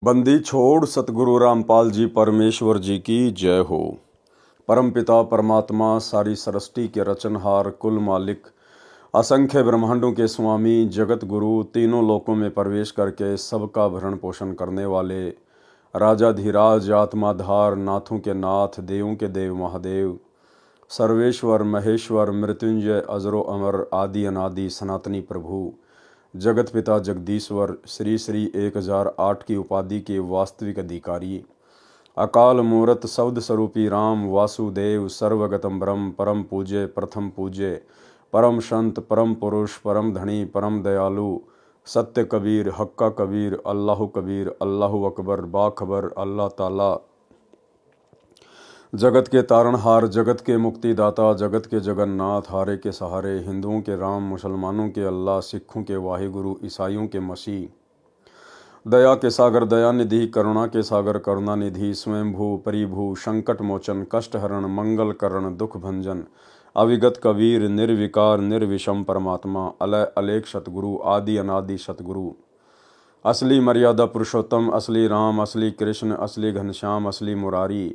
बंदी छोड़ सतगुरु रामपाल जी परमेश्वर जी की जय हो। परमपिता परमात्मा सारी सृष्टि के रचनहार कुल मालिक असंख्य ब्रह्मांडों के स्वामी जगत गुरु तीनों लोकों में प्रवेश करके सबका भरण पोषण करने वाले राजाधिराज आत्माधार नाथों के नाथ देवों के देव महादेव सर्वेश्वर महेश्वर मृत्युंजय अजरो अमर आदि अनादि सनातनी प्रभु जगत पिता जगदीश्वर श्री श्री 1008 की उपाधि के वास्तविक अधिकारी अकाल मूरत शब्द स्वरूपी राम वासुदेव सर्वगतम ब्रह्म परम पूज्य प्रथम पूज्य परम संत परम पुरुष परम धनी परम दयालु सत्य कबीर हक्का कबीर अल्लाह अकबर बाखबर अल्लाह ताला जगत के तारणहार जगत के मुक्तिदाता जगत के जगन्नाथ हारे के सहारे हिंदुओं के राम मुसलमानों के अल्लाह सिखों के वाहिगुरु ईसाइयों के मसीह दया के सागर दयानिधि करुणा के सागर करुणानिधि स्वयंभू परिभू संकट मोचन कष्ट हरण मंगल करण दुख भंजन अविगत कबीर निर्विकार निर्विषम परमात्मा अलय अलेख सतगुरु आदि अनादि सतगुरु असली मर्यादा पुरुषोत्तम असली राम असली कृष्ण असली घनश्याम असली मुरारी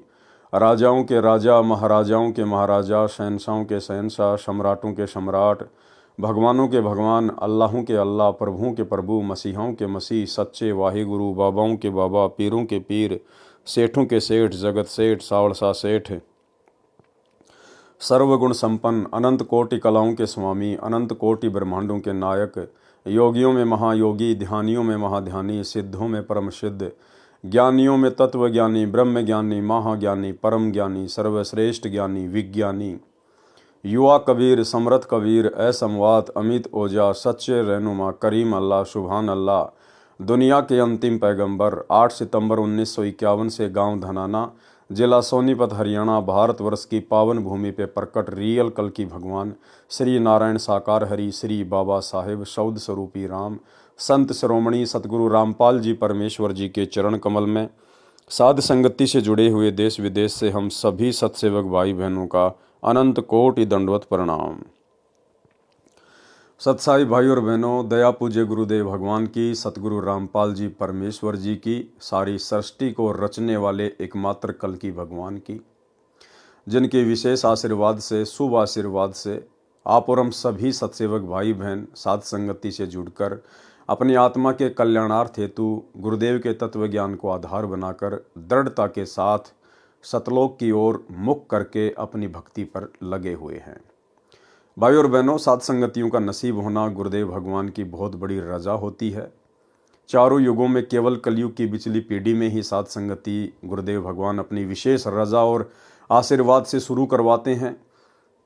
राजाओं के राजा महाराजाओं के महाराजा शहंशाहों के शहंशाह सम्राटों के सम्राट भगवानों के भगवान अल्लाहों के अल्लाह प्रभुओं के प्रभु मसीहों के मसीह सच्चे वाहिगुरु बाबाओं के बाबा पीरों के पीर सेठों के सेठ जगत सेठ सावड़सा सेठ सर्वगुण संपन्न अनंत कोटि कलाओं के स्वामी अनंत कोटि ब्रह्मांडों के नायक योगियों में महायोगी ध्यानियों में महाध्यानी सिद्धों में परम सिद्ध ज्ञानियों में तत्वज्ञानी ब्रह्म ज्ञानी महाज्ञानी परम ज्ञानी सर्वश्रेष्ठ ज्ञानी विज्ञानी युवा कबीर समरथ कबीर असमवात अमित ओजा सच्चे रहनुमा करीम अल्लाह सुभान अल्लाह दुनिया के अंतिम पैगंबर 8 सितंबर 1951 से गांव धनाना जिला सोनीपत हरियाणा भारतवर्ष की पावन भूमि पे प्रकट रियल कल की भगवान श्री नारायण साकार हरि श्री बाबा साहेब शौद स्वरूपी राम संत शिरोमणि सतगुरु रामपाल जी परमेश्वर जी के चरण कमल में साध संगति से जुड़े हुए देश विदेश से हम सभी सत्सेवक भाई बहनों का अनंत कोटि दंडवत प्रणाम। सत्साई भाई और बहनों, दया पूज्य गुरुदेव भगवान की सतगुरु रामपाल जी परमेश्वर जी की सारी सृष्टि को रचने वाले एकमात्र कल की भगवान की जिनके विशेष आशीर्वाद से शुभ आशीर्वाद से आप और हम सभी सत्सेवक भाई बहन साध संगति से जुड़कर अपनी आत्मा के कल्याणार्थ हेतु गुरुदेव के तत्व ज्ञान को आधार बनाकर दृढ़ता के साथ सतलोक की ओर मुख करके अपनी भक्ति पर लगे हुए हैं। भाई और बहनों, साध संगतियों का नसीब होना गुरुदेव भगवान की बहुत बड़ी रजा होती है। चारों युगों में केवल कलयुग की बिचली पीढ़ी में ही साध संगति गुरुदेव भगवान अपनी विशेष रजा और आशीर्वाद से शुरू करवाते हैं,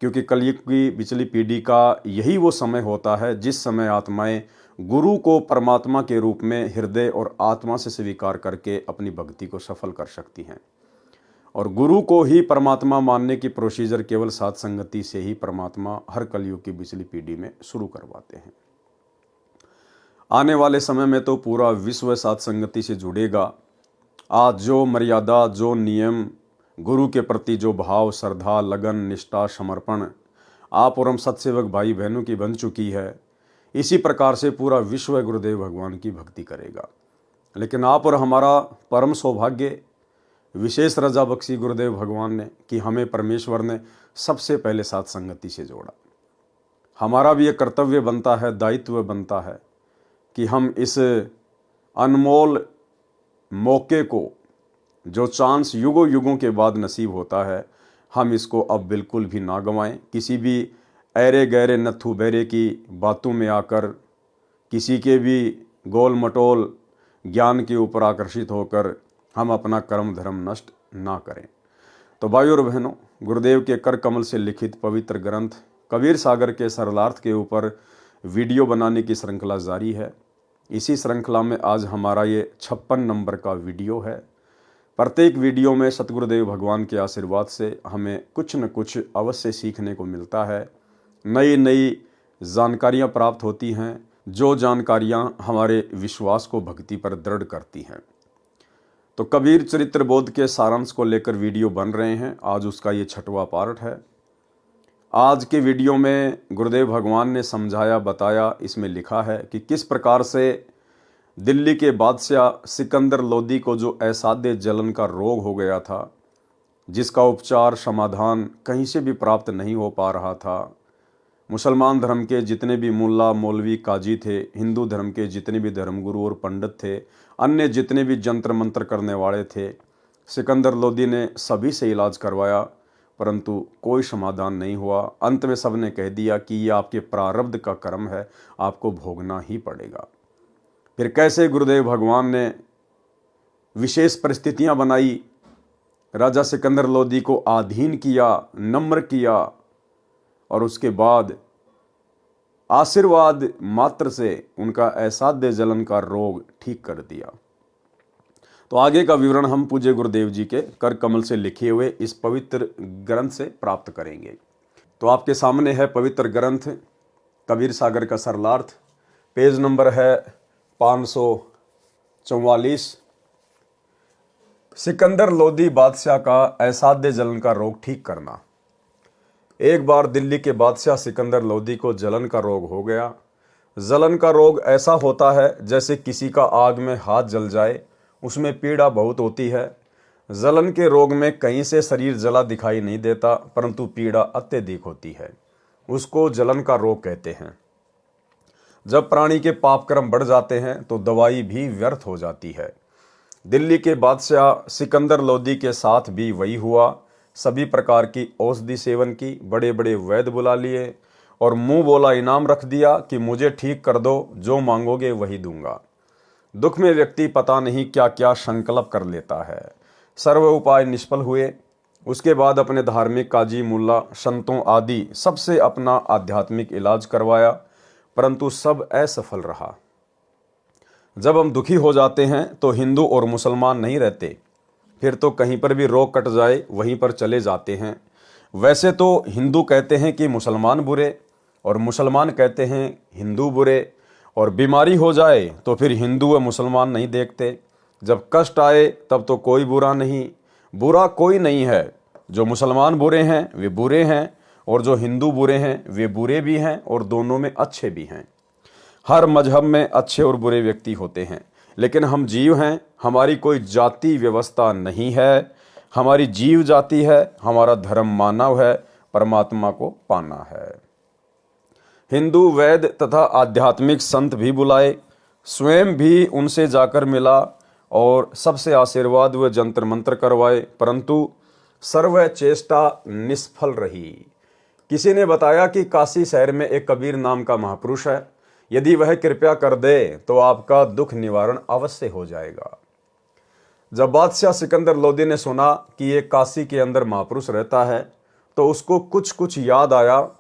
क्योंकि कलयुग की बिचली पीढ़ी का यही वो समय होता है जिस समय आत्माएं गुरु को परमात्मा के रूप में हृदय और आत्मा से स्वीकार करके अपनी भक्ति को सफल कर सकती हैं। और गुरु को ही परमात्मा मानने की प्रोसीजर केवल साध संगति से ही परमात्मा हर कलयुग की बिचली पीढ़ी में शुरू करवाते हैं। आने वाले समय में तो पूरा विश्व साध संगति से जुड़ेगा। आज जो मर्यादा जो नियम गुरु के प्रति जो भाव श्रद्धा लगन निष्ठा समर्पण आप और हम सत्सेवक भाई बहनों की बन चुकी है, इसी प्रकार से पूरा विश्व गुरुदेव भगवान की भक्ति करेगा। लेकिन आप और हमारा परम सौभाग्य विशेष रजा बख्शी गुरुदेव भगवान ने कि हमें परमेश्वर ने सबसे पहले साध संगति से जोड़ा। हमारा भी एक कर्तव्य बनता है, दायित्व बनता है कि हम इस अनमोल मौके को जो चांस युगों युगों के बाद नसीब होता है, हम इसको अब बिल्कुल भी ना गंवाएं। किसी भी ऐरे गहरे नत्थु बैरे की बातों में आकर किसी के भी गोल मटोल ज्ञान के ऊपर आकर्षित होकर हम अपना कर्म धर्म नष्ट ना करें। तो भाई और बहनों, गुरुदेव के कर कमल से लिखित पवित्र ग्रंथ कबीर सागर के सरलार्थ के ऊपर वीडियो बनाने की श्रृंखला जारी है। इसी श्रृंखला में आज हमारा ये 56 नंबर का वीडियो है। प्रत्येक वीडियो में सतगुरुदेव भगवान के आशीर्वाद से हमें कुछ न कुछ अवश्य सीखने को मिलता है, नई नई जानकारियाँ प्राप्त होती हैं, जो जानकारियाँ हमारे विश्वास को भक्ति पर दृढ़ करती हैं। तो कबीर चरित्र बोध के सारांश को लेकर वीडियो बन रहे हैं। आज उसका ये 6वां पार्ट है। आज के वीडियो में गुरुदेव भगवान ने समझाया बताया, इसमें लिखा है कि किस प्रकार से दिल्ली के बादशाह सिकंदर लोदी को जो असाध्य जलन का रोग हो गया था, जिसका उपचार समाधान कहीं से भी प्राप्त नहीं हो पा रहा था। मुसलमान धर्म के जितने भी मुल्ला मौलवी काजी थे, हिंदू धर्म के जितने भी धर्मगुरु और पंडित थे, अन्य जितने भी जंत्र मंत्र करने वाले थे, सिकंदर लोदी ने सभी से इलाज करवाया, परंतु कोई समाधान नहीं हुआ। अंत में सब ने कह दिया कि ये आपके प्रारब्ध का कर्म है, आपको भोगना ही पड़ेगा। फिर कैसे गुरुदेव भगवान ने विशेष परिस्थितियां बनाई, राजा सिकंदर लोदी को आधीन किया, नम्र किया, और उसके बाद आशीर्वाद मात्र से उनका असाध्य जलन का रोग ठीक कर दिया। तो आगे का विवरण हम पूज्य गुरुदेव जी के कर कमल से लिखे हुए इस पवित्र ग्रंथ से प्राप्त करेंगे। तो आपके सामने है पवित्र ग्रंथ कबीर सागर का सरलार्थ, पेज नंबर है 544। सिकंदर लोदी बादशाह का असाध्य जलन का रोग ठीक करना। एक बार दिल्ली के बादशाह सिकंदर लोदी को जलन का रोग हो गया। जलन का रोग ऐसा होता है जैसे किसी का आग में हाथ जल जाए, उसमें पीड़ा बहुत होती है। जलन के रोग में कहीं से शरीर जला दिखाई नहीं देता, परंतु पीड़ा अत्यधिक होती है। उसको जलन का रोग कहते हैं। जब प्राणी के पाप कर्म बढ़ जाते हैं तो दवाई भी व्यर्थ हो जाती है। दिल्ली के बादशाह सिकंदर लोदी के साथ भी वही हुआ। सभी प्रकार की औषधि सेवन की, बड़े बड़े वैद्य बुला लिए और मुंह बोला इनाम रख दिया कि मुझे ठीक कर दो, जो मांगोगे वही दूंगा। दुख में व्यक्ति पता नहीं क्या क्या संकल्प कर लेता है। सर्व उपाय निष्फल हुए। उसके बाद अपने धार्मिक काजी मुल्ला संतों आदि सबसे अपना आध्यात्मिक इलाज करवाया, परंतु सब असफल रहा। जब हम दुखी हो जाते हैं तो हिंदू और मुसलमान नहीं रहते, फिर तो कहीं पर भी रोग कट जाए वहीं पर चले जाते हैं। वैसे तो हिंदू कहते हैं कि मुसलमान बुरे, और मुसलमान कहते हैं हिंदू बुरे, और बीमारी हो जाए तो फिर हिंदू व मुसलमान नहीं देखते। जब कष्ट आए तब तो कोई बुरा नहीं, बुरा कोई नहीं है। जो मुसलमान बुरे हैं वे बुरे हैं, और जो हिंदू बुरे हैं वे बुरे भी हैं, और दोनों में अच्छे भी हैं। हर मजहब में अच्छे और बुरे व्यक्ति होते हैं, लेकिन हम जीव हैं। हमारी कोई जाति व्यवस्था नहीं है, हमारी जीव जाति है। हमारा धर्म मानव है, परमात्मा को पाना है। हिंदू वैद्य तथा आध्यात्मिक संत भी बुलाए, स्वयं भी उनसे जाकर मिला और सबसे आशीर्वाद व जंतर मंत्र करवाए, परंतु सर्व चेष्टा निष्फल रही। किसी ने बताया कि काशी शहर में एक कबीर नाम का महापुरुष है, यदि वह कृपया कर दे तो आपका दुख निवारण अवश्य हो जाएगा। जब बादशाह सिकंदर लोदी ने सुना कि ये काशी के अंदर महापुरुष रहता है, तो उसको कुछ कुछ याद आया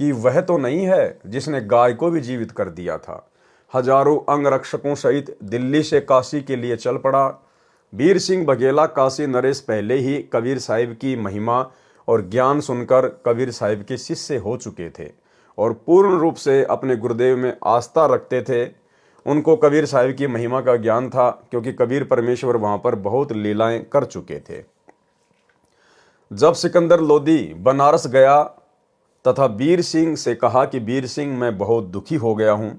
कि वह तो नहीं है जिसने गाय को भी जीवित कर दिया था। हजारों अंगरक्षकों सहित दिल्ली से काशी के लिए चल पड़ा। वीर सिंह बघेला काशी नरेश पहले ही कबीर साहिब की महिमा और ज्ञान सुनकर कबीर साहिब के शिष्य हो चुके थे और पूर्ण रूप से अपने गुरुदेव में आस्था रखते थे। उनको कबीर साहिब की महिमा का ज्ञान था, क्योंकि कबीर परमेश्वर वहां पर बहुत लीलाएं कर चुके थे। जब सिकंदर लोदी बनारस गया तथा वीर सिंह से कहा कि वीर सिंह मैं बहुत दुखी हो गया हूं,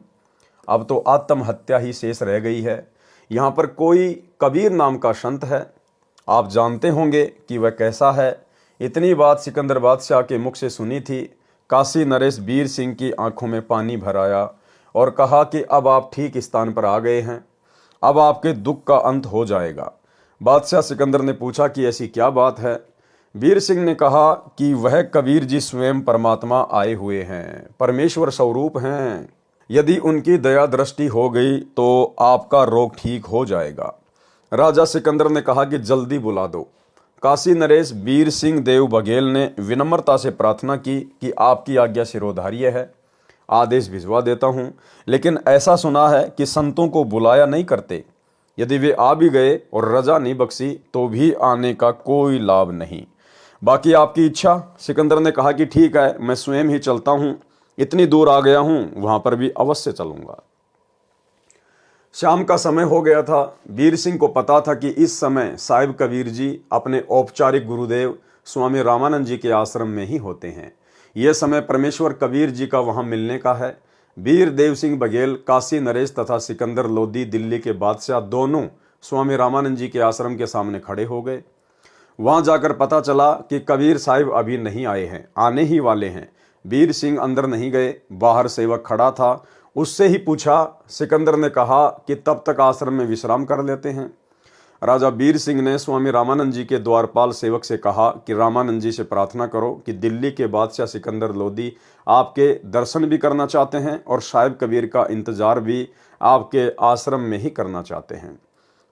अब तो आत्महत्या ही शेष रह गई है। यहाँ पर कोई कबीर नाम का संत है, आप जानते होंगे कि वह कैसा है। इतनी बात सिकंदर बादशाह के मुख से सुनी थी। काशी नरेश वीर सिंह की आंखों में पानी भर आया और कहा कि अब आप ठीक स्थान पर आ गए हैं, अब आपके दुख का अंत हो जाएगा। बादशाह सिकंदर ने पूछा कि ऐसी क्या बात है। वीर सिंह ने कहा कि वह कबीर जी स्वयं परमात्मा आए हुए हैं, परमेश्वर स्वरूप हैं। यदि उनकी दया दृष्टि हो गई तो आपका रोग ठीक हो जाएगा। राजा सिकंदर ने कहा कि जल्दी बुला दो। काशी नरेश वीर सिंह देव बघेल ने विनम्रता से प्रार्थना की कि आपकी आज्ञा शिरोधार्य है, आदेश भिजवा देता हूं। लेकिन ऐसा सुना है कि संतों को बुलाया नहीं करते, यदि वे आ भी गए और रजा नहीं बख्शी तो भी आने का कोई लाभ नहीं। बाकी आपकी इच्छा। सिकंदर ने कहा कि ठीक है, मैं स्वयं ही चलता हूं, इतनी दूर आ गया हूं, वहां पर भी अवश्य चलूंगा। शाम का समय हो गया था। वीर सिंह को पता था कि इस समय साहिब कबीर जी अपने औपचारिक गुरुदेव स्वामी रामानंद जी के आश्रम में ही होते हैं। यह समय परमेश्वर कबीर जी का वहां मिलने का है। वीर देव सिंह बघेल, काशी नरेश तथा सिकंदर लोदी दिल्ली के बादशाह दोनों स्वामी रामानंद जी के आश्रम के सामने खड़े हो गए। वहां जाकर पता चला कि कबीर साहिब अभी नहीं आए हैं, आने ही वाले हैं। वीर सिंह अंदर नहीं गए, बाहर सेवक खड़ा था, उससे ही पूछा। सिकंदर ने कहा कि तब तक आश्रम में विश्राम कर लेते हैं। राजा वीर सिंह ने स्वामी रामानंद जी के द्वारपाल सेवक से कहा कि रामानंद जी से प्रार्थना करो कि दिल्ली के बादशाह सिकंदर लोदी आपके दर्शन भी करना चाहते हैं और साहिब कबीर का इंतजार भी आपके आश्रम में ही करना चाहते हैं।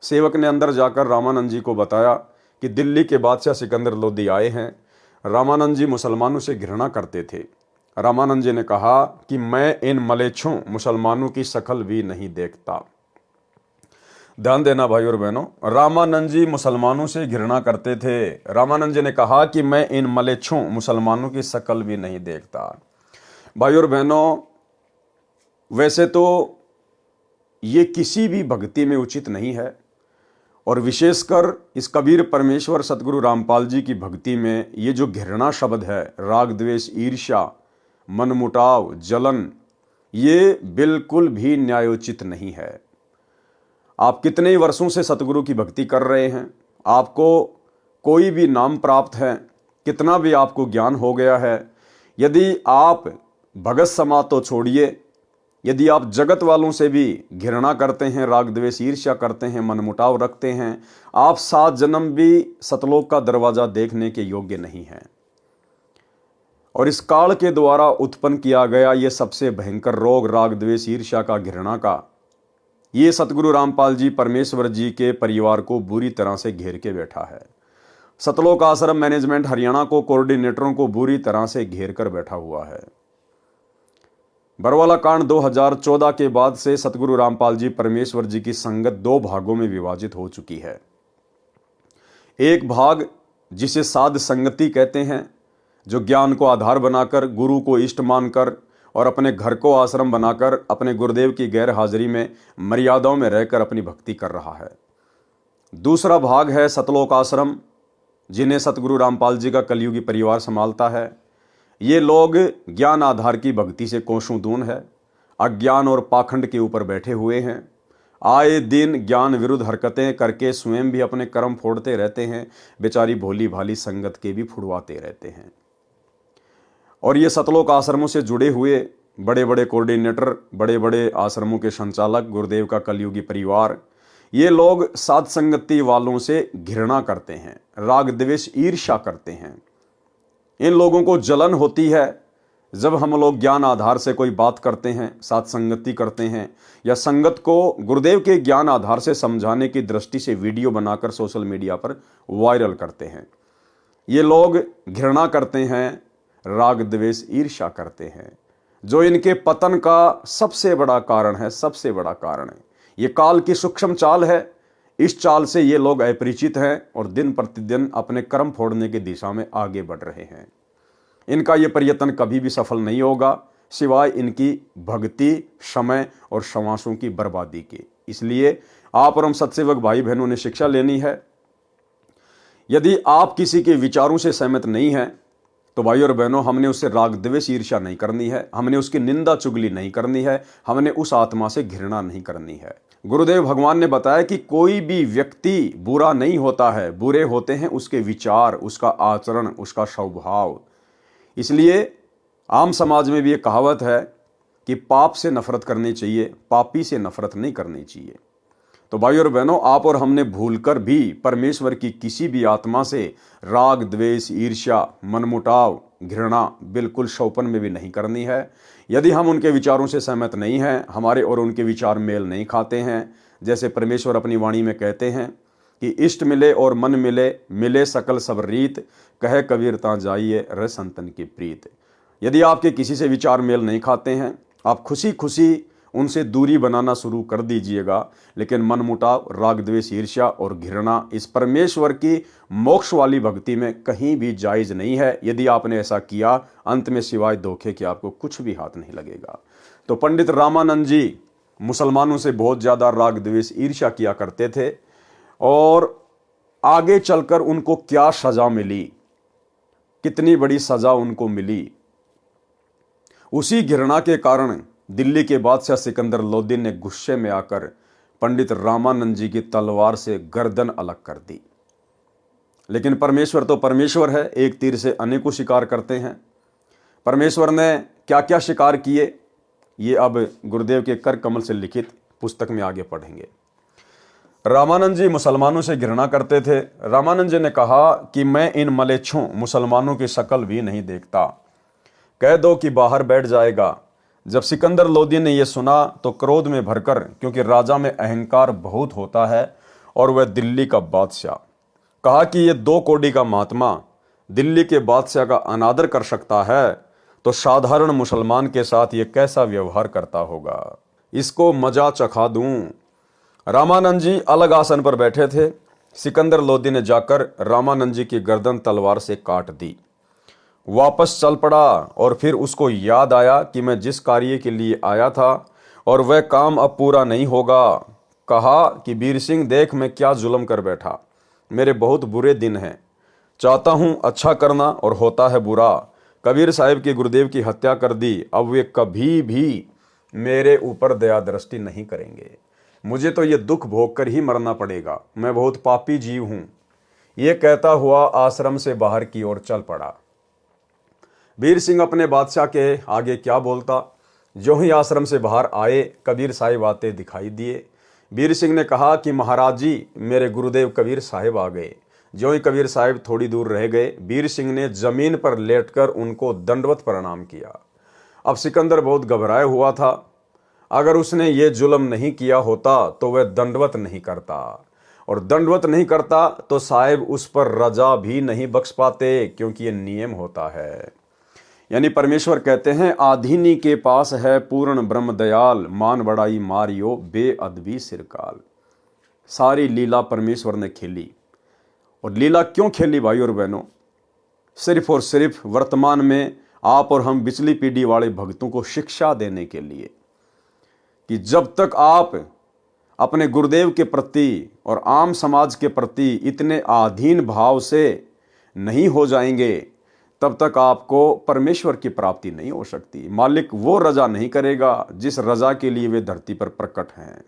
सेवक ने अंदर जाकर रामानंद जी को बताया कि दिल्ली के बादशाह सिकंदर लोदी आए हैं। रामानंद जी मुसलमानों से घृणा करते थे। रामानंद जी ने कहा कि मैं इन मलेच्छों मुसलमानों की शक्ल भी नहीं देखता। ध्यान देना भाई और बहनों, रामानंद जी मुसलमानों से घृणा करते थे। रामानंद जी ने कहा कि मैं इन मलेच्छों मुसलमानों की शक्ल भी नहीं देखता। भाई और बहनों, वैसे तो ये किसी भी भक्ति में उचित नहीं है, और विशेषकर इस कबीर परमेश्वर सतगुरु रामपाल जी की भक्ति में ये जो घृणा शब्द है, राग द्वेष ईर्ष्या मनमुटाव जलन, ये बिल्कुल भी न्यायोचित नहीं है। आप कितने ही वर्षों से सतगुरु की भक्ति कर रहे हैं, आपको कोई भी नाम प्राप्त है, कितना भी आपको ज्ञान हो गया है, यदि आप भगत समाज तो छोड़िए, यदि आप जगत वालों से भी घृणा करते हैं, राग द्वेष ईर्ष्या करते हैं, मनमुटाव रखते हैं, आप 7 जन्म भी सतलोक का दरवाजा देखने के योग्य नहीं हैं। और इस काल के द्वारा उत्पन्न किया गया ये सबसे भयंकर रोग राग द्वेष ईर्ष्या का, घृणा का, ये सतगुरु रामपाल जी परमेश्वर जी के परिवार को बुरी तरह से घेर के बैठा है। सतलोक आश्रम मैनेजमेंट हरियाणा को, कोऑर्डिनेटरों को बुरी तरह से घेर कर बैठा हुआ है। बरवाला कांड 2014 के बाद से सतगुरु रामपाल जी परमेश्वर जी की संगत 2 भागों में विभाजित हो चुकी है। एक भाग जिसे साध संगति कहते हैं, जो ज्ञान को आधार बनाकर, गुरु को इष्ट मानकर और अपने घर को आश्रम बनाकर अपने गुरुदेव की गैर हाजिरी में मर्यादाओं में रहकर अपनी भक्ति कर रहा है। दूसरा भाग है सतलोक आश्रम, जिन्हें सतगुरु रामपाल जी का कलयुगी परिवार संभालता है। ये लोग ज्ञान आधार की भक्ति से कोसों दूर है, अज्ञान और पाखंड के ऊपर बैठे हुए हैं। आए दिन ज्ञान विरुद्ध हरकतें करके स्वयं भी अपने कर्म फोड़ते रहते हैं, बेचारी भोली भाली संगत के भी फुड़वाते रहते हैं। और ये सतलोक आश्रमों से जुड़े हुए बड़े बड़े कोऑर्डिनेटर, बड़े बड़े आश्रमों के संचालक, गुरुदेव का कलयुगी परिवार, ये लोग साध संगति वालों से घृणा करते हैं, राग द्वेष ईर्ष्या करते हैं। इन लोगों को जलन होती है जब हम लोग ज्ञान आधार से कोई बात करते हैं, साध संगति करते हैं, या संगत को गुरुदेव के ज्ञान आधार से समझाने की दृष्टि से वीडियो बनाकर सोशल मीडिया पर वायरल करते हैं। ये लोग घृणा करते हैं, राग द्वेष ईर्ष्या करते हैं, जो इनके पतन का सबसे बड़ा कारण है, सबसे बड़ा कारण है। ये काल की सूक्ष्म चाल है। इस चाल से ये लोग अपरिचित हैं और दिन प्रतिदिन अपने कर्म फोड़ने की दिशा में आगे बढ़ रहे हैं। इनका ये प्रयत्न कभी भी सफल नहीं होगा, सिवाय इनकी भक्ति, समय और श्वासों की बर्बादी के। इसलिए आप और हम सत्सेवक भाई बहनों ने शिक्षा लेनी है। यदि आप किसी के विचारों से सहमत नहीं हैं, तो भाई और बहनों, हमने उससे राग द्वेष ईर्ष्या नहीं करनी है, हमने उसकी निंदा चुगली नहीं करनी है, हमने उस आत्मा से घृणा नहीं करनी है। गुरुदेव भगवान ने बताया कि कोई भी व्यक्ति बुरा नहीं होता है, बुरे होते हैं उसके विचार, उसका आचरण, उसका स्वभाव। इसलिए आम समाज में भी एक कहावत है कि पाप से नफरत करनी चाहिए, पापी से नफरत नहीं करनी चाहिए। तो भाई और बहनों, आप और हमने भूलकर भी परमेश्वर की किसी भी आत्मा से राग द्वेष ईर्ष्या मनमुटाव घृणा बिल्कुल शौपन में भी नहीं करनी है। यदि हम उनके विचारों से सहमत नहीं हैं, हमारे और उनके विचार मेल नहीं खाते हैं, जैसे परमेश्वर अपनी वाणी में कहते हैं कि इष्ट मिले और मन मिले, मिले सकल सब रीत, कहे कबीर ता जाइए रह संतन की प्रीत। यदि आपके किसी से विचार मेल नहीं खाते हैं, आप खुशी खुशी उनसे दूरी बनाना शुरू कर दीजिएगा। लेकिन मनमुटाव, राग द्वेष ईर्ष्या और घृणा इस परमेश्वर की मोक्ष वाली भक्ति में कहीं भी जायज नहीं है। यदि आपने ऐसा किया, अंत में सिवाय धोखे के आपको कुछ भी हाथ नहीं लगेगा। तो पंडित रामानंद जी मुसलमानों से बहुत ज़्यादा राग द्वेष ईर्ष्या किया करते थे, और आगे चलकर उनको क्या सजा मिली, कितनी बड़ी सजा उनको मिली। उसी घृणा के कारण दिल्ली के बादशाह सिकंदर लोदी ने गुस्से में आकर पंडित रामानंद जी की तलवार से गर्दन अलग कर दी। लेकिन परमेश्वर तो परमेश्वर है, एक तीर से अनेकों शिकार करते हैं। परमेश्वर ने क्या क्या शिकार किए, ये अब गुरुदेव के कर कमल से लिखित पुस्तक में आगे पढ़ेंगे। रामानंद जी मुसलमानों से घृणा करते थे। रामानंद जी ने कहा कि मैं इन मलेच्छों मुसलमानों की शक्ल भी नहीं देखता, कह दो कि बाहर बैठ जाएगा। जब सिकंदर लोदी ने यह सुना तो क्रोध में भरकर, क्योंकि राजा में अहंकार बहुत होता है और वह दिल्ली का बादशाह, कहा कि यह 2 कौड़ी का महात्मा दिल्ली के बादशाह का अनादर कर सकता है तो साधारण मुसलमान के साथ यह कैसा व्यवहार करता होगा, इसको मजा चखा दूं। रामानंद जी अलग आसन पर बैठे थे। सिकंदर लोदी ने जाकर रामानंद जी की गर्दन तलवार से काट दी। वापस चल पड़ा और फिर उसको याद आया कि मैं जिस कार्य के लिए आया था और वह काम अब पूरा नहीं होगा। कहा कि वीर सिंह देख मैं क्या जुल्म कर बैठा, मेरे बहुत बुरे दिन हैं, चाहता हूं अच्छा करना और होता है बुरा। कबीर साहिब के गुरुदेव की हत्या कर दी, अब वे कभी भी मेरे ऊपर दया दृष्टि नहीं करेंगे, मुझे तो ये दुख भोग कर ही मरना पड़ेगा, मैं बहुत पापी जीव हूं। ये कहता हुआ आश्रम से बाहर की ओर चल पड़ा। वीर सिंह अपने बादशाह के आगे क्या बोलता। जो ही आश्रम से बाहर आए कबीर साहिब आते दिखाई दिए। वीर सिंह ने कहा कि महाराज जी मेरे गुरुदेव कबीर साहिब आ गए। जो ही कबीर साहिब थोड़ी दूर रह गए, वीर सिंह ने जमीन पर लेटकर उनको दंडवत प्रणाम किया। अब सिकंदर बहुत घबराया हुआ था। अगर उसने ये जुल्म नहीं किया होता तो वह दंडवत नहीं करता, और दंडवत नहीं करता तो साहिब उस पर रजा भी नहीं बख्श पाते, क्योंकि ये नियम होता है। यानी परमेश्वर कहते हैं आधीनी के पास है पूर्ण ब्रह्म दयाल, मान बड़ाई मारियो बेअदबी सिरकाल। सारी लीला परमेश्वर ने खेली। और लीला क्यों खेली भाई और बहनों? सिर्फ और सिर्फ वर्तमान में आप और हम बिचली पीढ़ी वाले भक्तों को शिक्षा देने के लिए कि जब तक आप अपने गुरुदेव के प्रति और आम समाज के प्रति इतने आधीन भाव से नहीं हो जाएंगे, तब तक आपको परमेश्वर की प्राप्ति नहीं हो सकती। मालिक वो रजा नहीं करेगा जिस रजा के लिए वे धरती पर प्रकट हैं।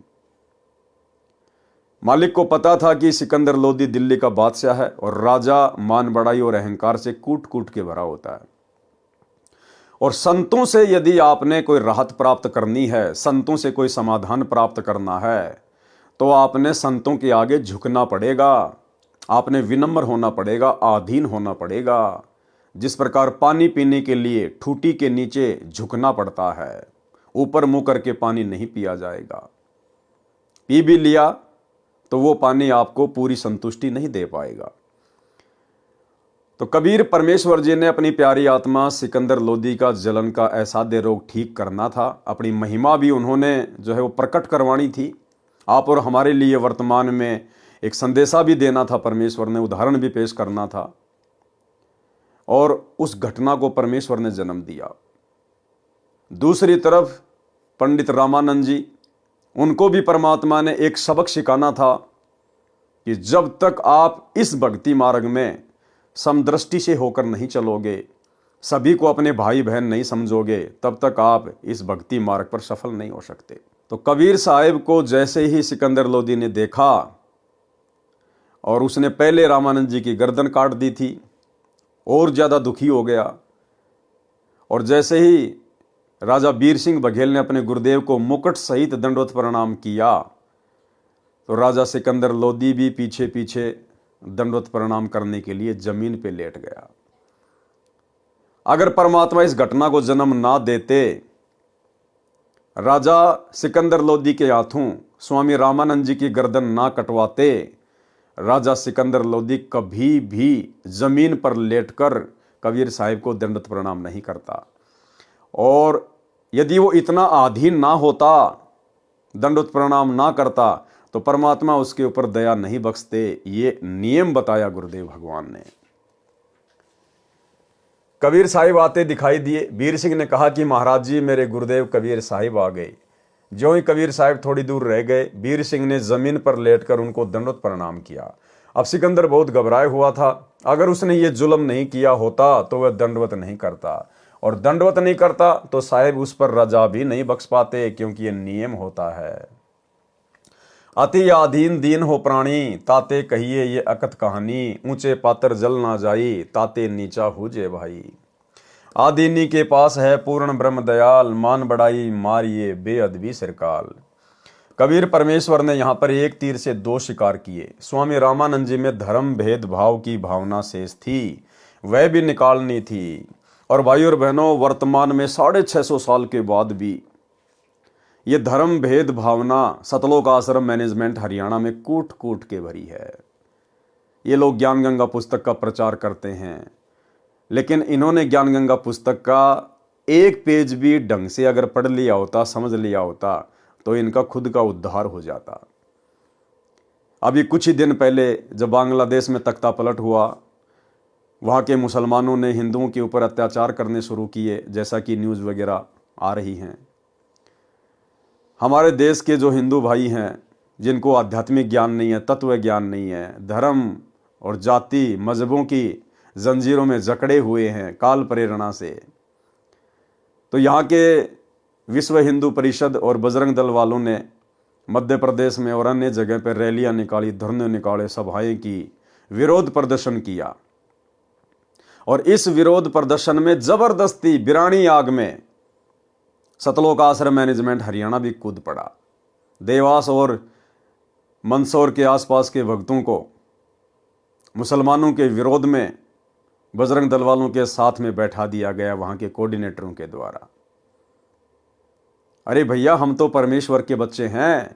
मालिक को पता था कि सिकंदर लोदी दिल्ली का बादशाह है और राजा मान बड़ाई और अहंकार से कूट कूट के भरा होता है। और संतों से यदि आपने कोई राहत प्राप्त करनी है, संतों से कोई समाधान प्राप्त करना है, तो आपने संतों के आगे झुकना पड़ेगा, आपने विनम्र होना पड़ेगा, अधीन होना पड़ेगा। जिस प्रकार पानी पीने के लिए ठूटी के नीचे झुकना पड़ता है, ऊपर मुंह करके पानी नहीं पिया जाएगा। पी भी लिया तो वो पानी आपको पूरी संतुष्टि नहीं दे पाएगा। तो कबीर परमेश्वर जी ने अपनी प्यारी आत्मा सिकंदर लोदी का जलन का असाध्य रोग ठीक करना था। अपनी महिमा भी उन्होंने जो है वो प्रकट करवानी थी। आप और हमारे लिए वर्तमान में एक संदेशा भी देना था, परमेश्वर ने उदाहरण भी पेश करना था। और उस घटना को परमेश्वर ने जन्म दिया। दूसरी तरफ पंडित रामानंद जी, उनको भी परमात्मा ने एक सबक सिखाना था कि जब तक आप इस भक्ति मार्ग में समदृष्टि से होकर नहीं चलोगे, सभी को अपने भाई बहन नहीं समझोगे, तब तक आप इस भक्ति मार्ग पर सफल नहीं हो सकते। तो कबीर साहिब को जैसे ही सिकंदर लोदी ने देखा और उसने पहले रामानंद जी की गर्दन काट दी थी, और ज़्यादा दुखी हो गया। और जैसे ही राजा वीर सिंह बघेल ने अपने गुरुदेव को मुकुट सहित दंडवत प्रणाम किया, तो राजा सिकंदर लोदी भी पीछे पीछे दंडवत प्रणाम करने के लिए जमीन पे लेट गया। अगर परमात्मा इस घटना को जन्म ना देते, राजा सिकंदर लोदी के हाथों स्वामी रामानंद जी की गर्दन ना कटवाते, राजा सिकंदर लोदी कभी भी जमीन पर लेटकर कबीर साहिब को दंडवत प्रणाम नहीं करता। और यदि वो इतना अधीन ना होता, दंडवत प्रणाम ना करता, तो परमात्मा उसके ऊपर दया नहीं बख्शते। ये नियम बताया गुरुदेव भगवान ने। कबीर साहिब आते दिखाई दिए। वीर सिंह ने कहा कि महाराज जी मेरे गुरुदेव कबीर साहिब आ गए। जो ही कबीर साहिब थोड़ी दूर रह गए, वीर सिंह ने जमीन पर लेटकर उनको दंडवत प्रणाम किया। अब सिकंदर बहुत घबराया हुआ था। अगर उसने ये जुल्म नहीं किया होता तो वह दंडवत नहीं करता, और दंडवत नहीं करता तो साहिब उस पर रजा भी नहीं बख्श पाते, क्योंकि ये नियम होता है। अति आधीन दीन हो प्राणी, ताते कहिए ये अकथ कहानी, ऊंचे पात्र जल ना जाई, ताते नीचा हो जे भाई। आदीनी के पास है पूर्ण ब्रह्म दयाल, मान बढ़ाई मारिए बेअदबी सिरकाल। कबीर परमेश्वर ने यहाँ पर एक तीर से दो शिकार किए। स्वामी रामानंद जी में धर्म भेदभाव की भावना शेष थी, वह भी निकालनी थी। और भाई और बहनों, वर्तमान में 650 साल के बाद भी ये धर्म भेद भावना सतलोक आश्रम मैनेजमेंट हरियाणा में कूट कूट के भरी है। ये लोग ज्ञान गंगा पुस्तक का प्रचार करते हैं, लेकिन इन्होंने ज्ञान गंगा पुस्तक का एक पेज भी ढंग से अगर पढ़ लिया होता, समझ लिया होता, तो इनका खुद का उद्धार हो जाता। अभी कुछ ही दिन पहले जब बांग्लादेश में तख्ता पलट हुआ, वहाँ के मुसलमानों ने हिंदुओं के ऊपर अत्याचार करने शुरू किए, जैसा कि न्यूज़ वगैरह आ रही हैं। हमारे देश के जो हिंदू भाई हैं, जिनको आध्यात्मिक ज्ञान नहीं है, तत्व ज्ञान नहीं है, धर्म और जाति मजहबों की जंजीरों में जकड़े हुए हैं काल प्रेरणा से, तो यहाँ के विश्व हिंदू परिषद और बजरंग दल वालों ने मध्य प्रदेश में और अन्य जगह पर रैलियां निकाली, धरने निकाले, सभाएं की, विरोध प्रदर्शन किया। और इस विरोध प्रदर्शन में जबरदस्ती बिरानी आग में सतलोक आश्रम मैनेजमेंट हरियाणा भी कूद पड़ा। देवास और मंदसौर के आसपास के भक्तों को मुसलमानों के विरोध में बजरंग दल वालों के साथ में बैठा दिया गया, वहां के कोऑर्डिनेटरों के द्वारा। अरे भैया, हम तो परमेश्वर के बच्चे हैं।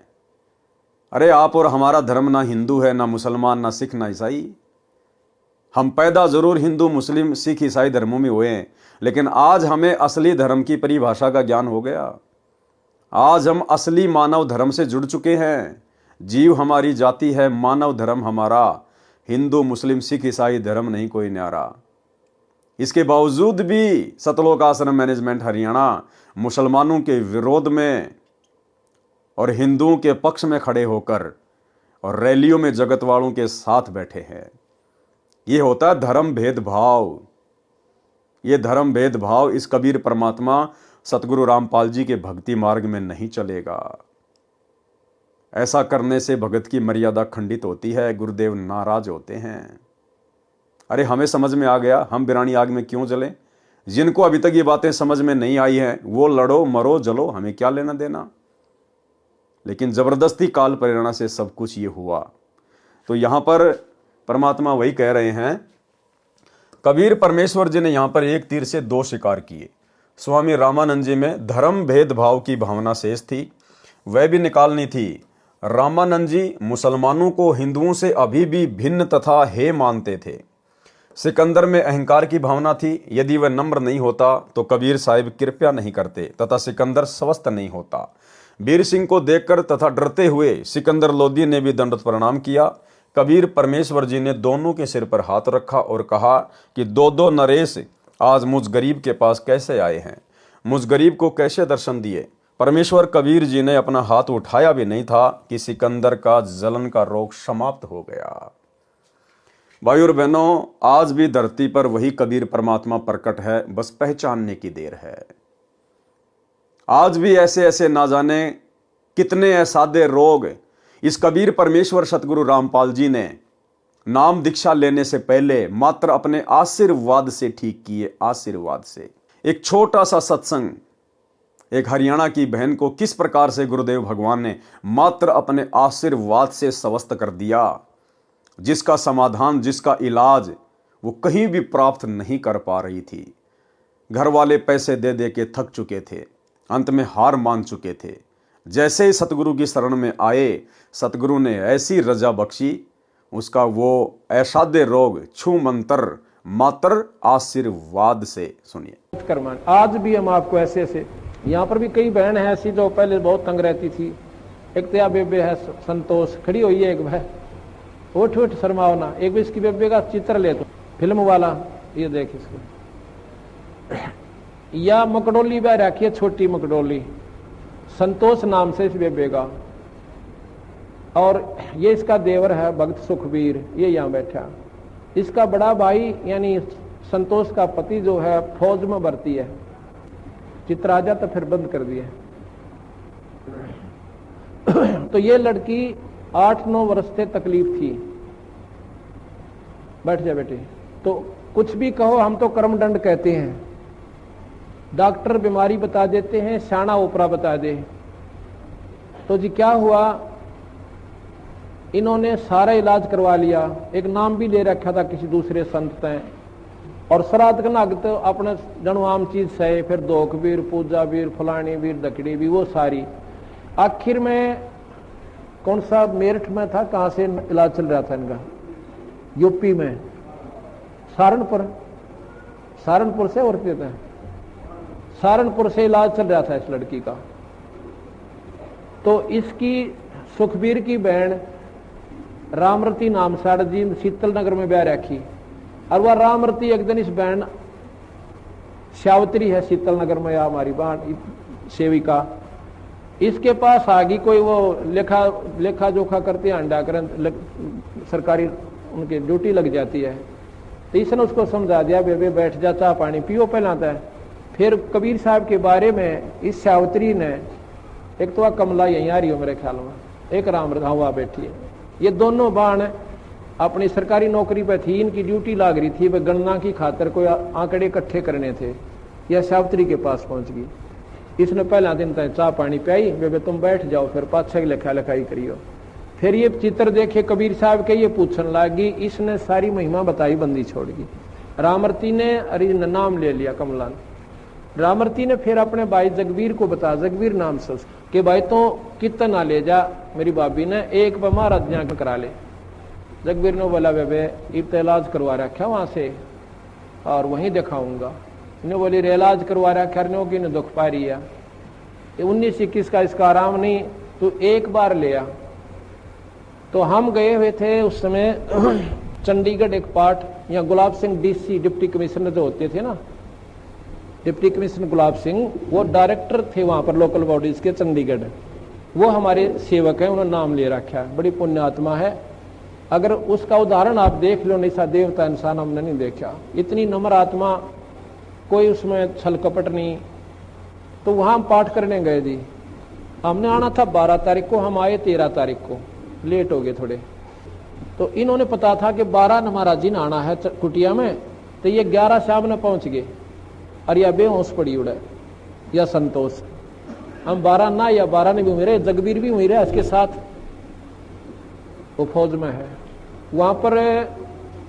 अरे आप और हमारा धर्म ना हिंदू है, ना मुसलमान, ना सिख, ना ईसाई। हम पैदा जरूर हिंदू मुस्लिम सिख ईसाई धर्मों में हुए हैं, लेकिन आज हमें असली धर्म की परिभाषा का ज्ञान हो गया। आज हम असली मानव धर्म से जुड़ चुके हैं। जीव हमारी जाति है, मानव धर्म हमारा, हिंदू मुस्लिम सिख ईसाई धर्म नहीं कोई न्यारा। इसके बावजूद भी सतलोक आश्रम मैनेजमेंट हरियाणा मुसलमानों के विरोध में और हिंदुओं के पक्ष में खड़े होकर और रैलियों में जगत वालों के साथ बैठे हैं। ये होता है धर्म भेदभाव। ये धर्म भेदभाव इस कबीर परमात्मा सतगुरु रामपाल जी के भक्ति मार्ग में नहीं चलेगा। ऐसा करने से भगत की मर्यादा खंडित होती है, गुरुदेव नाराज होते हैं। अरे हमें समझ में आ गया, हम बिरानी आग में क्यों जलें। जिनको अभी तक ये बातें समझ में नहीं आई हैं, वो लड़ो मरो जलो, हमें क्या लेना देना। लेकिन जबरदस्ती काल प्रेरणा से सब कुछ ये हुआ। तो यहां पर परमात्मा वही कह रहे हैं, कबीर परमेश्वर जी ने यहां पर एक तीर से दो शिकार किए। स्वामी रामानंद जी में धर्म भेदभाव की भावना शेष थी, वह भी निकालनी थी। रामानंद जी मुसलमानों को हिंदुओं से अभी भी भिन्न तथा हे मानते थे। सिकंदर में अहंकार की भावना थी, यदि वह नम्र नहीं होता तो कबीर साहिब कृपया नहीं करते तथा सिकंदर स्वस्थ नहीं होता। वीर सिंह को देखकर तथा डरते हुए सिकंदर लोधी ने भी दंडवत प्रणाम किया। कबीर परमेश्वर जी ने दोनों के सिर पर हाथ रखा और कहा कि दो दो नरेश आज मुझ गरीब के पास कैसे आए हैं, मुझ गरीब को कैसे दर्शन दिए। परमेश्वर कबीर जी ने अपना हाथ उठाया भी नहीं था कि सिकंदर का जलन का रोग समाप्त हो गया। भाई और बहनों, आज भी धरती पर वही कबीर परमात्मा प्रकट है, बस पहचानने की देर है। आज भी ऐसे ऐसे ना जाने कितने असाध्य रोग इस कबीर परमेश्वर सतगुरु रामपाल जी ने नाम दीक्षा लेने से पहले मात्र अपने आशीर्वाद से ठीक किए। आशीर्वाद से। एक छोटा सा सत्संग एक हरियाणा की बहन को किस प्रकार से गुरुदेव भगवान ने मात्र अपने आशीर्वाद से स्वस्थ कर दिया, जिसका समाधान, जिसका इलाज वो कहीं भी प्राप्त नहीं कर पा रही थी। घर वाले पैसे दे दे के थक चुके थे, अंत में हार मान चुके थे। जैसे ही सतगुरु की शरण में आए, सतगुरु ने ऐसी रजा बख्शी, उसका वो असाध्य रोग छू मंत्र मात्र आशीर्वाद से। सुनिए। आज भी हम आपको ऐसे ऐसे, यहाँ पर भी कई बहन है ऐसी जो पहले बहुत तंग रहती थी। एक तो बेबे है संतोष, खड़ी हुई है, एक भाई उठ उठ शर्माओ ना, एक भी इसकी बेबे का चित्र ले तो फिल्म वाला, ये देख इसको। या मकडोली बह रखी है, छोटी मकडोली, संतोष नाम से इस बेबे का। और ये इसका देवर है भक्त सुखबीर, ये यहाँ बैठा। इसका बड़ा भाई यानी संतोष का पति जो है फौज में भर्ती है, चित्र आ जाता फिर बंद कर दिया। तो ये लड़की 8-9 वर्ष से तकलीफ थी। बैठ जा बेटे। तो कुछ भी कहो, हम तो कर्मदंड कहते हैं। डॉक्टर बीमारी बता देते हैं, शाना ओपरा बता दे। तो जी क्या हुआ, इन्होंने सारा इलाज करवा लिया, एक नाम भी ले रखा था किसी दूसरे संत ने, और श्राद्ध का नाग तो अपने जनो आम चीज सहे, फिर दोख वीर, पूजा वीर, फलानी वीर, दकड़ी भी, वो सारी। आखिर में कौन सा मेरठ में था, कहां से इलाज चल रहा था इनका, यूपी में, सहारनपुर से, और कहते हैं सहारनपुर से इलाज चल रहा था इस लड़की का। तो इसकी सुखबीर की बहन रामरती नाम साड़ जी शीतल नगर में ब्याह रखी, और वह रामरती एक दिन इस बहन श्यावत्री है शीतल नगर में, या हमारी बहन सेविका, इसके पास आ गई। कोई वो लेखा जोखा करते हैं, अंडा करें, सरकारी उनकी ड्यूटी लग जाती है। तो इसने उसको समझा दिया, बेबे बैठ जा, चाह पानी पियो पहलाता है। फिर कबीर साहब के बारे में इस श्यावत्री ने, एक तो कमला यहीं आ रही हो मेरे ख्याल में, एक रामरता हुआ बैठी है, ये दोनों बाण अपनी सरकारी नौकरी पे थी, इनकी ड्यूटी लाग रही थी, वह गणना की खातर कोई आंकड़े इकट्ठे करने थे। यह श्यावत्री के पास पहुंच गई। इसने पहला दिन तक चाह पानी पियाई, बेबे तुम बैठ जाओ, फिर पाछे की लिखा लिखाई करियो। फिर ये चित्र देखे कबीर साहब के, ये पूछने लगी। इसने सारी महिमा बताई, बंदी छोड़ गई। रामरती ने अरे नाम ले लिया कमला ने। रामरती ने फिर अपने भाई जगवीर को बताया, जगवीर नाम से, कि भाई तो कितना ले जा, मेरी भाभी ने एक बार महाराज यहाँ करा ले। जगवीर ने बोला, बेबे इब तो इलाज करवा रखा वहां से, और वहीं दिखाऊंगा। इन्हें बोली रे इलाज करवा रखा, की ने दुख पा रही है, 19-21 का इसका आराम नहीं, तो एक बार ले आ। तो हम गए हुए थे उस समय चंडीगढ़ एक पार्ट, या Gulab Singh DC deputy commissioner जो होते थे ना, डिप्टी कमिश्नर गुलाब सिंह, वो डायरेक्टर थे वहां पर लोकल बॉडीज के चंडीगढ़। वो हमारे सेवक हैं, उन्होंने नाम ले रखा है, बड़ी पुण्य आत्मा है। अगर उसका उदाहरण आप देख लो, निशा देवता इंसान हमने नहीं देखा, इतनी नम्र आत्मा, कोई उसमें छल कपट नहीं। तो वहां हम पाठ करने गए जी, हमने आना था 12 तारीख को, हम आए 13 तारीख को, लेट हो गए थोड़े। तो इन्होंने पता था कि 12 न महाराज जी ने आना है कुटिया में, तो ये 11 शाम ने पहुंच गए, और या बेहोश पड़ी उड़े या संतोष। हम 12 ना या 12 ने भी हुई रहे, जगबीर भी हुई रहे इसके साथ, वो फौज में है। वहां पर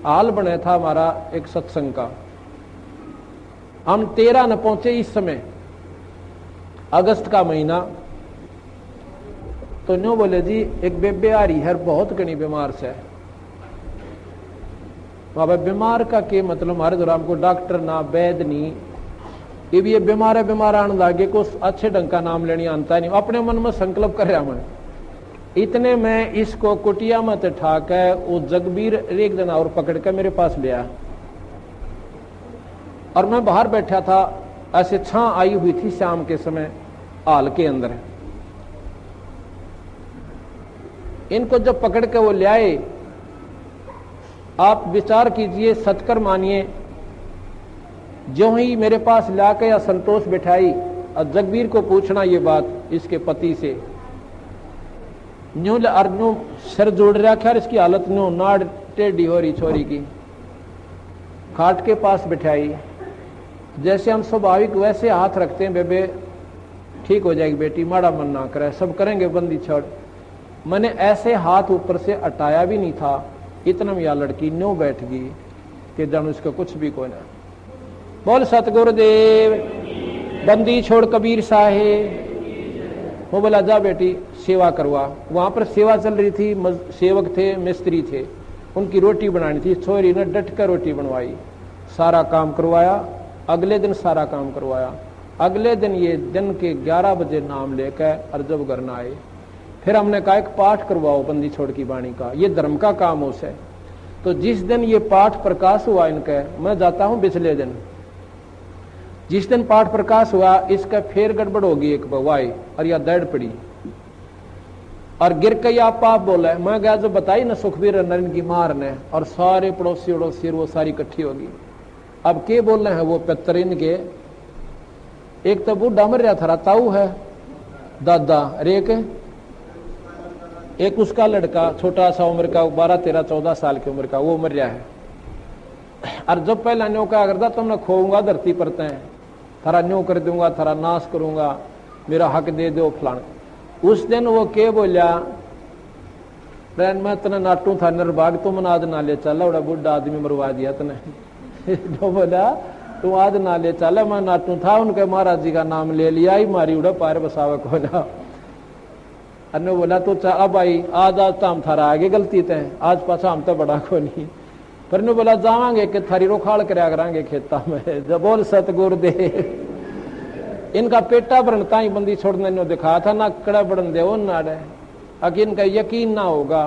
हाल बना था हमारा एक सत्संग का। हम 13 न पहुंचे इस समय, अगस्त का महीना। तो न्यू बोले जी एक बेबे आ रही है, बहुत घनी बीमार से। बाबा बीमार का के मतलब, हमारे दौरान को डॉक्टर ना वैद नहीं, ये बीमार है, बीमार आने लगे को अच्छे ढंग का नाम लेने आता नहीं। अपने मन में संकल्प कर रहा मैं, इतने में इसको कुटिया में ठाक है, वो जगबीर एक दिन और पकड़ कर मेरे पास ले आया, और मैं बाहर बैठा था, ऐसे छां आई हुई थी शाम के समय हाल के अंदर। इनको जब पकड़ के वो ले आए, आप विचार कीजिए, सतकर मानिए, जो ही मेरे पास लाके या संतोष बिठाई और जगबीर को पूछना ये बात इसके पति से, न्यू अर्नु सर जोड़ रखा, इसकी हालत न्यू नाड़ टेढ़ी हो रही छोरी की। खाट के पास बिठाई, जैसे हम स्वाभाविक वैसे हाथ रखते हैं, बेबे ठीक हो जाएगी बेटी, माड़ा मन ना करे, सब करेंगे, बंदी छोड़। मैंने ऐसे हाथ ऊपर से हटाया भी नहीं था, इतना में यह लड़की न्यू बैठ गई कि जानो इसका कुछ भी कोई ना। बोल सतगुरुदेव, बंदी छोड़ कबीर साहेब। वो बोला जा बेटी सेवा करवा। वहां पर सेवा चल रही थी, सेवक थे, मिस्त्री थे, उनकी रोटी बनानी थी। छोरी ने डट कर रोटी बनवाई, सारा काम करवाया। अगले दिन सारा काम करवाया। अगले दिन ये दिन के 11 बजे नाम लेकर और जब घर न आए, फिर हमने कहा एक पाठ करवाओ बंदी छोड़ की वाणी का, ये धर्म का काम हो से। तो जिस दिन ये पाठ प्रकाश हुआ इनका, मैं जाता हूं पिछले दिन, जिस दिन पाठ प्रकाश हुआ इसका फिर गड़बड़ होगी एक बवाई, और यह दर्द पड़ी और गिर के आप पाप बोला है। मैं गया जो बताई ना सुखबीर नरेंद्र की मार ने, और सारे पड़ोसी उड़ोसी वो सारी इकट्ठी होगी। अब के बोल रहे हैं वो पेतरिन के, एक तो बूढ़ा मर रहा था, ताऊ है दादा, और एक उसका लड़का छोटा सा उम्र का 12, 13, 14 साल की उम्र का, वो मर रहा है। और जब पहला न्यो क्या करता, तुमने खोऊंगा धरती पर तय, थारा न्यो कर दूंगा, थारा नाश करूंगा, मेरा हक दे दो फलान। उस दिन वो के बोलिया, ट्रेन में तने नाटू था निर्भाग, तुम आज ना ले चला, बड़ा बुढ़ा आदमी मरवा दिया तने। जो बोला तू आज ना ले चला, मैं नाटू था, उनके महाराज जी का नाम ले लिया ही, मारी उड़ा पार बसावक हो जा। अन्य बोला तो अब आई आज तो हम थारा आगे गलती तय, आज पाछा हम तो बड़ा को नहीं। पर ने बोला जावांगे कि थारी रोखाड़ करया करांगे खेता में। जब बोल सतगुरुदेव, इनका पेटा भरनता ही बंदी छोड़ने ने दिखा था ना, कड़ा बढ़न दे वो नाड़े, अगर इनका यकीन ना होगा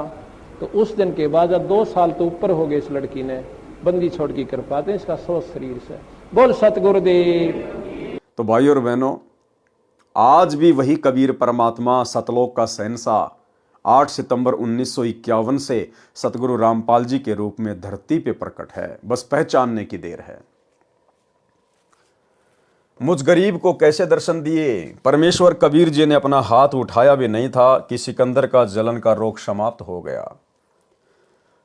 तो उस दिन के बाद जब 2 साल तो ऊपर हो गए इस लड़की ने बंदी छोड़ की कृपा थे इसका स्वस्थ शरीर से। बोल सतगुरुदेव। तो भाई और बहनों, आज भी वही कबीर परमात्मा सतलोक का शहंशाह 8 सितंबर 1951 से सतगुरु रामपाल जी के रूप में धरती पे प्रकट है, बस पहचानने की देर है। मुझ गरीब को कैसे दर्शन दिए? परमेश्वर कबीर जी ने अपना हाथ उठाया भी नहीं था कि सिकंदर का जलन का रोग समाप्त हो गया।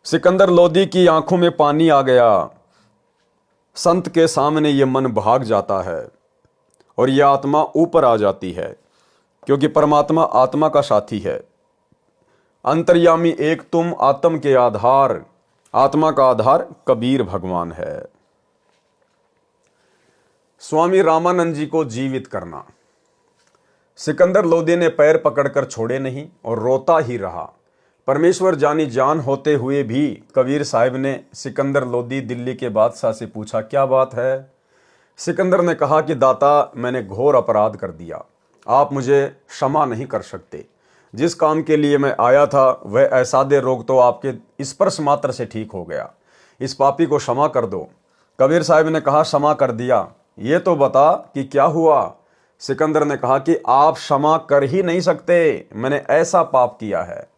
सिकंदर लोदी की आंखों में पानी आ गया। संत के सामने ये मन भाग जाता है और यह आत्मा ऊपर आ जाती है, क्योंकि परमात्मा आत्मा का साथी है। अंतर्यामी एक तुम आत्म के आधार, आत्मा का आधार कबीर भगवान है। स्वामी रामानंद जी को जीवित करना। सिकंदर लोदी ने पैर पकड़कर छोड़े नहीं और रोता ही रहा। परमेश्वर जानी जान होते हुए भी कबीर साहिब ने सिकंदर लोदी दिल्ली के बादशाह से पूछा, क्या बात है? सिकंदर ने कहा कि दाता, मैंने घोर अपराध कर दिया, आप मुझे क्षमा नहीं कर सकते। जिस काम के लिए मैं आया था वह ऐसादे रोग तो आपके स्पर्श मात्र से ठीक हो गया, इस पापी को क्षमा कर दो। कबीर साहिब ने कहा, क्षमा कर दिया, ये तो बता कि क्या हुआ? सिकंदर ने कहा कि आप क्षमा कर ही नहीं सकते, मैंने ऐसा पाप किया है।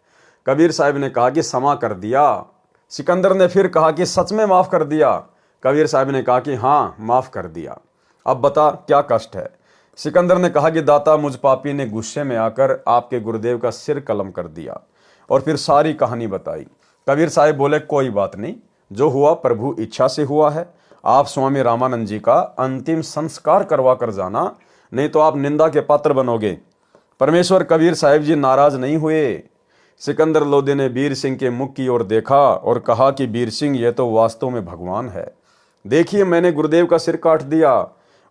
कबीर साहिब ने कहा कि क्षमा कर दिया। सिकंदर ने फिर कहा कि सच में माफ कर दिया। कबीर साहिब ने कहा कि हाँ, माफ कर दिया, अब बता क्या कष्ट है? सिकंदर ने कहा कि दाता, मुझ पापी ने गुस्से में आकर आपके गुरुदेव का सिर कलम कर दिया, और फिर सारी कहानी बताई। कबीर साहिब बोले, कोई बात नहीं, जो हुआ प्रभु इच्छा से हुआ है। आप स्वामी रामानंद जी का अंतिम संस्कार करवा कर जाना, नहीं तो आप निंदा के पात्र बनोगे। परमेश्वर कबीर साहिब जी नाराज नहीं हुए। सिकंदर लोदी ने वीर सिंह के मुख की ओर देखा और कहा कि वीर सिंह, यह तो वास्तव में भगवान है। देखिए, मैंने गुरुदेव का सिर काट दिया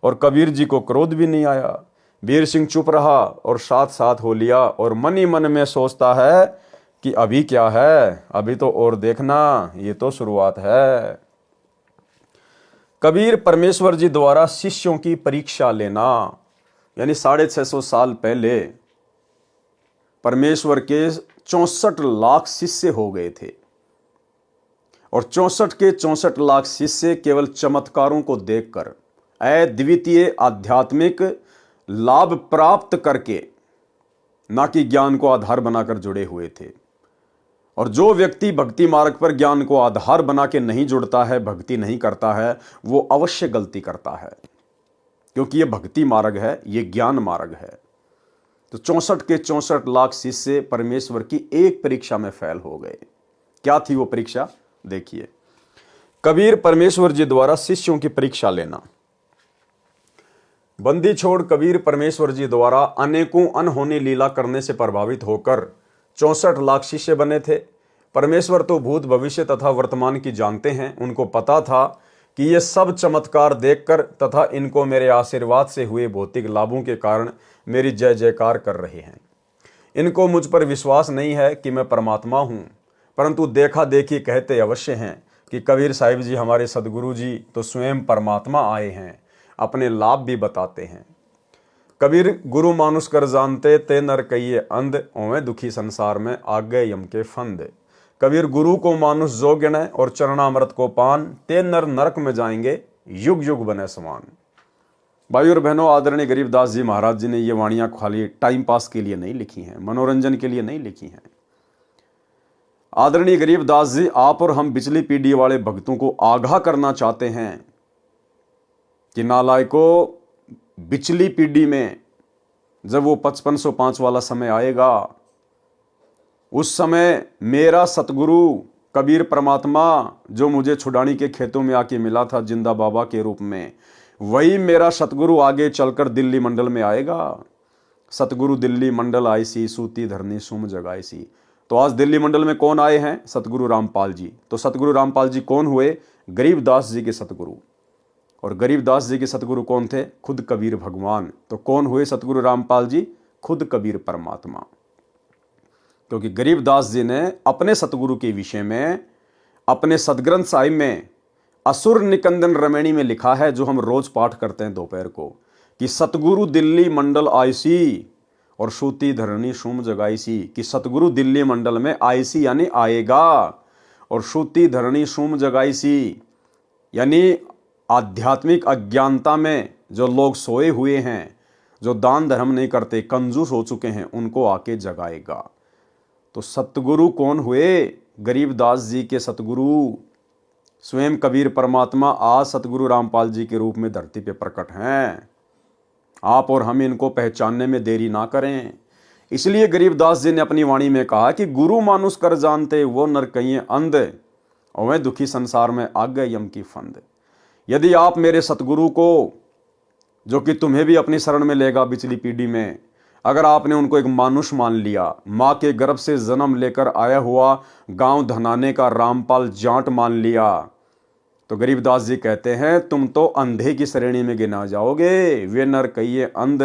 और कबीर जी को क्रोध भी नहीं आया। वीर सिंह चुप रहा और साथ साथ हो लिया और मन ही मन में सोचता है कि अभी क्या है, अभी तो और देखना, ये तो शुरुआत है। कबीर परमेश्वर जी द्वारा शिष्यों की परीक्षा लेना, यानी 650 साल पहले परमेश्वर के 64 लाख शिष्य हो गए थे, और 64 के 64 लाख शिष्य केवल चमत्कारों को देखकर अद्वितीय आध्यात्मिक लाभ प्राप्त करके, ना कि ज्ञान को आधार बनाकर जुड़े हुए थे। और जो व्यक्ति भक्ति मार्ग पर ज्ञान को आधार बना के नहीं जुड़ता है, भक्ति नहीं करता है, वो अवश्य गलती करता है, क्योंकि ये भक्ति मार्ग है, ये ज्ञान मार्ग है। तो 64 के 64 लाख शिष्य परमेश्वर की एक परीक्षा में फेल हो गए। क्या थी वो परीक्षा? देखिए, कबीर परमेश्वर जी द्वारा शिष्यों की परीक्षा लेना। बंदी छोड़ कबीर परमेश्वर जी द्वारा अनेकों अनहोनी लीला करने से प्रभावित होकर 64 लाख शिष्य बने थे। परमेश्वर तो भूत भविष्य तथा वर्तमान की जानते हैं। उनको पता था कि ये सब चमत्कार देखकर तथा इनको मेरे आशीर्वाद से हुए भौतिक लाभों के कारण मेरी जय जयकार कर रहे हैं। इनको मुझ पर विश्वास नहीं है कि मैं परमात्मा हूँ, परंतु देखा देखी कहते अवश्य हैं कि कबीर साहिब जी हमारे सदगुरु जी तो स्वयं परमात्मा आए हैं, अपने लाभ भी बताते हैं। कबीर गुरु मानुष कर जानते, ते नर कहिए अंध, ओवें दुखी संसार में आगे यम के फंद। कबीर गुरु को मानुष जो गिने और चरणामृत को पान, ते नर नरक में जाएंगे युग युग बने समान। भाई और बहनों, आदरणीय गरीबदास जी महाराज जी ने ये वाणियां खाली टाइम पास के लिए नहीं लिखी हैं, मनोरंजन के लिए नहीं लिखी हैं। आदरणीय गरीबदास जी आप और हम पिछली पीढ़ी वाले भक्तों को आगाह करना चाहते हैं कि नालायकों, बिचली पीढ़ी में जब वो 5505 वाला समय आएगा, उस समय मेरा सतगुरु कबीर परमात्मा जो मुझे छुड़ानी के खेतों में आके मिला था जिंदा बाबा के रूप में, वही मेरा सतगुरु आगे चलकर दिल्ली मंडल में आएगा। सतगुरु दिल्ली मंडल आईसी, सूती धरनी सुम जगाईसी। तो आज दिल्ली मंडल में कौन आए हैं? सतगुरु रामपाल जी। तो सतगुरु रामपाल जी कौन हुए? गरीबदास जी के सतगुरु। और गरीबदास जी के सतगुरु कौन थे? खुद कबीर भगवान। तो कौन हुए सतगुरु रामपाल जी? खुद कबीर परमात्मा। क्योंकि गरीबदास जी ने अपने सतगुरु के विषय में अपने सदग्रंथ साहिब में असुर निकंदन रमैणी में लिखा है, जो हम रोज पाठ करते हैं दोपहर को, कि सतगुरु दिल्ली मंडल आईसी और सूती धरनी सुम जगाईसी। कि सतगुरु दिल्ली मंडल में आईसी यानी आएगा, और सूती धरनी सुम जगाईसी यानी आध्यात्मिक अज्ञानता में जो लोग सोए हुए हैं, जो दान धर्म नहीं करते, कंजूस हो चुके हैं, उनको आके जगाएगा। तो सतगुरु कौन हुए? गरीबदास जी के सतगुरु स्वयं कबीर परमात्मा आज सतगुरु रामपाल जी के रूप में धरती पे प्रकट हैं। आप और हम इनको पहचानने में देरी ना करें। इसलिए गरीबदास जी ने अपनी वाणी में कहा कि गुरु मानुष कर जानते वो नर कहिए अंध, और वह दुखी संसार में आ गए यम की फंद। यदि आप मेरे सतगुरु को, जो कि तुम्हें भी अपनी शरण में लेगा पिछली पीढ़ी में, अगर आपने उनको एक मानुष मान लिया, माँ के गर्भ से जन्म लेकर आया हुआ गांव धनाने का रामपाल जाट मान लिया, तो गरीबदास जी कहते हैं तुम तो अंधे की श्रेणी में गिना जाओगे। वे नर कहिए अंध,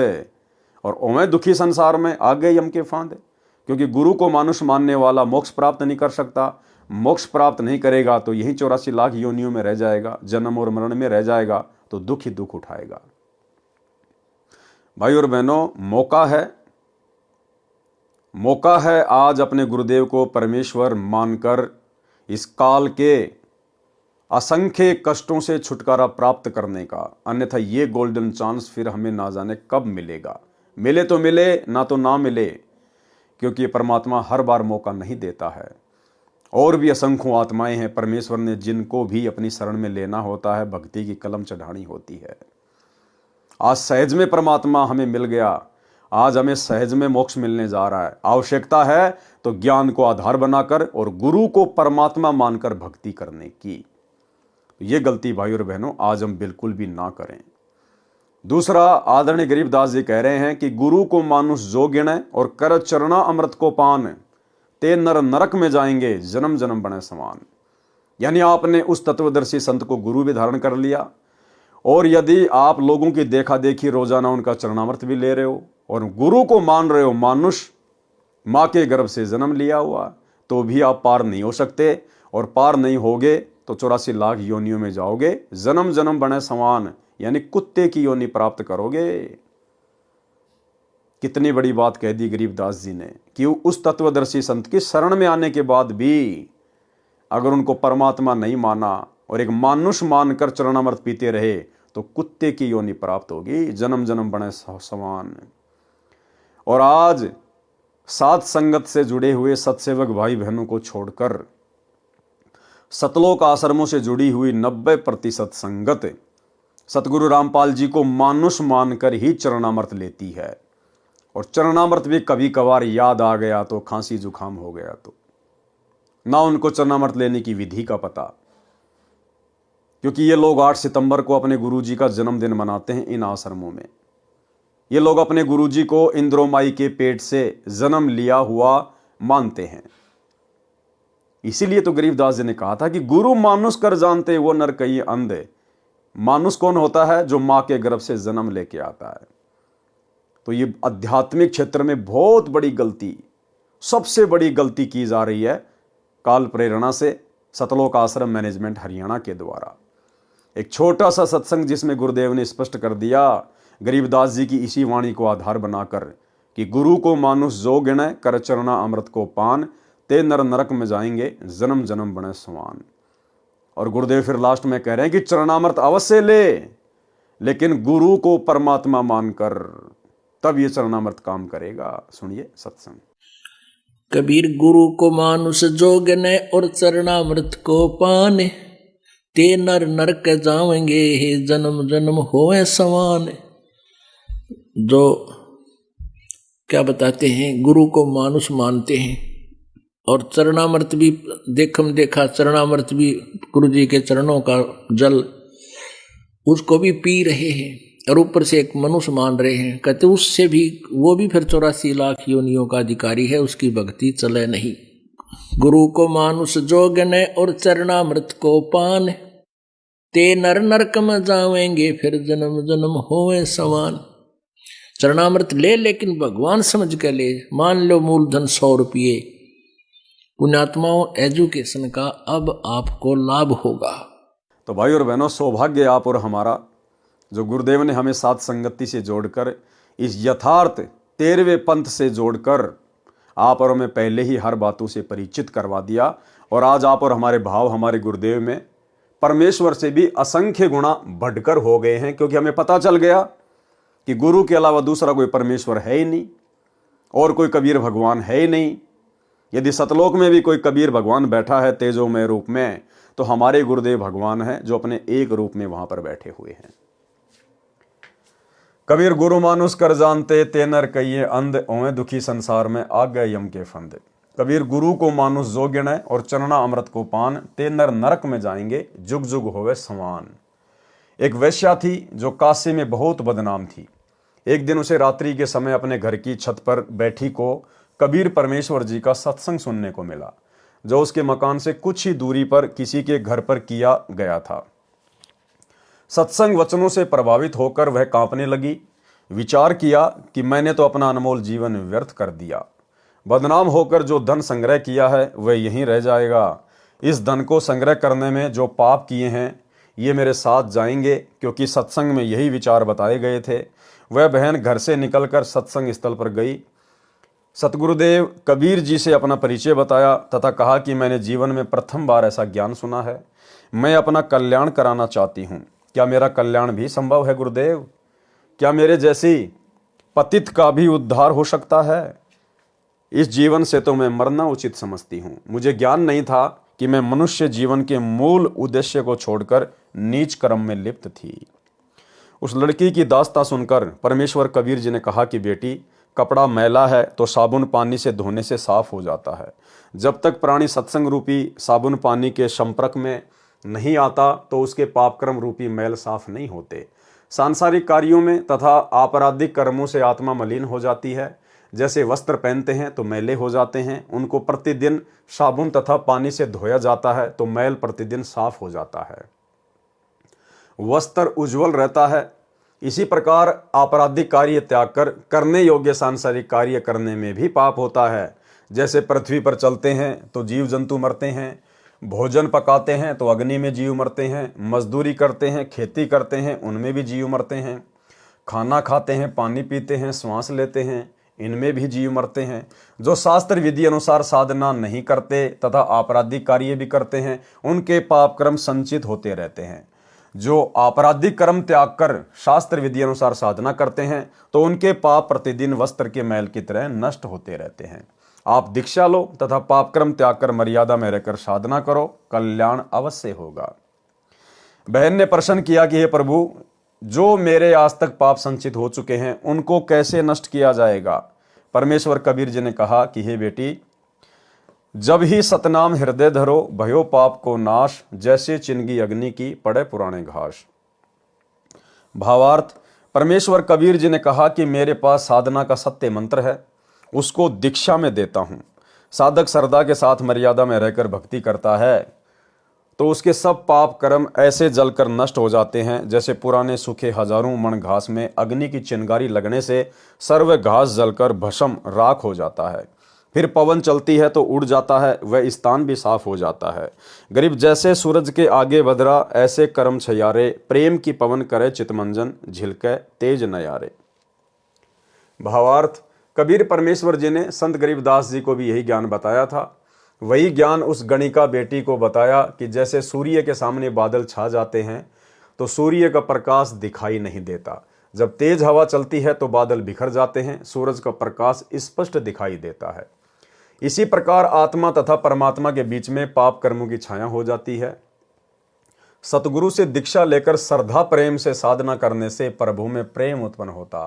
और ओमें दुखी संसार में आ गए यम के फांद। क्योंकि गुरु को मानुष मानने वाला मोक्ष प्राप्त नहीं कर सकता। मोक्ष प्राप्त नहीं करेगा तो यही 84 लाख योनियों में रह जाएगा, जन्म और मरण में रह जाएगा, तो दुख ही दुख उठाएगा। भाई और बहनों, मौका है आज अपने गुरुदेव को परमेश्वर मानकर इस काल के असंख्य कष्टों से छुटकारा प्राप्त करने का। अन्यथा ये गोल्डन चांस फिर हमें ना जाने कब मिलेगा। मिले तो मिले, ना तो ना मिले, क्योंकि परमात्मा हर बार मौका नहीं देता है। और भी असंख्यों आत्माएं हैं परमेश्वर ने जिनको भी अपनी शरण में लेना होता है, भक्ति की कलम चढ़ानी होती है। आज सहज में परमात्मा हमें मिल गया, आज हमें सहज में मोक्ष मिलने जा रहा है। आवश्यकता है तो ज्ञान को आधार बनाकर और गुरु को परमात्मा मानकर भक्ति करने की। ये गलती भाई और बहनों आज हम बिल्कुल भी ना करें। दूसरा, आदरणीय गरीबदास जी कह रहे हैं कि गुरु को मानुष जो गिणे और कर चरणा अमृत को पान, ते नर नरक में जाएंगे जन्म जन्म बने समान। यानी आपने उस तत्वदर्शी संत को गुरु भी धारण कर लिया, और यदि आप लोगों की देखा देखी रोजाना उनका चरणामृत भी ले रहे हो और गुरु को मान रहे हो, मानुष माँ के गर्भ से जन्म लिया हुआ, तो भी आप पार नहीं हो सकते। और पार नहीं होगे तो 84 लाख योनियों में जाओगे, जन्म जन्म बने समान, यानी कुत्ते की योनि प्राप्त करोगे। कितनी बड़ी बात कह दी गरीबदास जी ने कि उस तत्वदर्शी संत की शरण में आने के बाद भी अगर उनको परमात्मा नहीं माना और एक मानुष मानकर चरणामृत पीते रहे तो कुत्ते की योनि प्राप्त होगी, जन्म जन्म बने समान। और आज सात संगत से जुड़े हुए सत्सेवक भाई बहनों को छोड़कर सतलोक आश्रमों से जुड़ी हुई 90% संगत सतगुरु रामपाल जी को मानुष मानकर ही चरणामृत लेती है। और चरणामृत भी कभी कभार याद आ गया तो, खांसी जुकाम हो गया तो, ना उनको चरणामृत लेने की विधि का पता। क्योंकि ये लोग 8 सितंबर को अपने गुरुजी का जन्मदिन मनाते हैं इन आश्रमों में। ये लोग अपने गुरुजी को इंद्रोमाई के पेट से जन्म लिया हुआ मानते हैं। इसीलिए तो गरीबदास जी ने कहा था कि गुरु मानुष कर जानते वो नर कहिए अंध। मानुष कौन होता है? जो मां के गर्भ से जन्म लेके आता है। तो ये आध्यात्मिक क्षेत्र में बहुत बड़ी गलती, सबसे बड़ी गलती की जा रही है काल प्रेरणा से सतलोक आश्रम मैनेजमेंट हरियाणा के द्वारा। एक छोटा सा सत्संग जिसमें गुरुदेव ने स्पष्ट कर दिया गरीबदास जी की इसी वाणी को आधार बनाकर कि गुरु को मानुष जो गिणे कर चरणा अमृत को पान, ते नर नरक में जाएंगे जन्म जन्म बने समान। और गुरुदेव फिर लास्ट में कह रहे हैं कि चरणामृत अवश्य ले, लेकिन गुरु को परमात्मा मानकर, तब ये चरणामृत काम करेगा। सुनिए सत्संग। कबीर गुरु को मानुष जोगने और चरणामृत को पाने, ते नर नरक जावेंगे, हे जन्म जन्म होए समान। जो क्या बताते हैं, गुरु को मानुष मानते हैं और चरणामृत भी देखा, चरणामृत भी गुरु जी के चरणों का जल, उसको भी पी रहे हैं और ऊपर से एक मनुष्य मान रहे हैं। कहते उससे भी, वो भी फिर 84 लाख योनियों का अधिकारी है, उसकी भक्ति चले नहीं। गुरु को मानुष जोगन और चरणामृत को पान, ते नर नरक में जावेंगे, फिर जन्म जन्म होए समान। चरणामृत ले, लेकिन भगवान समझ के ले। मान लो मूलधन 100 रुपये, पुण्यात्माओं एजुकेशन का अब आपको लाभ होगा। तो भाई और बहनों, सौभाग्य आप और हमारा जो गुरुदेव ने हमें साथ संगति से जोड़कर, इस यथार्थ 13वें पंथ से जोड़कर आप और हमें पहले ही हर बातों से परिचित करवा दिया। और आज आप और हमारे भाव हमारे गुरुदेव में परमेश्वर से भी असंख्य गुणा बढ़कर हो गए हैं, क्योंकि हमें पता चल गया कि गुरु के अलावा दूसरा कोई परमेश्वर है ही नहीं और कोई कबीर भगवान है ही नहीं। यदि सतलोक में भी कोई कबीर भगवान बैठा है तेजोमय रूप में, तो हमारे गुरुदेव भगवान हैं जो अपने एक रूप में वहां पर बैठे हुए हैं। कबीर गुरु मानुष कर जानते, ते नर कहिए अंध, ओए दुखी संसार में आ गए यम के फंद। कबीर गुरु को मानुष जो गिने और चरणा अमृत को पान, ते नर नरक में जाएंगे जुग जुग होवे समान। एक वेश्या थी जो काशी में बहुत बदनाम थी। एक दिन उसे रात्रि के समय अपने घर की छत पर बैठी को कबीर परमेश्वर जी का सत्संग सुनने को मिला, जो उसके मकान से कुछ ही दूरी पर किसी के घर पर किया गया था। सत्संग वचनों से प्रभावित होकर वह कांपने लगी। विचार किया कि मैंने तो अपना अनमोल जीवन व्यर्थ कर दिया। बदनाम होकर जो धन संग्रह किया है वह यहीं रह जाएगा। इस धन को संग्रह करने में जो पाप किए हैं ये मेरे साथ जाएंगे, क्योंकि सत्संग में यही विचार बताए गए थे। वह बहन घर से निकलकर सत्संग स्थल पर गई। सतगुरुदेव कबीर जी से अपना परिचय बताया तथा कहा कि मैंने जीवन में प्रथम बार ऐसा ज्ञान सुना है। मैं अपना कल्याण कराना चाहती हूँ। क्या मेरा कल्याण भी संभव है गुरुदेव? क्या मेरे जैसी पतित का भी उद्धार हो सकता है? इस जीवन से तो मैं मरना उचित समझती हूँ। मुझे ज्ञान नहीं था कि मैं मनुष्य जीवन के मूल उद्देश्य को छोड़कर नीच कर्म में लिप्त थी। उस लड़की की दास्तां सुनकर परमेश्वर कबीर जी ने कहा कि बेटी, कपड़ा मैला है तो साबुन पानी से धोने से साफ हो जाता है। जब तक प्राणी सत्संग रूपी साबुन पानी के संपर्क में नहीं आता तो उसके पापक्रम रूपी मैल साफ नहीं होते। सांसारिक कार्यों में तथा आपराधिक कर्मों से आत्मा मलिन हो जाती है। जैसे वस्त्र पहनते हैं तो मैले हो जाते हैं, उनको प्रतिदिन साबुन तथा पानी से धोया जाता है तो मैल प्रतिदिन साफ हो जाता है, वस्त्र उज्जवल रहता है। इसी प्रकार आपराधिक कार्य त्याग कर करने योग्य सांसारिक कार्य करने में भी पाप होता है। जैसे पृथ्वी पर चलते हैं तो जीव जंतु मरते हैं, भोजन पकाते हैं तो अग्नि में जीव मरते हैं, मजदूरी करते हैं, खेती करते हैं, उनमें भी जीव मरते हैं, खाना खाते हैं, पानी पीते हैं, श्वास लेते हैं, इनमें भी जीव मरते हैं। जो शास्त्र विधि अनुसार साधना नहीं करते तथा आपराधिक कार्य भी करते हैं, उनके पाप कर्म संचित होते रहते हैं। जो आपराधिक कर्म त्याग कर शास्त्र विधि अनुसार साधना करते हैं तो उनके पाप प्रतिदिन वस्त्र के मैल की तरह नष्ट होते रहते हैं। आप दीक्षा लो तथा पाप कर्म त्याग कर मर्यादा में रहकर साधना करो, कल्याण अवश्य होगा। बहन ने प्रश्न किया कि हे प्रभु, जो मेरे आज तक पाप संचित हो चुके हैं उनको कैसे नष्ट किया जाएगा? परमेश्वर कबीर जी ने कहा कि हे बेटी, जब ही सतनाम हृदय धरो, भयो पाप को नाश, जैसे चिनगी अग्नि की पड़े पुराने घास। भावार्थ, परमेश्वर कबीर जी ने कहा कि मेरे पास साधना का सत्य मंत्र है, उसको दीक्षा में देता हूं। साधक श्रद्धा के साथ मर्यादा में रहकर भक्ति करता है तो उसके सब पाप कर्म ऐसे जलकर नष्ट हो जाते हैं जैसे पुराने सूखे हजारों मण घास में अग्नि की चिंगारी लगने से सर्व घास जलकर भस्म राख हो जाता है। फिर पवन चलती है तो उड़ जाता है, वह स्थान भी साफ हो जाता है। गरीब जैसे सूरज के आगे बदरा, ऐसे कर्म छयारे, प्रेम की पवन करे चितमंजन, झिलके तेज नयारे। भावार्थ, कबीर परमेश्वर जी ने संत गरीबदास जी को भी यही ज्ञान बताया था। वही ज्ञान उस गणिका बेटी को बताया कि जैसे सूर्य के सामने बादल छा जाते हैं तो सूर्य का प्रकाश दिखाई नहीं देता, जब तेज हवा चलती है तो बादल बिखर जाते हैं, सूरज का प्रकाश स्पष्ट दिखाई देता है। इसी प्रकार आत्मा तथा परमात्मा के बीच में पाप कर्मों की छाया हो जाती है। सतगुरु से दीक्षा लेकर श्रद्धा प्रेम से साधना करने से प्रभु में प्रेम उत्पन्न होता,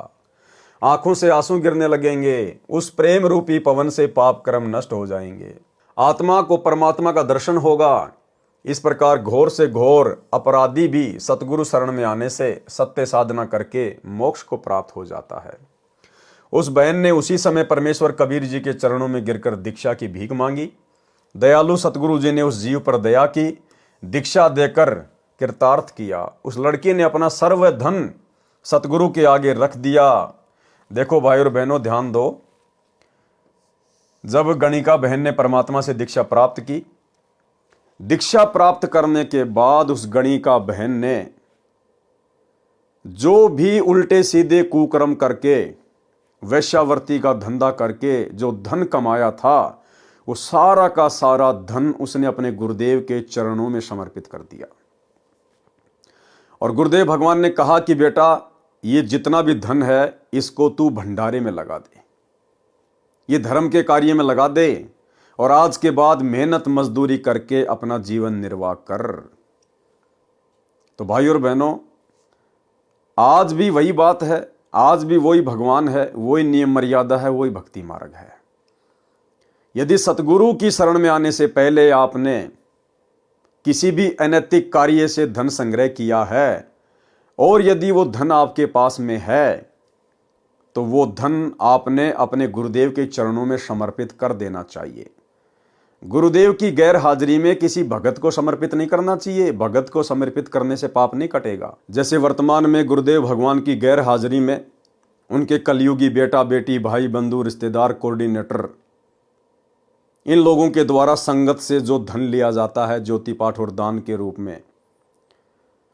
आंखों से आंसू गिरने लगेंगे, उस प्रेम रूपी पवन से पाप कर्म नष्ट हो जाएंगे, आत्मा को परमात्मा का दर्शन होगा। इस प्रकार घोर से घोर अपराधी भी सतगुरु शरण में आने से सत्य साधना करके मोक्ष को प्राप्त हो जाता है। उस बहन ने उसी समय परमेश्वर कबीर जी के चरणों में गिरकर दीक्षा की भीख मांगी। दयालु सतगुरु जी ने उस जीव पर दया की, दीक्षा देकर कृतार्थ किया। उस लड़की ने अपना सर्व धन सतगुरु के आगे रख दिया। देखो भाई और बहनों, ध्यान दो, जब गणिका बहन ने परमात्मा से दीक्षा प्राप्त की, दीक्षा प्राप्त करने के बाद उस गणिका बहन ने जो भी उल्टे सीधे कुकर्म करके, वैश्यावर्ती का धंधा करके जो धन कमाया था, वो सारा का सारा धन उसने अपने गुरुदेव के चरणों में समर्पित कर दिया। और गुरुदेव भगवान ने कहा कि बेटा, ये जितना भी धन है इसको तू भंडारे में लगा दे, ये धर्म के कार्य में लगा दे, और आज के बाद मेहनत मजदूरी करके अपना जीवन निर्वाह कर। तो भाई और बहनों, आज भी वही बात है, आज भी वही भगवान है, वही नियम मर्यादा है, वही भक्ति मार्ग है। यदि सतगुरु की शरण में आने से पहले आपने किसी भी अनैतिक कार्य से धन संग्रह किया है, और यदि वो धन आपके पास में है, तो वो धन आपने अपने गुरुदेव के चरणों में समर्पित कर देना चाहिए। गुरुदेव की गैर हाजिरी में किसी भगत को समर्पित नहीं करना चाहिए। भगत को समर्पित करने से पाप नहीं कटेगा। जैसे वर्तमान में गुरुदेव भगवान की गैर हाजिरी में उनके कलयुगी बेटा बेटी, भाई बंधु, रिश्तेदार, कोऑर्डिनेटर, इन लोगों के द्वारा संगत से जो धन लिया जाता है ज्योति पाठ और दान के रूप में,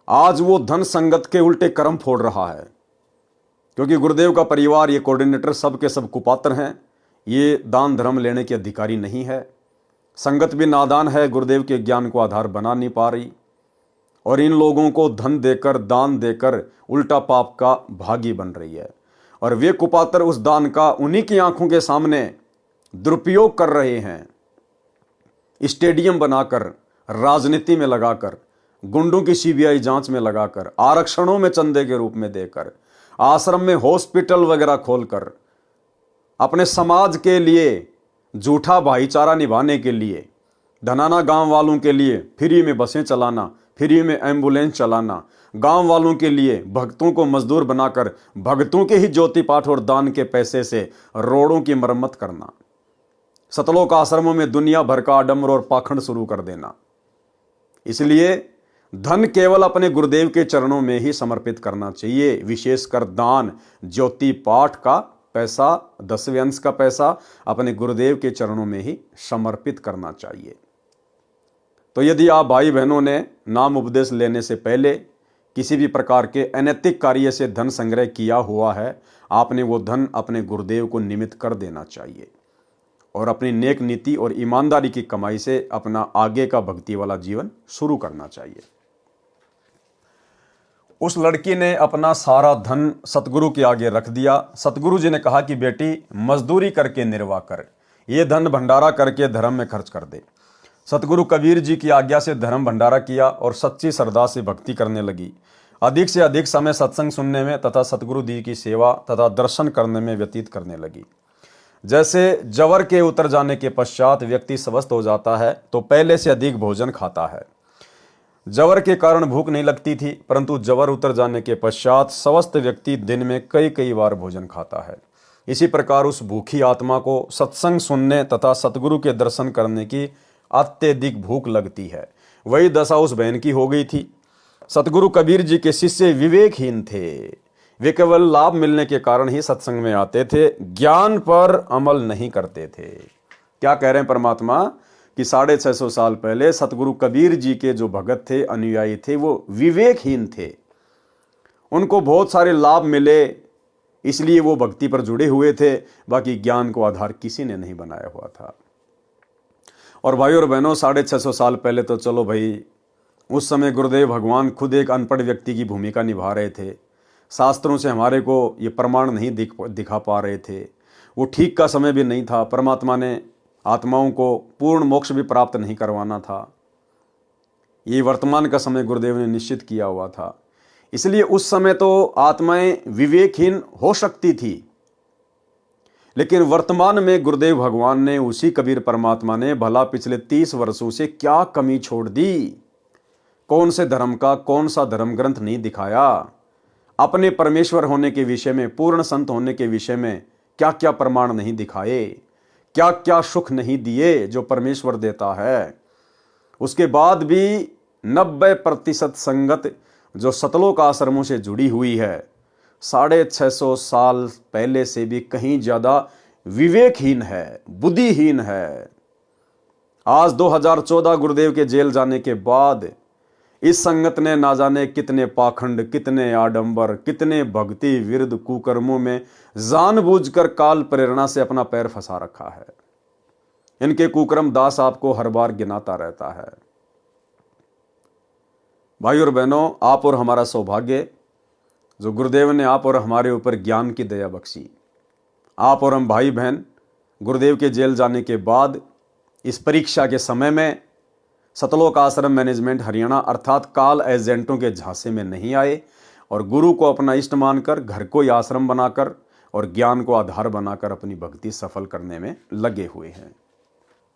आज वो धन संगत के उल्टे कर्म फोड़ रहा है। क्योंकि गुरुदेव का परिवार, ये कोऑर्डिनेटर सब के सब कुपात्र हैं, ये दान धर्म लेने के अधिकारी नहीं है। संगत भी नादान है, गुरुदेव के ज्ञान को आधार बना नहीं पा रही, और इन लोगों को धन देकर, दान देकर उल्टा पाप का भागी बन रही है। और वे कुपात्र उस दान का उन्हीं की आंखों के सामने दुरुपयोग कर रहे हैं, स्टेडियम बनाकर, राजनीति में लगाकर, गुंडों की सीबीआई जांच में लगाकर, आरक्षणों में चंदे के रूप में देकर, आश्रम में हॉस्पिटल वगैरह खोलकर, अपने समाज के लिए झूठा भाईचारा निभाने के लिए, धनाना गांव वालों के लिए फ्री में बसें चलाना, फ्री में एम्बुलेंस चलाना, गांव वालों के लिए भक्तों को मजदूर बनाकर भक्तों के ही ज्योति पाठ और दान के पैसे से रोडों की मरम्मत करना, सतलोक आश्रमों में दुनिया भर का आडंबर और पाखंड शुरू कर देना। इसलिए धन केवल अपने गुरुदेव के चरणों में ही समर्पित करना चाहिए। विशेषकर दान, ज्योति पाठ का पैसा, 10वें अंश का पैसा अपने गुरुदेव के चरणों में ही समर्पित करना चाहिए। तो यदि आप भाई बहनों ने नाम उपदेश लेने से पहले किसी भी प्रकार के अनैतिक कार्य से धन संग्रह किया हुआ है, आपने वो धन अपने गुरुदेव को निमित्त कर देना चाहिए, और अपनी नेक नीति और ईमानदारी की कमाई से अपना आगे का भक्ति वाला जीवन शुरू करना चाहिए। उस लड़की ने अपना सारा धन सतगुरु के आगे रख दिया। सतगुरु जी ने कहा कि बेटी, मजदूरी करके निर्वाह कर, ये धन भंडारा करके धर्म में खर्च कर दे। सतगुरु कबीर जी की आज्ञा से धर्म भंडारा किया और सच्ची श्रद्धा से भक्ति करने लगी। अधिक से अधिक समय सत्संग सुनने में तथा सतगुरु जी की सेवा तथा दर्शन करने में व्यतीत करने लगी। जैसे जवर के उतर जाने के पश्चात व्यक्ति स्वस्थ हो जाता है तो पहले से अधिक भोजन खाता है। जवर के कारण भूख नहीं लगती थी, परंतु जवर उतर जाने के पश्चात स्वस्थ व्यक्ति दिन में कई कई बार भोजन खाता है। इसी प्रकार उस भूखी आत्मा को सत्संग सुनने तथा सतगुरु के दर्शन करने की अत्यधिक भूख लगती है। वही दशा उस बहन की हो गई थी। सतगुरु कबीर जी के शिष्य विवेकहीन थे। वे केवल लाभ मिलने के कारण ही सत्संग में आते थे, ज्ञान पर अमल नहीं करते थे। क्या कह रहे हैं परमात्मा कि 650 साल पहले सतगुरु कबीर जी के जो भगत थे, अनुयायी थे, वो विवेकहीन थे। उनको बहुत सारे लाभ मिले, इसलिए वो भक्ति पर जुड़े हुए थे, बाकी ज्ञान को आधार किसी ने नहीं बनाया हुआ था। और भाई और बहनों, 650 साल पहले तो चलो भाई, उस समय गुरुदेव भगवान खुद एक अनपढ़ व्यक्ति की भूमिका निभा रहे थे। शास्त्रों से हमारे को ये प्रमाण नहीं दिखा पा रहे थे। वो ठीक का समय भी नहीं था। परमात्मा ने आत्माओं को पूर्ण मोक्ष भी प्राप्त नहीं करवाना था। ये वर्तमान का समय गुरुदेव ने निश्चित किया हुआ था। इसलिए उस समय तो आत्माएं विवेकहीन हो सकती थी, लेकिन वर्तमान में गुरुदेव भगवान ने, उसी कबीर परमात्मा ने भला पिछले 30 वर्षों से क्या कमी छोड़ दी। कौन से धर्म का कौन सा धर्म ग्रंथ नहीं दिखाया। अपने परमेश्वर होने के विषय में, पूर्ण संत होने के विषय में क्या क्या प्रमाण नहीं दिखाए, क्या क्या सुख नहीं दिए जो परमेश्वर देता है। उसके बाद भी 90% संगत जो सतलोक आश्रमों से जुड़ी हुई है, 650 साल पहले से भी कहीं ज्यादा विवेकहीन है, बुद्धिहीन है। आज 2014 गुरुदेव के जेल जाने के बाद इस संगत ने ना जाने कितने पाखंड, कितने आडंबर, कितने भक्ति विरुद्ध कुकर्मों में जानबूझकर काल प्रेरणा से अपना पैर फंसा रखा है। इनके कुकर्म दास आपको हर बार गिनाता रहता है। भाई और बहनों, आप और हमारा सौभाग्य जो गुरुदेव ने आप और हमारे ऊपर ज्ञान की दया बख्शी। आप और हम भाई बहन गुरुदेव के जेल जाने के बाद इस परीक्षा के समय में सतलोक आश्रम मैनेजमेंट हरियाणा अर्थात काल एजेंटों के झांसे में नहीं आए और गुरु को अपना इष्ट मानकर घर को ही आश्रम बनाकर और ज्ञान को आधार बनाकर अपनी भक्ति सफल करने में लगे हुए हैं।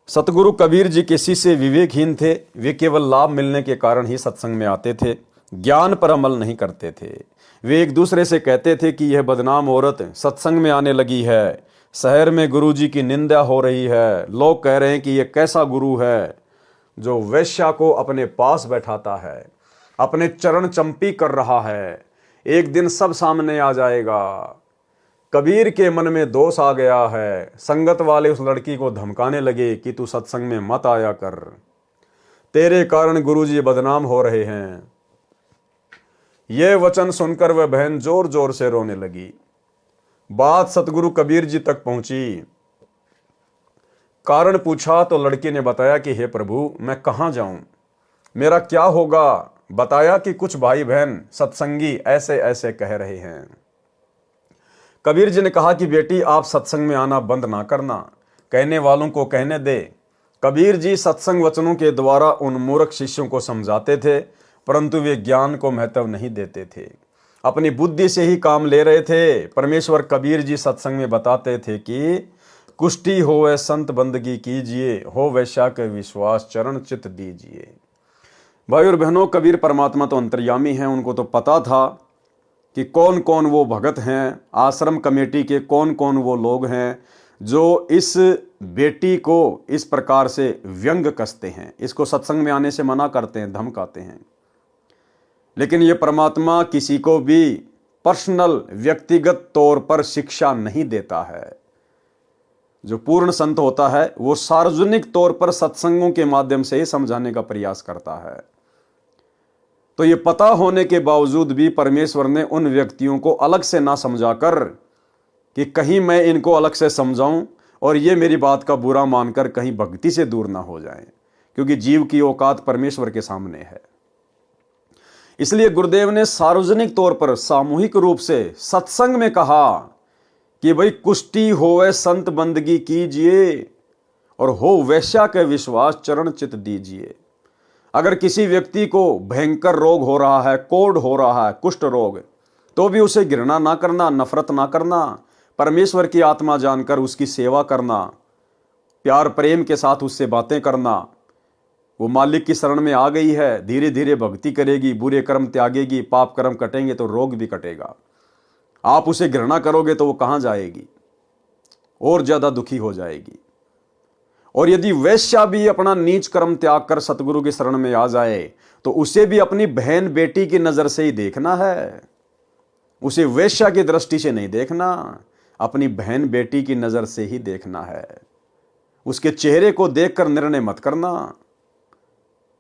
सतगुरु कबीर जी के शिष्य विवेकहीन थे। वे केवल लाभ मिलने के कारण ही सत्संग में आते थे, ज्ञान पर अमल नहीं करते थे। वे एक दूसरे से कहते थे कि यह बदनाम औरत सत्संग में आने लगी है, शहर में गुरु जी की निंदा हो रही है, लोग कह रहे हैं कि यह कैसा गुरु है जो वैश्या को अपने पास बैठाता है, अपने चरण चंपी कर रहा है, एक दिन सब सामने आ जाएगा। कबीर के मन में दोष आ गया है। संगत वाले उस लड़की को धमकाने लगे कि तू सत्संग में मत आया कर, तेरे कारण गुरुजी बदनाम हो रहे हैं। यह वचन सुनकर वह बहन जोर जोर से रोने लगी। बात सतगुरु कबीर जी तक पहुंची। कारण पूछा तो लड़की ने बताया कि हे प्रभु, मैं कहां जाऊं, मेरा क्या होगा। बताया कि कुछ भाई बहन सत्संगी ऐसे ऐसे कह रहे हैं। कबीर जी ने कहा कि बेटी, आप सत्संग में आना बंद ना करना, कहने वालों को कहने दे। कबीर जी सत्संग वचनों के द्वारा उन मूर्ख शिष्यों को समझाते थे, परंतु वे ज्ञान को महत्व नहीं देते थे, अपनी बुद्धि से ही काम ले रहे थे। परमेश्वर कबीर जी सत्संग में बताते थे कि कुष्ठी होवे संत बंदगी कीजिए, हो वैश्या के विश्वास चरण चित दीजिए। भाई और बहनों, कबीर परमात्मा तो अंतर्यामी हैं। उनको तो पता था कि कौन कौन वो भगत हैं, आश्रम कमेटी के कौन कौन वो लोग हैं जो इस बेटी को इस प्रकार से व्यंग कसते हैं, इसको सत्संग में आने से मना करते हैं, धमकाते हैं। लेकिन ये परमात्मा किसी को भी पर्सनल व्यक्तिगत तौर पर शिक्षा नहीं देता है। जो पूर्ण संत होता है वो सार्वजनिक तौर पर सत्संगों के माध्यम से ही समझाने का प्रयास करता है। तो ये पता होने के बावजूद भी परमेश्वर ने उन व्यक्तियों को अलग से ना समझाकर कि कहीं मैं इनको अलग से समझाऊं और ये मेरी बात का बुरा मानकर कहीं भक्ति से दूर ना हो जाएं, क्योंकि जीव की औकात परमेश्वर के सामने है। इसलिए गुरुदेव ने सार्वजनिक तौर पर सामूहिक रूप से सत्संग में कहा कि भाई कुष्ठी होवे संत बंदगी कीजिए और हो वैश्या के विश्वास चरण चित दीजिए। अगर किसी व्यक्ति को भयंकर रोग हो रहा है, कोढ़ हो रहा है, कुष्ठ रोग, तो भी उसे घृणा ना करना, नफरत ना करना, परमेश्वर की आत्मा जानकर उसकी सेवा करना, प्यार प्रेम के साथ उससे बातें करना। वो मालिक की शरण में आ गई है, धीरे धीरे भक्ति करेगी, बुरे कर्म त्यागेगी, पाप कर्म कटेंगे तो रोग भी कटेगा। आप उसे घृणा करोगे तो वो कहां जाएगी, और ज्यादा दुखी हो जाएगी। और यदि वैश्या भी अपना नीच कर्म त्याग कर सतगुरु की शरण में आ जाए तो उसे भी अपनी बहन बेटी की नजर से ही देखना है, उसे वैश्या की दृष्टि से नहीं देखना, अपनी बहन बेटी की नजर से ही देखना है। उसके चेहरे को देखकर निर्णय मत करना।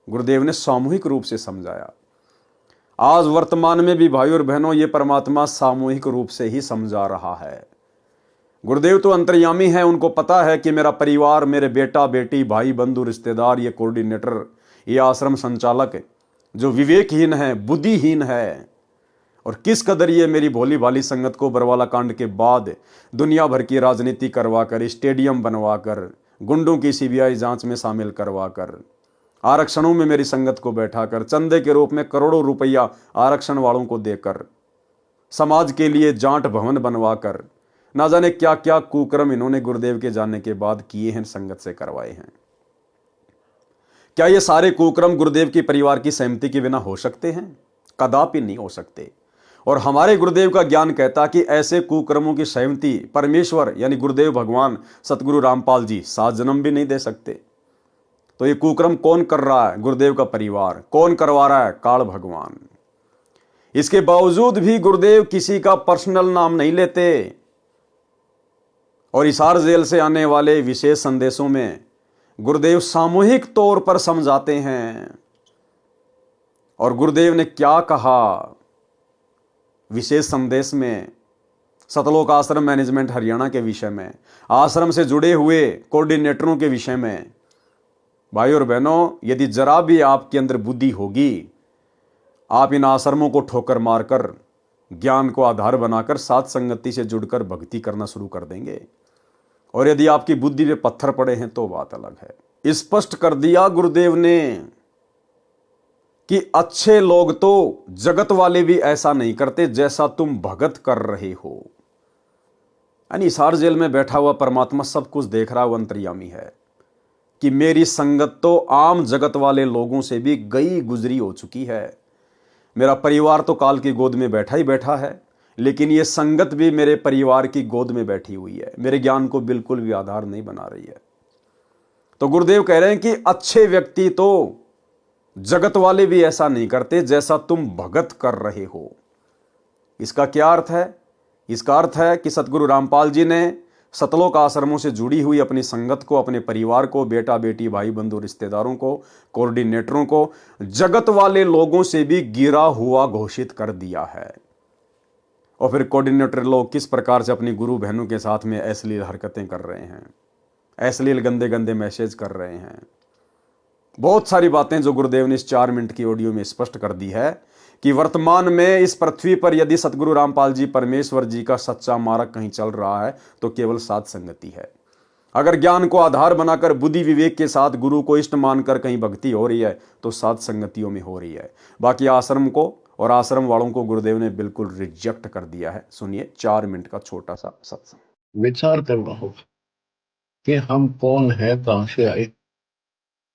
गुरुदेव ने सामूहिक रूप से समझाया। आज वर्तमान में भी भाई और बहनों, ये परमात्मा सामूहिक रूप से ही समझा रहा है। गुरुदेव तो अंतर्यामी है, उनको पता है कि मेरा परिवार, मेरे बेटा बेटी, भाई बंधु रिश्तेदार, ये कोऑर्डिनेटर, ये आश्रम संचालक जो विवेकहीन है, बुद्धिहीन है, और किस कदर ये मेरी भोली भाली संगत को बरवाला कांड के बाद दुनिया भर की राजनीति करवाकर, स्टेडियम बनवाकर, गुंडों की सीबीआई जांच में शामिल करवाकर, आरक्षणों में मेरी संगत को बैठाकर, चंदे के रूप में करोड़ों रुपया आरक्षण वालों को देकर, समाज के लिए जाट भवन बनवाकर, ना जाने क्या क्या कुकर्म इन्होंने गुरुदेव के जाने के बाद किए हैं, संगत से करवाए हैं। क्या ये सारे कुकर्म गुरुदेव के परिवार की सहमति के बिना हो सकते हैं? कदापि नहीं हो सकते। और हमारे गुरुदेव का ज्ञान कहता कि ऐसे कुकर्मों की सहमति परमेश्वर यानी गुरुदेव भगवान सतगुरु रामपाल जी 7 जन्म भी नहीं दे सकते। तो ये कुकर्म कौन कर रहा है? गुरुदेव का परिवार। कौन करवा रहा है? काल भगवान। इसके बावजूद भी गुरुदेव किसी का पर्सनल नाम नहीं लेते और हिसार जेल से आने वाले विशेष संदेशों में गुरुदेव सामूहिक तौर पर समझाते हैं। और गुरुदेव ने क्या कहा विशेष संदेश में? सतलोक आश्रम मैनेजमेंट हरियाणा के विषय में, आश्रम से जुड़े हुए कोऑर्डिनेटरों के विषय में। भाई और बहनों, यदि जरा भी आपके अंदर बुद्धि होगी, आप इन आश्रमों को ठोकर मारकर, ज्ञान को आधार बनाकर साथ संगति से जुड़कर भक्ति करना शुरू कर देंगे। और यदि आपकी बुद्धि पे पत्थर पड़े हैं तो बात अलग है। स्पष्ट कर दिया गुरुदेव ने कि अच्छे लोग तो जगत वाले भी ऐसा नहीं करते जैसा तुम भगत कर रहे हो। यानी हिसार जेल में बैठा हुआ परमात्मा सब कुछ देख रहा, वो अंतर्यामी है कि मेरी संगत तो आम जगत वाले लोगों से भी गई गुजरी हो चुकी है। मेरा परिवार तो काल की गोद में बैठा ही बैठा है, लेकिन ये संगत भी मेरे परिवार की गोद में बैठी हुई है, मेरे ज्ञान को बिल्कुल भी आधार नहीं बना रही है। तो गुरुदेव कह रहे हैं कि अच्छे व्यक्ति तो जगत वाले भी ऐसा नहीं करते जैसा तुम भगत कर रहे हो। इसका क्या अर्थ है? इसका अर्थ है कि सतगुरु रामपाल जी ने सतलोक आश्रमों से जुड़ी हुई अपनी संगत को, अपने परिवार को, बेटा बेटी, भाई बंधु, रिश्तेदारों को, कोऑर्डिनेटरों को जगत वाले लोगों से भी गिरा हुआ घोषित कर दिया है। और फिर कोऑर्डिनेटर लोग किस प्रकार से अपनी गुरु बहनों के साथ में अश्लील हरकतें कर रहे हैं, अश्लील गंदे गंदे मैसेज कर रहे हैं। बहुत सारी बातें जो गुरुदेव ने इस 4 मिनट की ऑडियो में स्पष्ट कर दी है कि वर्तमान में इस पृथ्वी पर यदि सतगुरु रामपाल जी परमेश्वर जी का सच्चा मार्ग कहीं चल रहा है तो केवल साध संगति है। अगर ज्ञान को आधार बनाकर बुद्धि विवेक के साथ गुरु को इष्ट मानकर कहीं भक्ति हो रही है तो साध संगतियों में हो रही है। बाकी आश्रम को और आश्रम वालों को गुरुदेव ने बिल्कुल रिजेक्ट कर दिया है। सुनिए 4 मिनट का छोटा सा सत्संग। विचार करना होगा कि हम कौन है, कहां से आए।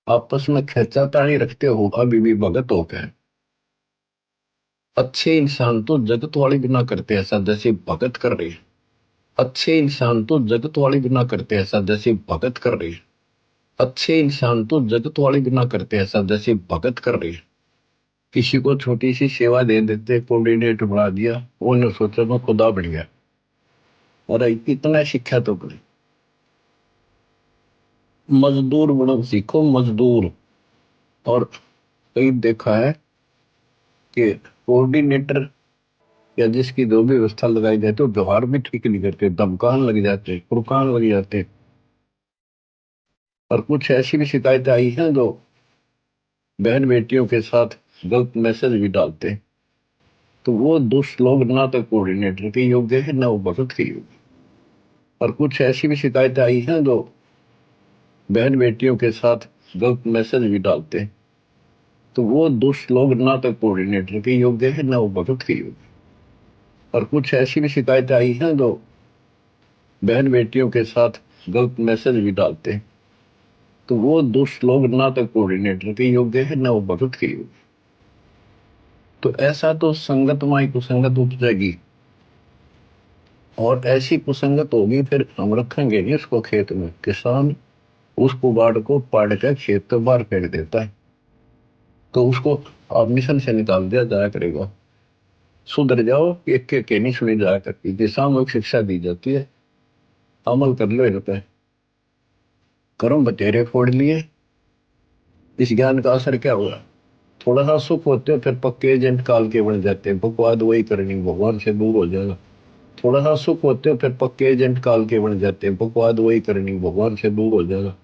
आपस में खेचातानी रखते हो अभी भी भगत हो गए। अच्छे इंसान तो जगत वाले बिना करते ऐसा जैसे भगत कर रहे हैं। अच्छे इंसान तो जगत वाले बिना करते ऐसा जैसे भगत कर रहे हैं। अच्छे इंसान तो जगत वाले बिना करते ऐसा जैसे भगत कर रहे हैं। किसी को छोटी सी सेवा दे देते, कोऑर्डिनेटर बना दिया, उन्होंने सोचा मैं खुदा बन गया। और इतना शिक्षा तो करें, मजदूर बनो सीखो, मजदूर। और कई देखा है कि कोऑर्डिनेटर या जिसकी जो भी व्यवस्था लगाई जाती है वो व्यवहार में ठीक नहीं करते, धमकान लग जाते, कुरकान लग जाते। और कुछ ऐसी भी शिकायतें आई हैं जो बहन बेटियों के साथ गलत मैसेज भी डालते। तो वो दुष्ट लोग ना तो कोऑर्डिनेटर के योग्य है, ना वो भगत के योग्य। और कुछ ऐसी भी शिकायतें आई हैं जो बहन बेटियों के साथ गलत मैसेज भी डालते। तो वो दुष्ट लोग ना तो कोऑर्डिनेटर के योग्य है, ना वो भगत के योग्य। और कुछ ऐसी भी शिकायतें आई हैं जो बहन बेटियों के साथ गलत मैसेज भी डालते। तो वो दुष्ट लोग ना तो कोऑर्डिनेटर के योग्य है, ना वो भगत के योग्य। तो ऐसा तो संगत माई कुसंगत उपजेगी, और ऐसी कुसंगत होगी फिर हम रखेंगे नहीं उसको खेत में। किसान उस कुबाड़ को पाड़ कर खेत के बाहर फेंक देता है, तो उसको आप मिशन से निकाल दिया जाया करेगा। सुधर जाओ, एक के नहीं सुनी जाया करती थी, सामूहिक शिक्षा दी जाती है, अमल कर लो इन पे। कर्म बतेरे फोड़ लिए, इस ज्ञान का असर क्या हुआ? थोड़ा सा सुख होते फिर पक्के एजेंट काल के बन जाते, बकवाद वही करनी, भगवान से दूर हो जाएगा। थोड़ा सा सुख होते फिर पक्के एजेंट काल के बन जाते, बकवाद वही करनी, भगवान से दूर हो जाएगा।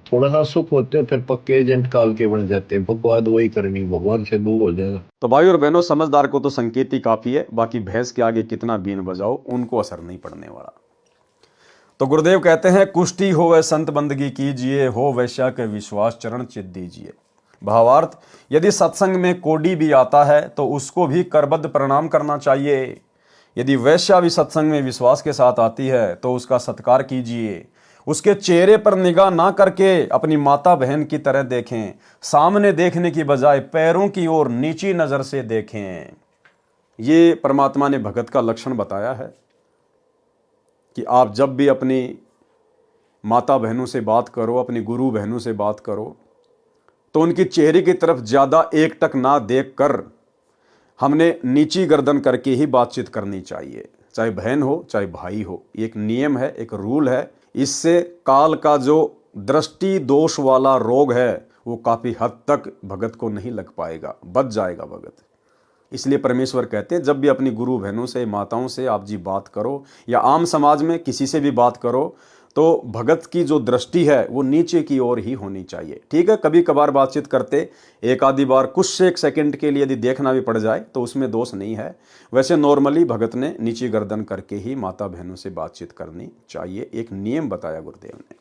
थोड़ा सा सुख होते फिर पक्के एजेंट काल के बन जाते, बकवाद वही करनी, भगवान से दूर हो जाएगा। तो भाई और बहनों, समझदार को तो संकेत ही काफी है, बाकी भैंस के आगे कितना बीन बजाओ उनको असर नहीं पड़ने वाला। तो गुरुदेव कहते हैं कुष्टी हो वह संत बंदगी कीजिए, हो वैश्या के विश्वास चरण चित दीजिए। भावार्थ, यदि सत्संग में कोडी भी आता है तो उसको भी करबद्ध प्रणाम करना चाहिए। यदि वैश्या भी सत्संग में विश्वास के साथ आती है तो उसका सत्कार कीजिए। उसके चेहरे पर निगाह ना करके अपनी माता बहन की तरह देखें। सामने देखने की बजाय पैरों की ओर नीची नजर से देखें। ये परमात्मा ने भगत का लक्षण बताया है कि आप जब भी अपनी माता बहनों से बात करो, अपनी गुरु बहनों से बात करो, तो उनकी चेहरे की तरफ ज़्यादा एकटक ना देख कर हमने नीची गर्दन करके ही बातचीत करनी चाहिए, चाहे बहन हो चाहे भाई हो। एक नियम है, एक रूल है। इससे काल का जो दृष्टि दोष वाला रोग है वो काफ़ी हद तक भगत को नहीं लग पाएगा, बच जाएगा भगत। इसलिए परमेश्वर कहते हैं जब भी अपनी गुरु बहनों से, माताओं से आप जी बात करो या आम समाज में किसी से भी बात करो तो भगत की जो दृष्टि है वो नीचे की ओर ही होनी चाहिए। ठीक है, कभी कभार बातचीत करते एक आधी बार कुछ एक सेकंड के लिए यदि देखना भी पड़ जाए तो उसमें दोष नहीं है। वैसे नॉर्मली भगत ने नीची गर्दन करके ही माता बहनों से बातचीत करनी चाहिए। एक नियम बताया गुरुदेव ने।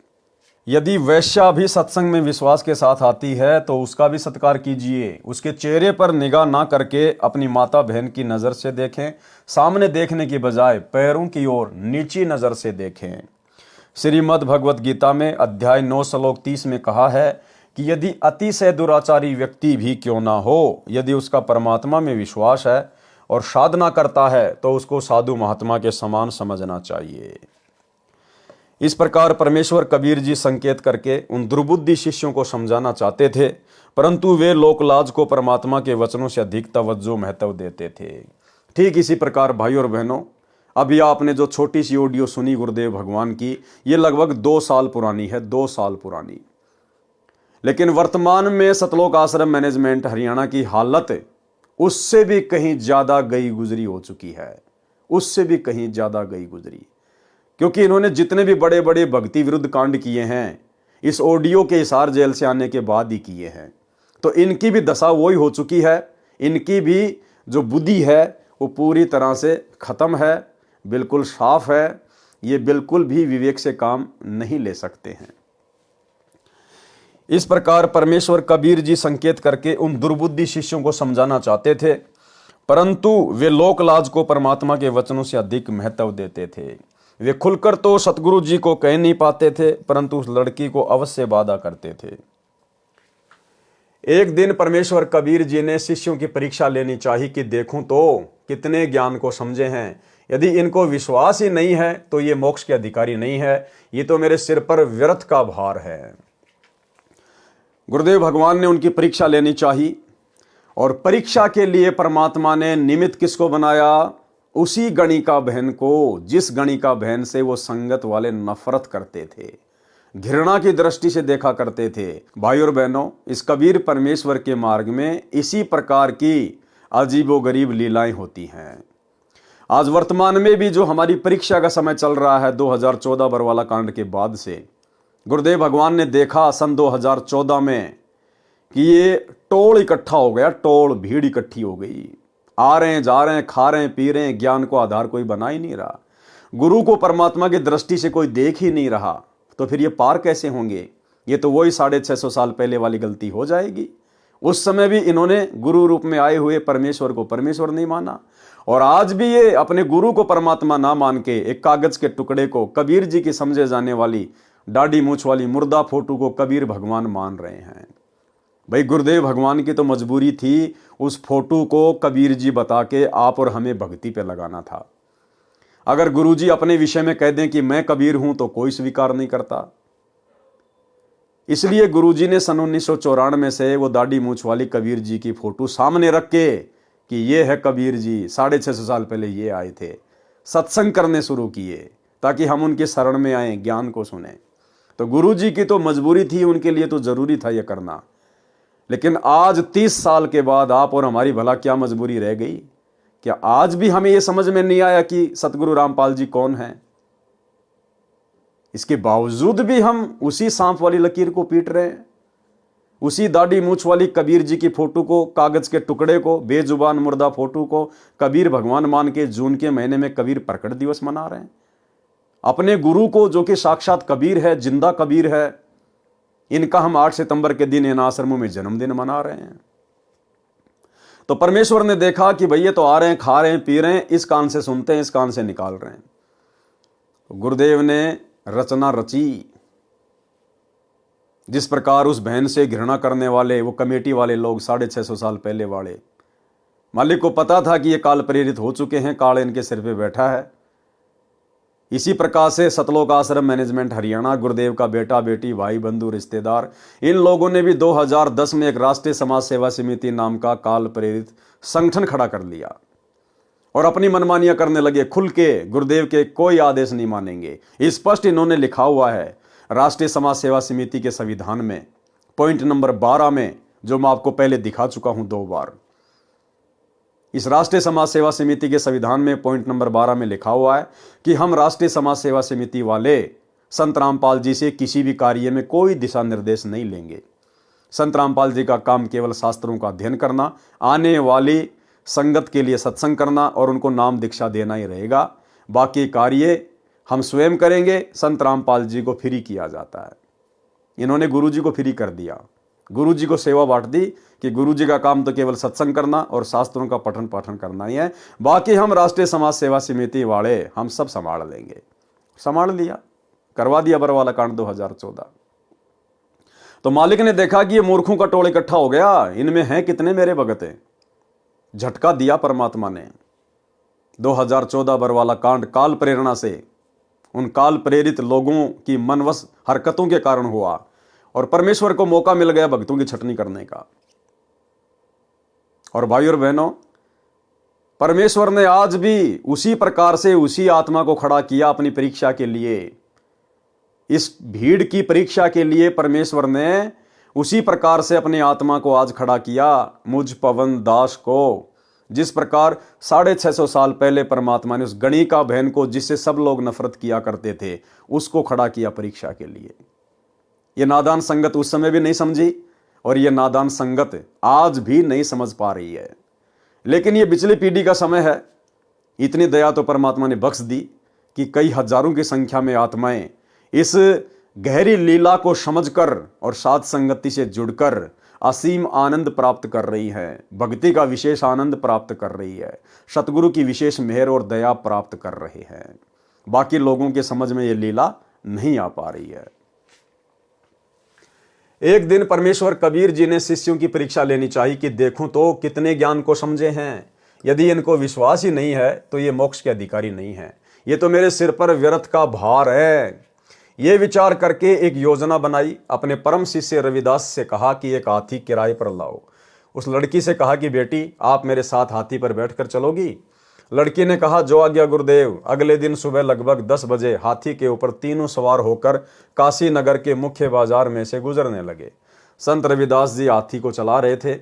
यदि वैश्या भी सत्संग में विश्वास के साथ आती है तो उसका भी सत्कार कीजिए। उसके चेहरे पर निगाह ना करके अपनी माता बहन की नज़र से देखें। सामने देखने की बजाय पैरों की ओर नीची नज़र से देखें। श्रीमद् भगवत गीता में अध्याय 9 श्लोक 30 में कहा है कि यदि अतिशय दुराचारी व्यक्ति भी क्यों ना हो, यदि उसका परमात्मा में विश्वास है और साधना करता है तो उसको साधु महात्मा के समान समझना चाहिए। इस प्रकार परमेश्वर कबीर जी संकेत करके उन दुर्बुद्धि शिष्यों को समझाना चाहते थे, परंतु वे लोकलाज को परमात्मा के वचनों से अधिक तवज्जो महत्व देते थे। ठीक इसी प्रकार भाई और बहनों, अभी आपने जो छोटी सी ऑडियो सुनी गुरुदेव भगवान की, ये लगभग 2 साल पुरानी है, 2 साल पुरानी। लेकिन वर्तमान में सतलोक आश्रम मैनेजमेंट हरियाणा की हालत उससे भी कहीं ज़्यादा गई गुजरी हो चुकी है, उससे भी कहीं ज़्यादा गई गुजरी। क्योंकि इन्होंने जितने भी बड़े बड़े भक्ति विरुद्ध कांड किए हैं इस ऑडियो के हिसार जेल से आने के बाद ही किए हैं, तो इनकी भी दशा वही हो चुकी है। इनकी भी जो बुद्धि है वो पूरी तरह से ख़त्म है, बिल्कुल साफ है। ये बिल्कुल भी विवेक से काम नहीं ले सकते हैं। इस प्रकार परमेश्वर कबीर जी संकेत करके उन दुर्बुद्धि शिष्यों को समझाना चाहते थे, परंतु वे लोकलाज को परमात्मा के वचनों से अधिक महत्व देते थे। वे खुलकर तो सतगुरु जी को कह नहीं पाते थे, परंतु उस लड़की को अवश्य वादा करते थे। एक दिन परमेश्वर कबीर जी ने शिष्यों की परीक्षा लेनी चाहिए कि देखूं तो कितने ज्ञान को समझे हैं। यदि इनको विश्वास ही नहीं है तो ये मोक्ष के अधिकारी नहीं है, ये तो मेरे सिर पर व्यर्थ का भार है। गुरुदेव भगवान ने उनकी परीक्षा लेनी चाहिए, और परीक्षा के लिए परमात्मा ने निमित्त किसको बनाया? उसी गणिका बहन को, जिस गणिका बहन से वो संगत वाले नफरत करते थे, घृणा की दृष्टि से देखा करते थे। भाई और बहनों, इस कबीर परमेश्वर के मार्ग में इसी प्रकार की अजीबोगरीब लीलाएं होती हैं। आज वर्तमान में भी जो हमारी परीक्षा का समय चल रहा है 2014 बरवाला कांड के बाद से, गुरुदेव भगवान ने देखा सन 2014 में कि ये टोल इकट्ठा हो गया, टोल भीड़ इकट्ठी हो गई। आ रहे हैं, जा रहे हैं, खा रहे हैं, पी रहे हैं, ज्ञान को आधार कोई बना ही नहीं रहा, गुरु को परमात्मा की दृष्टि से कोई देख ही नहीं रहा, तो फिर ये पार कैसे होंगे? ये तो वही 650 साल पहले वाली गलती हो जाएगी। उस समय भी इन्होंने गुरु रूप में आए हुए परमेश्वर को परमेश्वर नहीं माना, और आज भी ये अपने गुरु को परमात्मा ना मान के एक कागज के टुकड़े को, कबीर जी की समझे जाने वाली दाढ़ी मूछ वाली मुर्दा फोटो को कबीर भगवान मान रहे हैं। भाई गुरुदेव भगवान की तो मजबूरी थी उस फोटो को कबीर जी बता के आप और हमें भक्ति पे लगाना था। अगर गुरु जी अपने विषय में कह दें कि मैं कबीर हूं तो कोई स्वीकार नहीं करता। इसलिए गुरु जी ने सन 1994 से वो दाढ़ी मूछ वाली कबीर जी की फोटो सामने रख के कि ये है कबीर जी, 650 साल पहले ये आए थे, सत्संग करने शुरू किए ताकि हम उनके शरण में आए, ज्ञान को सुने। तो गुरु जी की तो मजबूरी थी, उनके लिए तो जरूरी था ये करना। लेकिन आज 30 साल के बाद आप और हमारी भला क्या मजबूरी रह गई? क्या आज भी हमें यह समझ में नहीं आया कि सतगुरु रामपाल जी कौन हैं? इसके बावजूद भी हम उसी सांप वाली लकीर को पीट रहे हैं, उसी दाढ़ी मूछ वाली कबीर जी की फोटो को, कागज के टुकड़े को, बेजुबान मुर्दा फोटो को कबीर भगवान मान के जून के महीने में कबीर प्रकट दिवस मना रहे हैं। अपने गुरु को जो कि साक्षात कबीर है, जिंदा कबीर है, इनका हम 8 सितंबर के दिन इन आश्रमों में जन्मदिन मना रहे हैं। तो परमेश्वर ने देखा कि भैया तो आ रहे हैं, खा रहे हैं, पी रहे हैं, इस कान से सुनते हैं, इस कान से निकाल रहे हैं। गुरुदेव ने रचना रची। जिस प्रकार उस बहन से घृणा करने वाले वो कमेटी वाले लोग 650 साल पहले वाले, मालिक को पता था कि ये काल प्रेरित हो चुके हैं, काल इनके सिर पे बैठा है। इसी प्रकार से सतलोक आश्रम मैनेजमेंट हरियाणा, गुरुदेव का बेटा बेटी, भाई बंधु रिश्तेदार, इन लोगों ने भी 2010 में एक राष्ट्रीय समाज सेवा समिति नाम का काल प्रेरित संगठन खड़ा कर लिया और अपनी मनमानियां करने लगे। खुल के गुरुदेव के कोई आदेश नहीं मानेंगे। स्पष्ट इन्होंने लिखा हुआ है राष्ट्रीय समाज सेवा समिति के संविधान में, पॉइंट नंबर 12 में, जो मैं आपको पहले दिखा चुका हूं 2 बार। इस राष्ट्रीय समाज सेवा समिति के संविधान में पॉइंट नंबर 12 में लिखा हुआ है कि हम राष्ट्रीय समाज सेवा समिति वाले संत रामपाल जी से किसी भी कार्य में कोई दिशा निर्देश नहीं लेंगे। संत रामपाल जी का काम केवल शास्त्रों का अध्ययन करना, आने वाली संगत के लिए सत्संग करना और उनको नाम दीक्षा देना ही रहेगा। बाकी कार्य हम स्वयं करेंगे। संत रामपाल जी को फ्री किया जाता है। इन्होंने गुरु जी को फ्री कर दिया, गुरु जी को सेवा बांट दी कि गुरु जी का काम तो केवल सत्संग करना और शास्त्रों का पठन पाठन करना ही है, बाकी हम राष्ट्रीय समाज सेवा समिति वाले हम सब संभाल लेंगे। संभाल लिया, करवा दिया बरवाला कांड 2014। तो मालिक ने देखा कि ये मूर्खों का टोल इकट्ठा हो गया, इनमें हैं कितने मेरे भगत हैं। झटका दिया परमात्मा ने। 2014 बरवाला कांड काल प्रेरणा से, उन काल प्रेरित लोगों की मनवश हरकतों के कारण हुआ और परमेश्वर को मौका मिल गया भक्तों की छटनी करने का। और भाइयों और बहनों, परमेश्वर ने आज भी उसी प्रकार से उसी आत्मा को खड़ा किया अपनी परीक्षा के लिए। इस भीड़ की परीक्षा के लिए परमेश्वर ने उसी प्रकार से अपनी आत्मा को आज खड़ा किया, मुझ पवन दास को। जिस प्रकार 650 साल पहले परमात्मा ने उस गणिका बहन को, जिससे सब लोग नफरत किया करते थे, उसको खड़ा किया परीक्षा के लिए। ये नादान संगत उस समय भी नहीं समझी और ये नादान संगत आज भी नहीं समझ पा रही है। लेकिन ये पिछली पीढ़ी का समय है। इतनी दया तो परमात्मा ने बख्श दी कि कई हजारों की संख्या में आत्माएं इस गहरी लीला को समझकर और साध संगति से जुड़कर असीम आनंद प्राप्त कर रही है, भक्ति का विशेष आनंद प्राप्त कर रही है, सतगुरु की विशेष मेहर और दया प्राप्त कर रहे हैं। बाकी लोगों के समझ में ये लीला नहीं आ पा रही है। एक दिन परमेश्वर कबीर जी ने शिष्यों की परीक्षा लेनी चाहिए कि देखूं तो कितने ज्ञान को समझे हैं। यदि इनको विश्वास ही नहीं है तो ये मोक्ष के अधिकारी नहीं है, ये तो मेरे सिर पर व्यर्थ का भार है। ये विचार करके एक योजना बनाई। अपने परम शिष्य रविदास से कहा कि एक हाथी किराए पर लाओ। उस लड़की से कहा कि बेटी आप मेरे साथ हाथी पर बैठकर चलोगी। लड़की ने कहा जो आज्ञा गुरुदेव। अगले दिन सुबह लगभग 10 बजे हाथी के ऊपर तीनों सवार होकर काशी नगर के मुख्य बाजार में से गुजरने लगे। संत रविदास जी हाथी को चला रहे थे।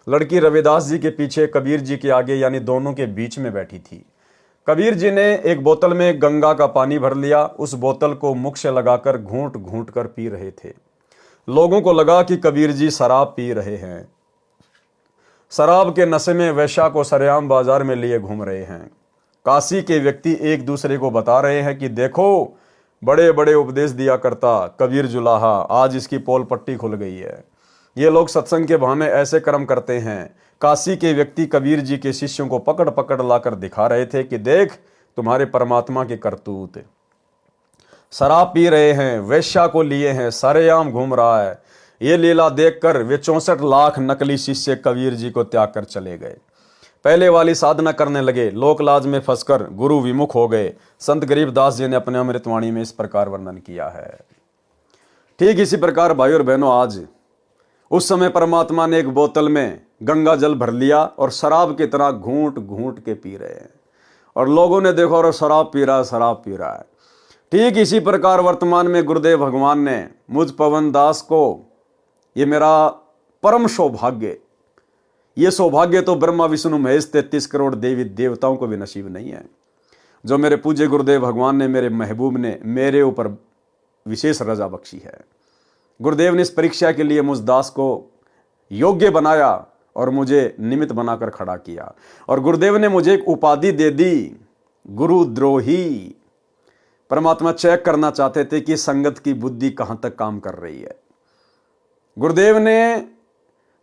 लड़की रविदास जी के पीछे, कबीर जी के आगे, यानी दोनों के बीच में बैठी थी। कबीर जी ने एक बोतल में गंगा का पानी भर लिया। उस बोतल को मुख से लगाकर घूंट घूंट कर पी रहे थे। लोगों को लगा कि कबीर जी शराब पी रहे हैं। शराब के नशे में वैश्या को सरेआम बाजार में लिए घूम रहे हैं। काशी के व्यक्ति एक दूसरे को बता रहे हैं कि देखो बड़े बड़े उपदेश दिया करता कबीर जुलाहा, आज इसकी पोल पट्टी खुल गई है। ये लोग सत्संग के बहाने ऐसे कर्म करते हैं। काशी के व्यक्ति कबीर जी के शिष्यों को पकड़ पकड़ लाकर दिखा रहे थे कि देख तुम्हारे परमात्मा के करतूत। शराब पी रहे हैं, वैश्या को लिए हैं, सरेआम घूम रहा है। ये लीला देखकर वे 64 लाख नकली शिष्य कबीर जी को त्याग कर चले गए। पहले वाली साधना करने लगे, लोक लाज में फंसकर गुरु विमुख हो गए। संत गरीबदास जी ने अपने अमृतवाणी में इस प्रकार वर्णन किया है। ठीक इसी प्रकार भाइयों और बहनों, आज उस समय परमात्मा ने एक बोतल में गंगा जल भर लिया और शराब की तरह घूंट घूंट के पी रहे हैं। और लोगों ने देखो और शराब पी रहा है, शराब पी रहा है। ठीक इसी प्रकार वर्तमान में गुरुदेव भगवान ने मुझ पवन दास को, ये मेरा परम सौभाग्य, ये सौभाग्य तो ब्रह्मा विष्णु महेश 33 करोड़ देवी देवताओं को भी नसीब नहीं है, जो मेरे पूज्य गुरुदेव भगवान ने, मेरे महबूब ने मेरे ऊपर विशेष रजा बख्शी है। गुरुदेव ने इस परीक्षा के लिए मुझ दास को योग्य बनाया और मुझे निमित्त बनाकर खड़ा किया। और गुरुदेव ने मुझे एक उपाधि दे दी, गुरुद्रोही। परमात्मा चेक करना चाहते थे कि संगत की बुद्धि कहां तक काम कर रही है। गुरुदेव ने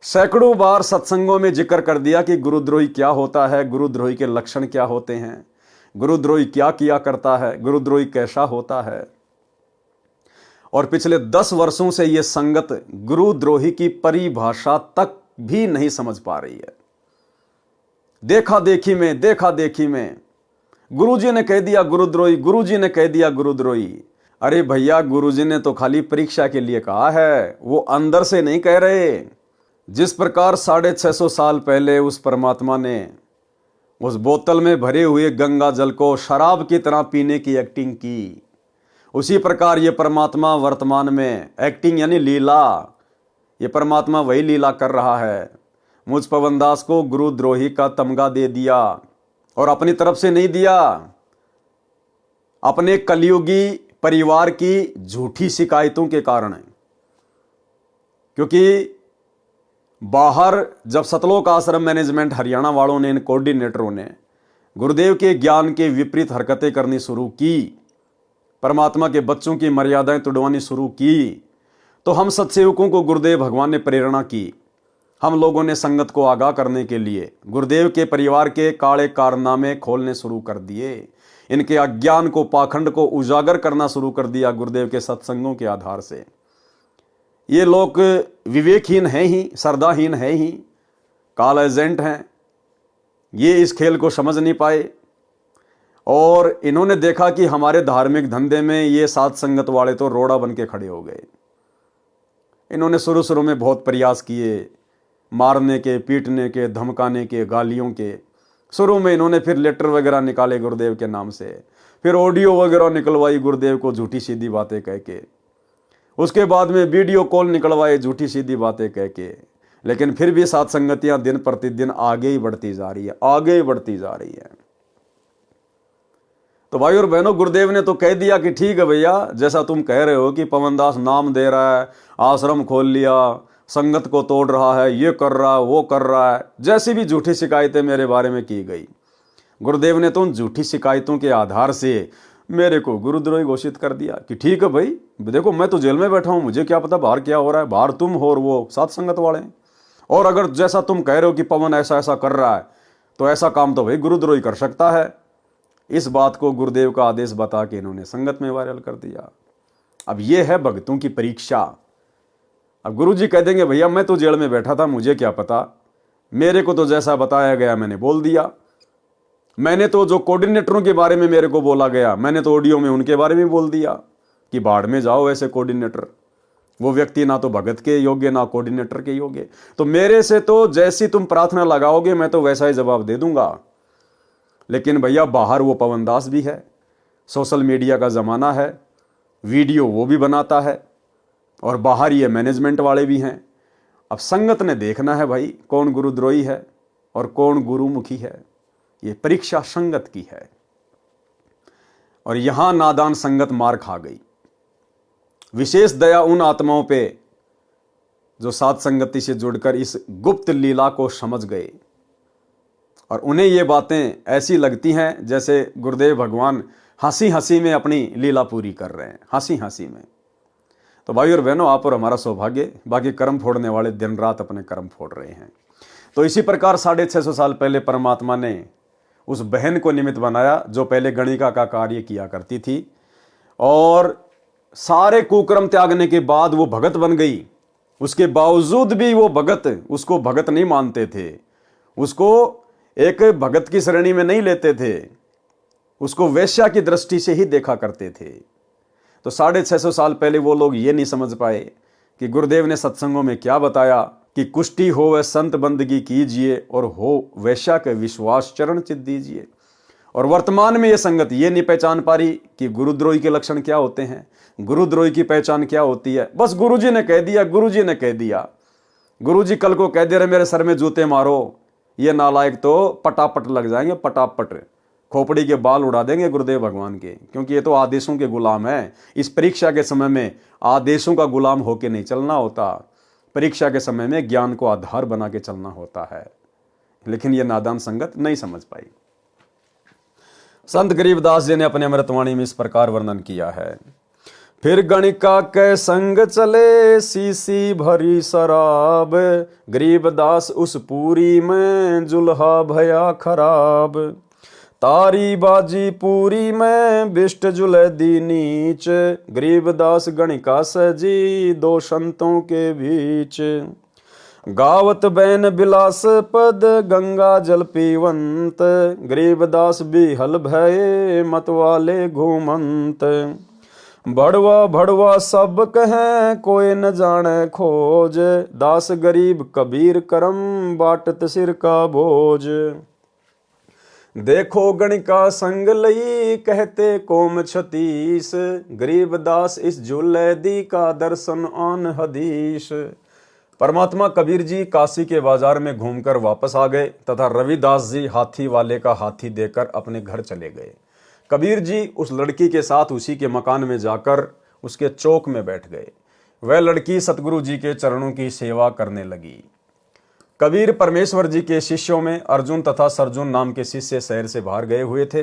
सैकड़ों बार सत्संगों में जिक्र कर दिया कि गुरुद्रोही क्या होता है, गुरुद्रोही के लक्षण क्या होते हैं, गुरुद्रोही क्या किया करता है, गुरुद्रोही कैसा होता है। और पिछले 10 वर्षों से यह संगत गुरुद्रोही की परिभाषा तक भी नहीं समझ पा रही है। देखा देखी में गुरुजी ने कह दिया गुरुद्रोही, गुरुजी ने कह दिया गुरुद्रोही। अरे भैया, गुरुजी ने तो खाली परीक्षा के लिए कहा है, वो अंदर से नहीं कह रहे। जिस प्रकार 650 साल पहले उस परमात्मा ने उस बोतल में भरे हुए गंगा जल को शराब की तरह पीने की एक्टिंग की, उसी प्रकार ये परमात्मा वर्तमान में एक्टिंग यानी लीला, ये परमात्मा वही लीला कर रहा है। मुझ पवनदास को गुरुद्रोही का तमगा दे दिया, और अपनी तरफ से नहीं दिया, अपने कलयुगी परिवार की झूठी शिकायतों के कारण। क्योंकि बाहर जब सतलोक आश्रम मैनेजमेंट हरियाणा वालों ने, इन कोऑर्डिनेटरों ने गुरुदेव के ज्ञान के विपरीत हरकतें करनी शुरू की, परमात्मा के बच्चों की मर्यादाएं तोड़वानी शुरू की, तो हम सत्सेवकों को गुरुदेव भगवान ने प्रेरणा की। हम लोगों ने संगत को आगाह करने के लिए गुरुदेव के परिवार के काले कारनामे खोलने शुरू कर दिए, इनके अज्ञान को, पाखंड को उजागर करना शुरू कर दिया गुरुदेव के सत्संगों के आधार से। ये लोग विवेकहीन हैं ही, श्रद्धाहीन हैं ही, काल एजेंट हैं। ये इस खेल को समझ नहीं पाए, और इन्होंने देखा कि हमारे धार्मिक धंधे में ये साथ संगत वाले तो रोड़ा बन के खड़े हो गए। इन्होंने शुरू में बहुत प्रयास किए, मारने के, पीटने के, धमकाने के, गालियों के। शुरू में इन्होंने फिर लेटर वगैरह निकाले गुरुदेव के नाम से, फिर ऑडियो वगैरह निकलवाई गुरुदेव को झूठी सीधी बातें कह के, उसके बाद में वीडियो कॉल निकलवाए झूठी सीधी बातें कह के। लेकिन फिर भी साथ संगतियां दिन प्रतिदिन आगे ही बढ़ती जा रही है, आगे ही बढ़ती जा रही है। तो भाई और बहनों, गुरुदेव ने तो कह दिया कि ठीक है भैया, जैसा तुम कह रहे हो कि पवनदास नाम दे रहा है, आश्रम खोल लिया, संगत को तोड़ रहा है, ये कर रहा है, वो कर रहा है, जैसी भी झूठी शिकायतें मेरे बारे में की गई, गुरुदेव ने तो उन झूठी शिकायतों के आधार से मेरे को गुरुद्रोही घोषित कर दिया कि ठीक है भाई, देखो मैं तो जेल में बैठा हूं, मुझे क्या पता बाहर क्या हो रहा है, बाहर तुम हो और वो साथ संगत वाले हैं। और अगर जैसा तुम कह रहे हो कि पवन ऐसा ऐसा कर रहा है, तो ऐसा काम तो भाई गुरुद्रोही कर सकता है। इस बात को गुरुदेव का आदेश बता के इन्होंने संगत में वायरल कर दिया। अब ये है भक्तों की परीक्षा। अब गुरुजी कह देंगे भैया मैं तो जेल में बैठा था, मुझे क्या पता, मेरे को तो जैसा बताया गया मैंने बोल दिया। मैंने तो जो कोऑर्डिनेटरों के बारे में मेरे को बोला गया, मैंने तो ऑडियो में उनके बारे में बोल दिया कि बाढ़ में जाओ ऐसे कोऑर्डिनेटर। वो व्यक्ति ना तो भगत के योग्य, ना कोऑर्डिनेटर के योग्य। तो मेरे से तो जैसी तुम प्रार्थना लगाओगे मैं तो वैसा ही जवाब दे दूंगा। लेकिन भैया बाहर वो पवनदास भी है, सोशल मीडिया का ज़माना है, वीडियो वो भी बनाता है, और बाहर ये मैनेजमेंट वाले भी हैं। अब संगत ने देखना है भाई कौन गुरुद्रोही है और कौन गुरुमुखी है। ये परीक्षा संगत की है, और यहां नादान संगत मार खा गई। विशेष दया उन आत्माओं पे जो साथ संगति से जुड़कर इस गुप्त लीला को समझ गए, और उन्हें ये बातें ऐसी लगती हैं जैसे गुरुदेव भगवान हंसी हंसी में अपनी लीला पूरी कर रहे हैं, हंसी हंसी में। तो भाई और बहनों, आप और हमारा सौभाग्य, बाकी कर्म फोड़ने वाले दिन रात अपने कर्म फोड़ रहे हैं। तो इसी प्रकार 650 साल पहले परमात्मा ने उस बहन को निमित्त बनाया जो पहले गणिका का कार्य किया करती थी, और सारे कुकर्म त्यागने के बाद वो भगत बन गई। उसके बावजूद भी वो भगत उसको भगत नहीं मानते थे, उसको एक भगत की श्रेणी में नहीं लेते थे, उसको वेश्या की दृष्टि से ही देखा करते थे। तो 650 साल पहले वो लोग ये नहीं समझ पाए कि गुरुदेव ने सत्संगों में क्या बताया कि कुष्टी हो वह संत बंदगी कीजिए, और हो वैश्या के विश्वास चरण चित दीजिए। और वर्तमान में ये संगत ये नहीं पहचान पा रही कि गुरुद्रोही के लक्षण क्या होते हैं, गुरुद्रोही की पहचान क्या होती है। बस गुरुजी ने कह दिया, गुरुजी ने कह दिया। गुरुजी कल को कह दे रहे मेरे सर में जूते मारो, ये नालायक तो पटापट लग जाएंगे, पटापट खोपड़ी के बाल उड़ा देंगे गुरुदेव भगवान के, क्योंकि ये तो आदेशों के गुलाम है। इस परीक्षा के समय में आदेशों का गुलाम होके नहीं चलना होता, परीक्षा के समय में ज्ञान को आधार बना के चलना होता है। लेकिन ये नादान संगत नहीं समझ पाई। संत गरीबदास जी ने अपने अमृतवाणी में इस प्रकार वर्णन किया है, फिर गणिका के संग चले सीसी भरी शराब, गरीबदास उस पूरी में जुल्हा भया खराब। तारी बाजी पूरी में बिष्ट जुले दी नीच, गरीबदास गणिका सजी दो संतों के बीच। गावत बैन बिलास पद गंगा जल पीवंत, गरीबदास बिहल भये मतवाले घूमंत। भड़वा भड़वा सब कहें कोई न जाने खोज, दास गरीब कबीर करम बाटत सिर का बोझ। देखो गणिका संग लई कहते कोम छतीस, गरीबदास इस झूले दी का दर्शन आन हदीस। परमात्मा कबीर जी काशी के बाजार में घूमकर वापस आ गए तथा रविदास जी हाथी वाले का हाथी देकर अपने घर चले गए। कबीर जी उस लड़की के साथ उसी के मकान में जाकर उसके चौक में बैठ गए। वह लड़की सतगुरु जी के चरणों की सेवा करने लगी। कबीर परमेश्वर जी के शिष्यों में अर्जुन तथा सरजुन नाम के शिष्य शहर से बाहर गए हुए थे।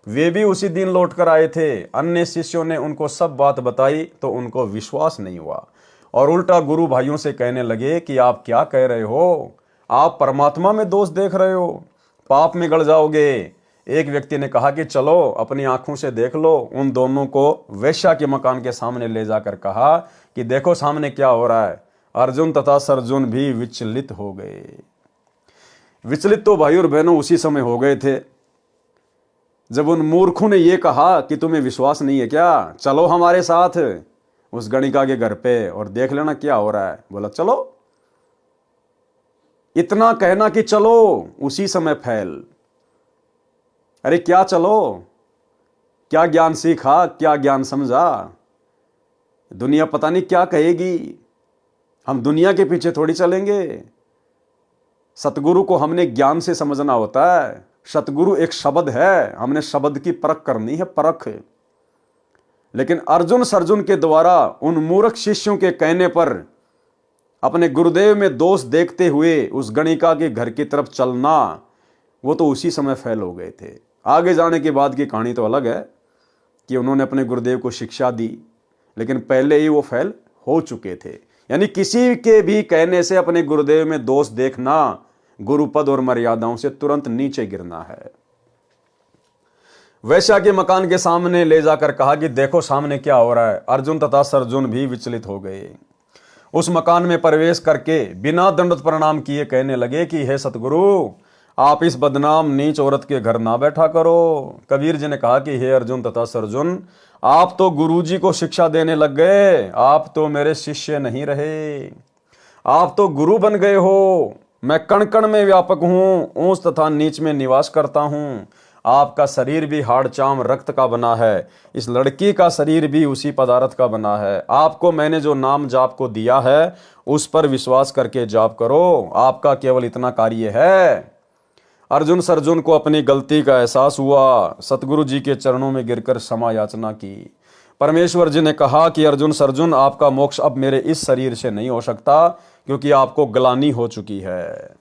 वे भी उसी दिन लौट कर आए थे। अन्य शिष्यों ने उनको सब बात बताई तो उनको विश्वास नहीं हुआ और उल्टा गुरु भाइयों से कहने लगे कि आप क्या कह रहे हो, आप परमात्मा में दोष देख रहे हो, पाप में गड़ जाओगे। एक व्यक्ति ने कहा कि चलो अपनी आंखों से देख लो। उन दोनों को वेश्या के मकान के सामने ले जाकर कहा कि देखो सामने क्या हो रहा है। अर्जुन तथा सरजुन भी विचलित हो गए। विचलित तो भाई और बहनों उसी समय हो गए थे जब उन मूर्खों ने यह कहा कि तुम्हें विश्वास नहीं है क्या, चलो हमारे साथ उस गणिका के घर पे और देख लेना क्या हो रहा है। बोला चलो। इतना कहना कि चलो उसी समय फैल। अरे क्या चलो, क्या ज्ञान सीखा, क्या ज्ञान समझा, दुनिया पता नहीं क्या कहेगी। हम दुनिया के पीछे थोड़ी चलेंगे। सतगुरु को हमने ज्ञान से समझना होता है। सतगुरु एक शब्द है, हमने शब्द की परख करनी है, परख। लेकिन अर्जुन सरजुन के द्वारा उन मूर्ख शिष्यों के कहने पर अपने गुरुदेव में दोष देखते हुए उस गणिका के घर की तरफ चलना, वो तो उसी समय फैल हो गए थे। आगे जाने के बाद की कहानी तो अलग है कि उन्होंने अपने गुरुदेव को शिक्षा दी, लेकिन पहले ही वो फैल हो चुके थे। यानी किसी के भी कहने से अपने गुरुदेव में दोष देखना गुरुपद और मर्यादाओं से तुरंत नीचे गिरना है। वैश्या के मकान के सामने ले जाकर कहा कि देखो सामने क्या हो रहा है। अर्जुन तथा सरजुन भी विचलित हो गए। उस मकान में प्रवेश करके बिना दंडवत प्रणाम किए कहने लगे कि हे सतगुरु, आप इस बदनाम नीच औरत के घर ना बैठा करो। कबीर जी ने कहा कि हे अर्जुन तथा सरजुन, आप तो गुरु जी को शिक्षा देने लग गए, आप तो मेरे शिष्य नहीं रहे, आप तो गुरु बन गए हो। मैं कण कण में व्यापक हूं, ऊंच तथा नीच में निवास करता हूं। आपका शरीर भी हाड़ चाम रक्त का बना है, इस लड़की का शरीर भी उसी पदार्थ का बना है। आपको मैंने जो नाम जाप को दिया है उस पर विश्वास करके जाप करो, आपका केवल इतना कार्य है। अर्जुन सरजुन को अपनी गलती का एहसास हुआ। सतगुरु जी के चरणों में गिरकर क्षमा याचना की। परमेश्वर जी ने कहा कि अर्जुन सरजुन, आपका मोक्ष अब मेरे इस शरीर से नहीं हो सकता, क्योंकि आपको ग्लानि हो चुकी है।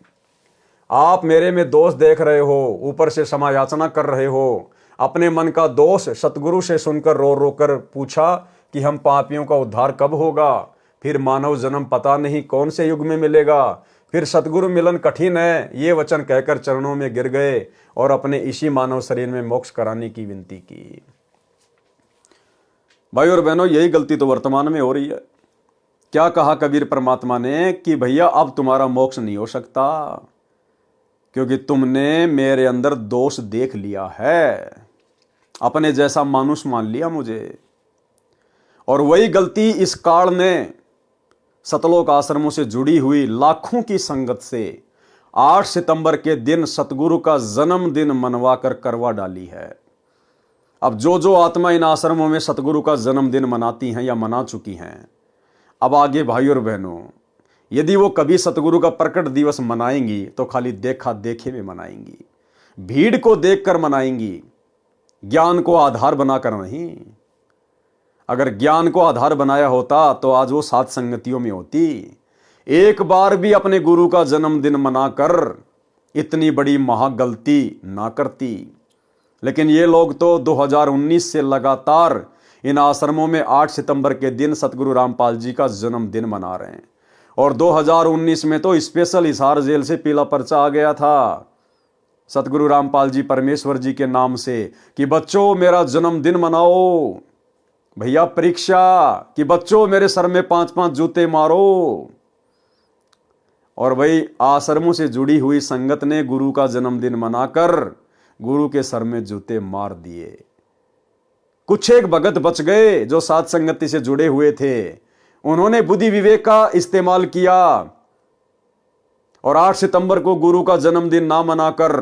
आप मेरे में दोष देख रहे हो, ऊपर से क्षमा याचना कर रहे हो। अपने मन का दोष सतगुरु से सुनकर रो रो कर पूछा कि हम पापियों का उद्धार कब होगा, फिर मानव जन्म पता नहीं कौन से युग में मिलेगा, फिर सतगुरु मिलन कठिन है। ये वचन कहकर चरणों में गिर गए और अपने इसी मानव शरीर में मोक्ष कराने की विनती की। भाई और बहनों, यही गलती तो वर्तमान में हो रही है। क्या कहा कबीर परमात्मा ने कि भैया अब तुम्हारा मोक्ष नहीं हो सकता, क्योंकि तुमने मेरे अंदर दोष देख लिया है, अपने जैसा मानुष मान लिया मुझे। और वही गलती इस काल ने सतलोक आश्रमों से जुड़ी हुई लाखों की संगत से 8 सितंबर के दिन सतगुरु का जन्मदिन मनवा कर करवा डाली है। अब जो आत्मा इन आश्रमों में सतगुरु का जन्मदिन मनाती हैं या मना चुकी हैं, अब आगे भाई और बहनों, यदि वो कभी सतगुरु का प्रकट दिवस मनाएंगी तो खाली देखा देखे में मनाएंगी, भीड़ को देखकर मनाएंगी, ज्ञान को आधार बनाकर नहीं। अगर ज्ञान को आधार बनाया होता तो आज वो सात संगतियों में होती। एक बार भी अपने गुरु का जन्मदिन मनाकर इतनी बड़ी महागलती ना करती। लेकिन ये लोग तो 2019 से लगातार इन आश्रमों में 8 सितंबर के दिन सतगुरु रामपाल जी का जन्मदिन मना रहे हैं। और 2019 में तो स्पेशल हिसार जेल से पीला पर्चा आ गया था सतगुरु रामपाल जी परमेश्वर जी के नाम से कि बच्चों मेरा जन्मदिन मनाओ, भैया परीक्षा कि बच्चों मेरे सर में 5-5 जूते मारो। और वही आश्रमों से जुड़ी हुई संगत ने गुरु का जन्मदिन मनाकर गुरु के सर में जूते मार दिए। कुछ एक भगत बच गए जो साध संगति से जुड़े हुए थे, उन्होंने बुद्धि विवेक का इस्तेमाल किया और 8 सितंबर को गुरु का जन्मदिन ना मनाकर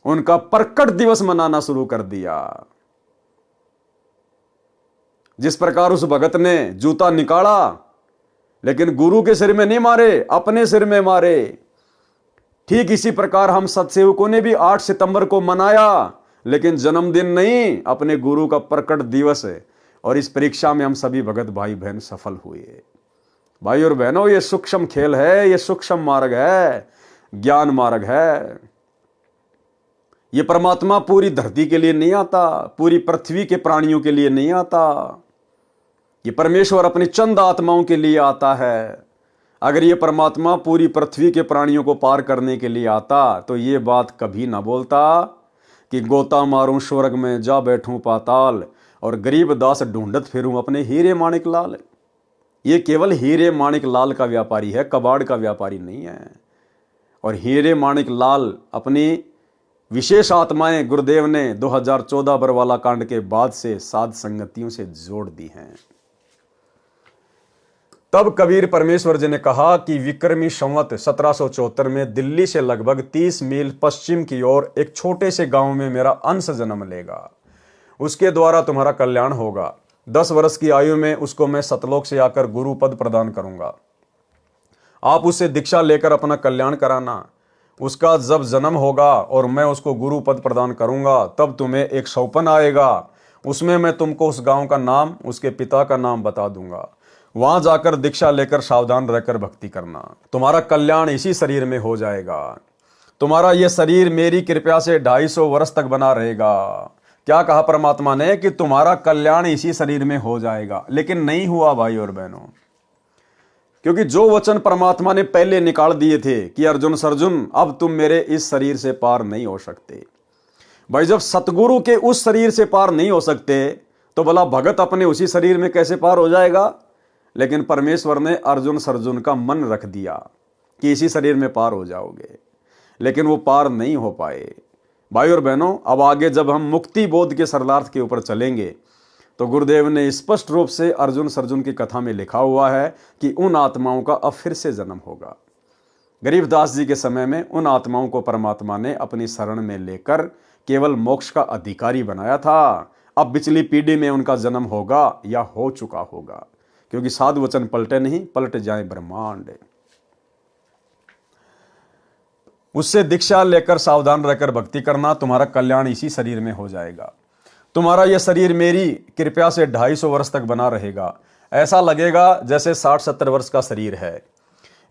उनका प्रकट दिवस मनाना शुरू कर दिया। जिस प्रकार उस भगत ने जूता निकाला लेकिन गुरु के सिर में नहीं मारे, अपने सिर में मारे, ठीक इसी प्रकार हम सत्सेवकों ने भी 8 सितंबर को मनाया लेकिन जन्मदिन नहीं, अपने गुरु का प्रकट दिवस है। और इस परीक्षा में हम सभी भगत भाई बहन सफल हुए। भाई और बहनों, ये सूक्ष्म खेल है, ये सूक्ष्म मार्ग है, ज्ञान मार्ग है। ये परमात्मा पूरी धरती के लिए नहीं आता, पूरी पृथ्वी के प्राणियों के लिए नहीं आता। ये परमेश्वर अपनी चंद आत्माओं के लिए आता है। अगर ये परमात्मा पूरी पृथ्वी के प्राणियों को पार करने के लिए आता तो ये बात कभी ना बोलता कि गोता मारूं स्वर्ग में जा बैठूं पाताल और गरीब दास ढूंढत फिरूं अपने हीरे माणिक लाल। ये केवल हीरे माणिक लाल का व्यापारी है, कबाड़ का व्यापारी नहीं है। और हीरे माणिक लाल अपनी विशेष आत्माएं गुरुदेव ने 2014 बरवाला कांड के बाद से साध संगतियों से जोड़ दी हैं। तब कबीर परमेश्वर जी ने कहा कि विक्रमी संवत 1774 में दिल्ली से लगभग 30 मील पश्चिम की ओर एक छोटे से गांव में मेरा अंश जन्म लेगा। उसके द्वारा तुम्हारा कल्याण होगा। 10 वर्ष की आयु में उसको मैं सतलोक से आकर गुरु पद प्रदान करूंगा। आप उससे दीक्षा लेकर अपना कल्याण कराना। उसका जब जन्म होगा और मैं उसको गुरु पद प्रदान करूंगा तब तुम्हें एक सौपन आएगा, उसमें मैं तुमको उस गांव का नाम, उसके पिता का नाम बता दूंगा। वहां जाकर दीक्षा लेकर सावधान रहकर भक्ति करना। तुम्हारा कल्याण इसी शरीर में हो जाएगा। तुम्हारा यह शरीर मेरी कृपा से 250 वर्ष तक बना रहेगा। क्या कहा परमात्मा ने कि तुम्हारा कल्याण इसी शरीर में हो जाएगा, लेकिन नहीं हुआ भाई और बहनों। क्योंकि जो वचन परमात्मा ने पहले निकाल दिए थे कि अर्जुन सर्जुन अब तुम मेरे इस शरीर से पार नहीं हो सकते। भाई जब सतगुरु के उस शरीर से पार नहीं हो सकते तो भला भगत अपने उसी शरीर में कैसे पार हो जाएगा। लेकिन परमेश्वर ने अर्जुन सर्जुन का मन रख दिया कि इसी शरीर में पार हो जाओगे, लेकिन वो पार नहीं हो पाए। भाई और बहनों, अब आगे जब हम मुक्ति बोध के सरलार्थ के ऊपर चलेंगे तो गुरुदेव ने स्पष्ट रूप से अर्जुन सर्जुन की कथा में लिखा हुआ है कि उन आत्माओं का अब फिर से जन्म होगा। गरीबदास जी के समय में उन आत्माओं को परमात्मा ने अपनी शरण में लेकर केवल मोक्ष का अधिकारी बनाया था। अब पिछली पीढ़ी में उनका जन्म होगा या हो चुका होगा, क्योंकि साधु वचन पलटे नहीं, पलट जाए ब्रह्मांड। उससे दीक्षा लेकर सावधान रहकर भक्ति करना। तुम्हारा कल्याण इसी शरीर में हो जाएगा। तुम्हारा यह शरीर मेरी कृपा से 250 वर्ष तक बना रहेगा। ऐसा लगेगा जैसे 60-70 वर्ष का शरीर है।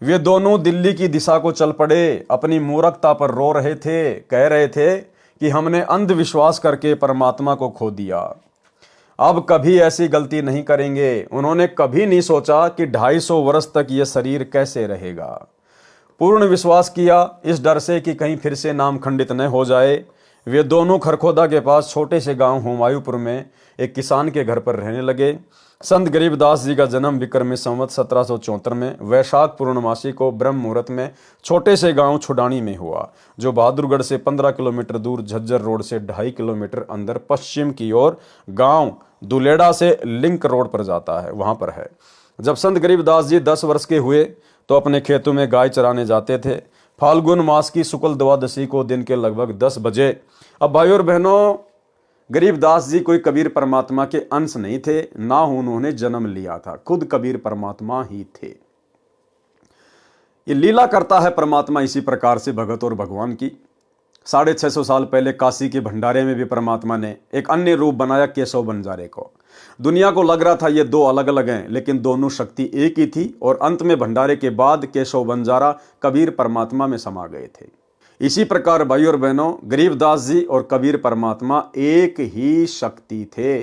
वे दोनों दिल्ली की दिशा को चल पड़े। अपनी मूर्खता पर रो रहे थे, कह रहे थे कि हमने अंधविश्वास करके परमात्मा को खो दिया, अब कभी ऐसी गलती नहीं करेंगे। उन्होंने कभी नहीं सोचा कि 250 वर्ष तक यह शरीर कैसे रहेगा। पूर्ण विश्वास किया इस डर से कि कहीं फिर से नाम खंडित न हो जाए। वे दोनों खरखोदा के पास छोटे से गांव हुमायूंपुर में एक किसान के घर पर रहने लगे। संत गरीबदास जी का जन्म विक्रमी संवत 1774 में वैशाख पूर्णमासी को ब्रह्म मुहूर्त में छोटे से गांव छुडानी में हुआ, जो बहादुरगढ़ से 15 किलोमीटर दूर झज्जर रोड से 2.5 किलोमीटर अंदर पश्चिम की ओर गांव दुलेड़ा से लिंक रोड पर जाता है, वहां पर है। जब संत गरीबदास जी 10 वर्ष के हुए तो अपने खेतों में गाय चराने जाते थे। फाल्गुन मास की शुक्ल द्वादशी को दिन के लगभग 10 बजे। अब भाइयों और बहनों, गरीबदास जी कोई कबीर परमात्मा के अंश नहीं थे, ना उन्होंने जन्म लिया था, खुद कबीर परमात्मा ही थे। ये लीला करता है परमात्मा इसी प्रकार से भगत और भगवान की। 650 साल पहले काशी के भंडारे में भी परमात्मा ने एक अन्य रूप बनाया, केशव बंजारे को। दुनिया को लग रहा था ये दो अलग अलग हैं, लेकिन दोनों शक्ति एक ही थी। और अंत में भंडारे के बाद केशव बंजारा कबीर परमात्मा में समा गए थे। इसी प्रकार भाई और बहनों, गरीबदास जी और कबीर परमात्मा एक ही शक्ति थे।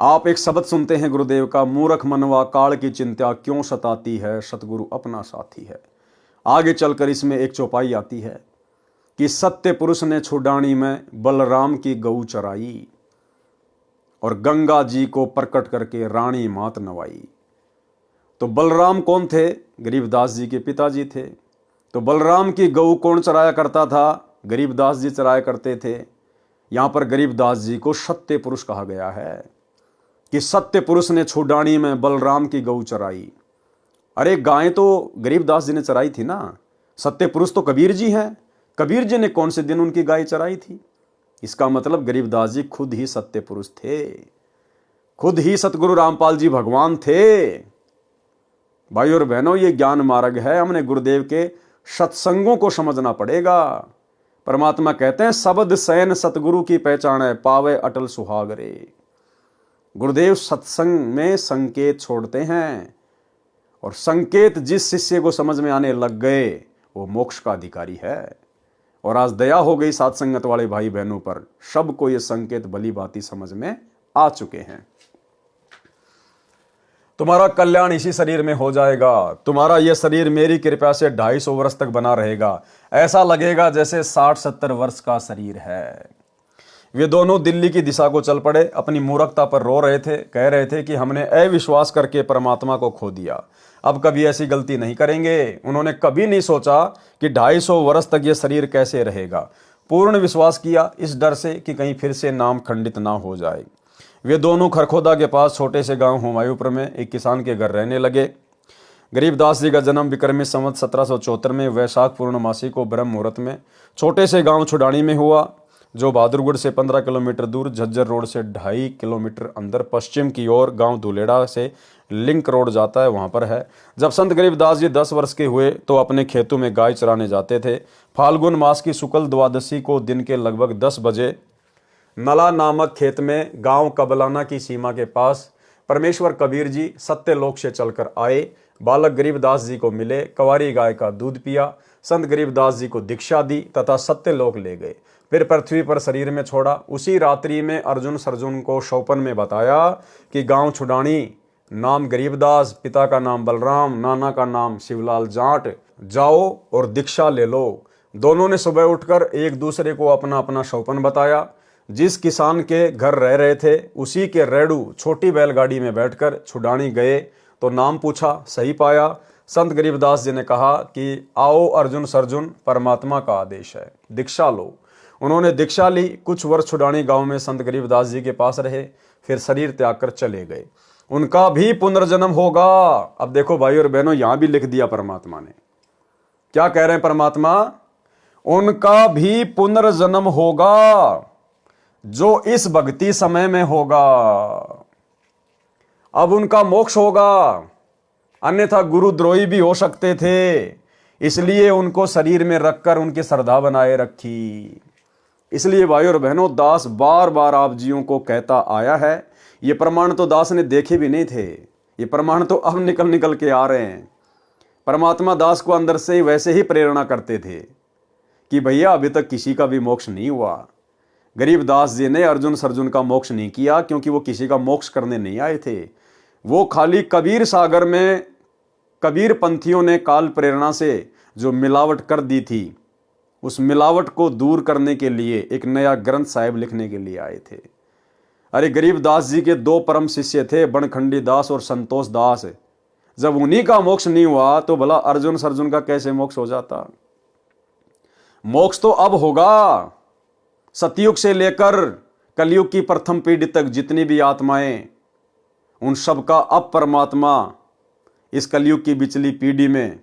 आप एक शब्द सुनते हैं गुरुदेव का, मूर्ख मनवा काल की चिंता क्यों सताती है, सतगुरु अपना साथी है। आगे चलकर इसमें एक चौपाई आती है कि सत्य पुरुष ने छुड़ानी में बलराम की गऊ चराई और गंगा जी को प्रकट करके रानी मात नवाई। तो बलराम कौन थे? गरीबदास जी के पिताजी थे। तो बलराम की गऊ कौन चराया करता था? गरीबदास जी चराया करते थे। यहां पर गरीबदास जी को सत्य पुरुष कहा गया है कि सत्य पुरुष ने छुड़ानी में बलराम की गऊ चराई। अरे गाय तो गरीबदास जी ने चराई थी ना, सत्य पुरुष तो कबीर जी हैं। कबीर जी ने कौन से दिन उनकी गाय चराई थी? इसका मतलब गरीबदास जी खुद ही सत्य पुरुष थे, खुद ही सतगुरु रामपाल जी भगवान थे। भाई और बहनों, ये ज्ञान मार्ग है, हमने गुरुदेव के सत्संगों को समझना पड़ेगा। परमात्मा कहते हैं शब्द सैन सतगुरु की पहचान है, पावे अटल सुहागरे। गुरुदेव सत्संग में संकेत छोड़ते हैं और संकेत जिस शिष्य को समझ में आने लग गए वो मोक्ष का अधिकारी है। और आज दया हो गई साथ संगत वाले भाई बहनों पर, सबको ये संकेत भली भांति समझ में आ चुके हैं। तुम्हारा कल्याण इसी शरीर में हो जाएगा। तुम्हारा यह शरीर मेरी कृपा से 250 वर्ष तक बना रहेगा। ऐसा लगेगा जैसे 60-70 वर्ष का शरीर है। वे दोनों दिल्ली की दिशा को चल पड़े। अपनी मूर्खता पर रो रहे थे, कह रहे थे कि हमने अविश्वास करके परमात्मा को खो दिया, अब कभी ऐसी गलती नहीं करेंगे। उन्होंने कभी नहीं सोचा कि 250 वर्ष तक यह शरीर कैसे रहेगा। पूर्ण विश्वास किया इस डर से कि कहीं फिर से नाम खंडित ना हो जाए। वे दोनों खरखोदा के पास छोटे से गांव हुमायूंपुर में एक किसान के घर रहने लगे। गरीबदास जी का जन्म विक्रमी संवत 1774 में वैशाख पूर्णमासी को ब्रह्म मुहूर्त में छोटे से गांव छुड़ानी में हुआ, जो बहादुरगढ़ से 15 किलोमीटर दूर, झज्जर रोड से 2.5 किलोमीटर अंदर पश्चिम की ओर गांव धुलेड़ा से लिंक रोड जाता है, वहां पर है। जब संत गरीबदास जी 10 वर्ष के हुए तो अपने खेतों में गाय चराने जाते थे। फाल्गुन मास की शुक्ल द्वादशी को दिन के लगभग 10 बजे नला नामक खेत में गांव कबलाना की सीमा के पास परमेश्वर कबीर जी सत्यलोक से चलकर आए। बालक गरीबदास जी को मिले, कवारी गाय का दूध पिया, संत गरीबदास जी को दीक्षा दी तथा सत्यलोक ले गए। फिर पृथ्वी पर शरीर में छोड़ा। उसी रात्रि में अर्जुन सर्जुन को शौपन में बताया कि गांव छुड़ानी, नाम गरीबदास, पिता का नाम बलराम, नाना का नाम शिवलाल जाट, जाओ और दीक्षा ले लो। दोनों ने सुबह उठकर एक दूसरे को अपना अपना शौपन बताया। जिस किसान के घर रह रहे थे उसी के रेड़ू छोटी बैलगाड़ी में बैठकर छुड़ानी गए तो नाम पूछा, सही पाया। संत गरीबदास जी ने कहा कि आओ अर्जुन सर्जुन, परमात्मा का आदेश है, दीक्षा लो। उन्होंने दीक्षा ली। कुछ वर्ष छुड़ानी गांव में संत गरीबदास जी के पास रहे, फिर शरीर त्याग कर चले गए। उनका भी पुनर्जन्म होगा। अब देखो भाई और बहनों, यहां भी लिख दिया परमात्मा ने। क्या कह रहे हैं परमात्मा? उनका भी पुनर्जन्म होगा जो इस भक्ति समय में होगा। अब उनका मोक्ष होगा, अन्यथा गुरुद्रोही भी हो सकते थे, इसलिए उनको शरीर में रखकर उनकी श्रद्धा बनाए रखी। इसलिए भाई और बहनों, दास बार बार आप जियों को कहता आया है। ये प्रमाण तो दास ने देखे भी नहीं थे, ये प्रमाण तो अब निकल निकल के आ रहे हैं। परमात्मा दास को अंदर से ही वैसे ही प्रेरणा करते थे कि भैया अभी तक किसी का भी मोक्ष नहीं हुआ। गरीबदास जी ने अर्जुन सर्जुन का मोक्ष नहीं किया क्योंकि वो किसी का मोक्ष करने नहीं आए थे। वो खाली कबीर सागर में कबीर पंथियों ने काल प्रेरणा से जो मिलावट कर दी थी, उस मिलावट को दूर करने के लिए एक नया ग्रंथ साहिब लिखने के लिए आए थे। अरे गरीबदास जी के 2 परम शिष्य थे, बनखंडी दास और संतोष दास। जब उन्हीं का मोक्ष नहीं हुआ तो भला अर्जुन सर्जुन का कैसे मोक्ष हो जाता? मोक्ष तो अब होगा। सतयुग से लेकर कलयुग की प्रथम पीढ़ी तक जितनी भी आत्माएं, उन सब का अब परमात्मा इस कलयुग की बिचली पीढ़ी में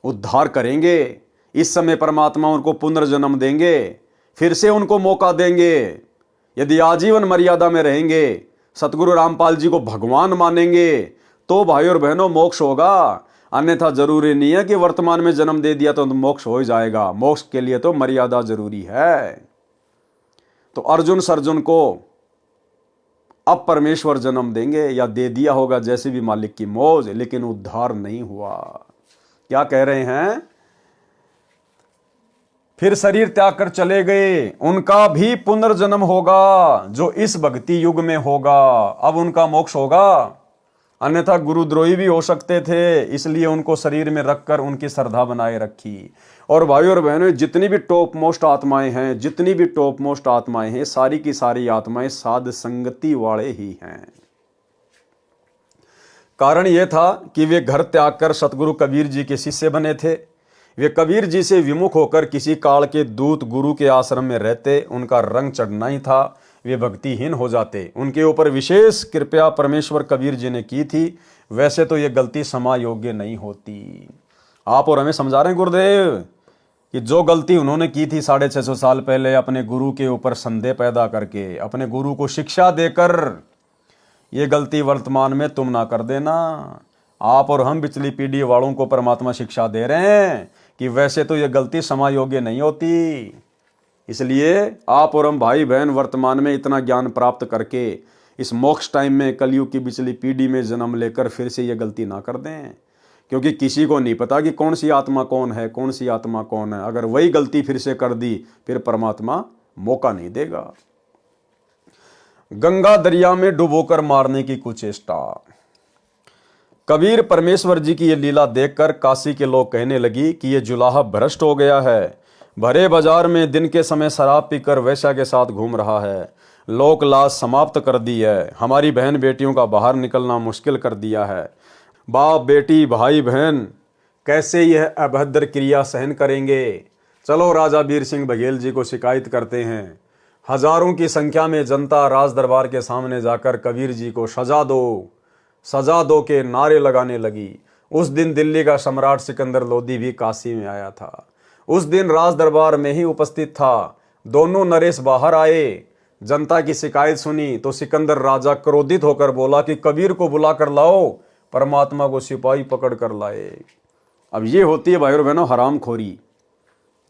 उद्धार करेंगे। इस समय परमात्मा उनको पुनर्जन्म देंगे, फिर से उनको मौका देंगे। यदि आजीवन मर्यादा में रहेंगे, सतगुरु रामपाल जी को भगवान मानेंगे, तो भाई और बहनों मोक्ष होगा। अन्यथा जरूरी नहीं है कि वर्तमान में जन्म दे दिया तो मोक्ष हो जाएगा। मोक्ष के लिए तो मर्यादा जरूरी है। तो अर्जुन सर्जुन को अब परमेश्वर जन्म देंगे या दे दिया होगा, जैसे भी मालिक की मौज, लेकिन उद्धार नहीं हुआ। क्या कह रहे हैं? फिर शरीर त्याग कर चले गए, उनका भी पुनर्जन्म होगा जो इस भक्ति युग में होगा। अब उनका मोक्ष होगा, अन्यथा गुरुद्रोही भी हो सकते थे, इसलिए उनको शरीर में रखकर उनकी श्रद्धा बनाए रखी। और भाइयों और बहनों, जितनी भी टॉप मोस्ट आत्माएं हैं, जितनी भी टॉप मोस्ट आत्माएं हैं, सारी की सारी आत्माएं साध संगति वाले ही हैं। कारण यह था कि वे घर त्याग कर सतगुरु कबीर जी के शिष्य बने थे। वे कबीर जी से विमुख होकर किसी काल के दूत गुरु के आश्रम में रहते, उनका रंग चढ़ना ही था, वे भक्तिहीन हो जाते। उनके ऊपर विशेष कृपया परमेश्वर कबीर जी ने की थी, वैसे तो ये गलती क्षमा योग्य नहीं होती। आप और हमें समझा रहे हैं गुरुदेव कि जो गलती उन्होंने की थी 650 साल पहले, अपने गुरु के ऊपर संदेह पैदा करके, अपने गुरु को शिक्षा देकर, ये गलती वर्तमान में तुम ना कर देना। आप और हम पिछली पीढ़ी वालों को परमात्मा शिक्षा दे रहे हैं कि वैसे तो ये गलती क्षमा योग्य नहीं होती। इसलिए आप और हम भाई बहन वर्तमान में इतना ज्ञान प्राप्त करके इस मोक्ष टाइम में कलयुग की पिछली पीढ़ी में जन्म लेकर फिर से ये गलती ना कर दें, क्योंकि किसी को नहीं पता कि कौन सी आत्मा कौन है, कौन सी आत्मा कौन है। अगर वही गलती फिर से कर दी, फिर परमात्मा मौका नहीं देगा। गंगा दरिया में डुबोकर मारने की कुचेष्टा। कबीर परमेश्वर जी की ये लीला देखकर काशी के लोग कहने लगी कि ये जुलाहा भ्रष्ट हो गया है, भरे बाजार में दिन के समय शराब पीकर वैश्या के साथ घूम रहा है, लोक लाज समाप्त कर दी है, हमारी बहन बेटियों का बाहर निकलना मुश्किल कर दिया है। बाप बेटी भाई बहन कैसे यह अभद्र क्रिया सहन करेंगे। चलो राजा वीर सिंह बघेल जी को शिकायत करते हैं। हजारों की संख्या में जनता राज दरबार के सामने जाकर कबीर जी को सजा दो के नारे लगाने लगी। उस दिन दिल्ली का सम्राट सिकंदर लोदी भी काशी में आया था, उस दिन राज दरबार में ही उपस्थित था। दोनों नरेश बाहर आए, जनता की शिकायत सुनी तो सिकंदर राजा क्रोधित होकर बोला कि कबीर को बुला कर लाओ, परमात्मा को सिपाही पकड़ कर लाए। अब ये होती है भाइयों बहनों हरामखोरी,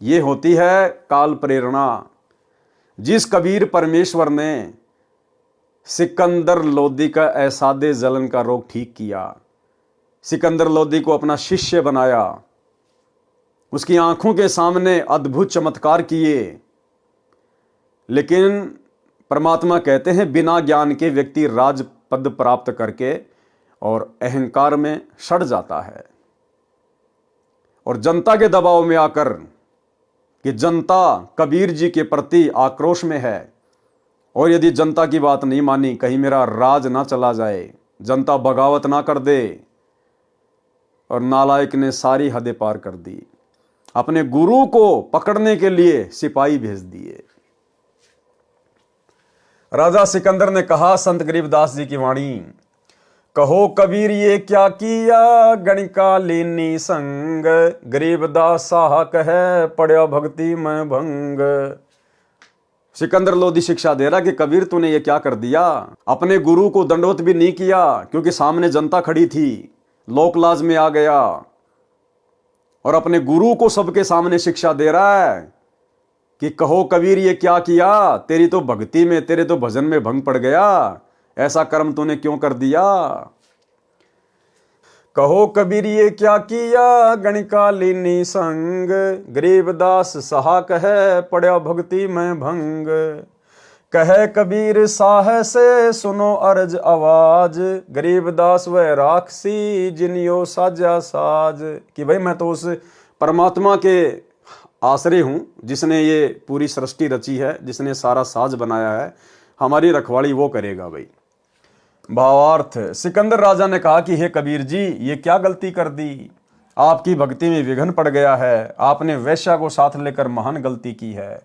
ये होती है काल प्रेरणा। जिस कबीर परमेश्वर ने सिकंदर लोदी का ऐसादे जलन का रोग ठीक किया, सिकंदर लोदी को अपना शिष्य बनाया, उसकी आंखों के सामने अद्भुत चमत्कार किए, लेकिन परमात्मा कहते हैं बिना ज्ञान के व्यक्ति राज पद प्राप्त करके और अहंकार में सड़ जाता है। और जनता के दबाव में आकर कि जनता कबीर जी के प्रति आक्रोश में है, और यदि जनता की बात नहीं मानी, कहीं मेरा राज ना चला जाए, जनता बगावत ना कर दे, और नालायक ने सारी हदें पार कर दी, अपने गुरु को पकड़ने के लिए सिपाही भेज दिए। राजा सिकंदर ने कहा, संत गरीबदास जी की वाणी, कहो कबीर ये क्या किया गणिकालीनी संग, गरीबदास साहा कहे पड़या भक्ति में भंग। सिकंदर लोदी शिक्षा दे रहा कि कबीर तूने ये क्या कर दिया, अपने गुरु को दंडवत भी नहीं किया क्योंकि सामने जनता खड़ी थी, लोक लाज में आ गया, और अपने गुरु को सबके सामने शिक्षा दे रहा है कि कहो कबीर ये क्या किया, तेरी तो भक्ति में, तेरे तो भजन में भंग पड़ गया, ऐसा कर्म तूने क्यों कर दिया। कहो कबीर ये क्या किया गणिकालीनी संग, गरीबदास सहा कहे पड़या भक्ति में भंग। कहे कबीर साह से सुनो अर्ज आवाज, गरीबदास वह राक्षसी जिनियो साजा साज। कि भाई मैं तो उस परमात्मा के आश्रय हूं जिसने ये पूरी सृष्टि रची है, जिसने सारा साज बनाया है, हमारी रखवाली वो करेगा भाई। भावार्थ, सिकंदर राजा ने कहा कि हे कबीर जी ये क्या गलती कर दी, आपकी भक्ति में विघ्न पड़ गया है, आपने वैश्या को साथ लेकर महान गलती की है।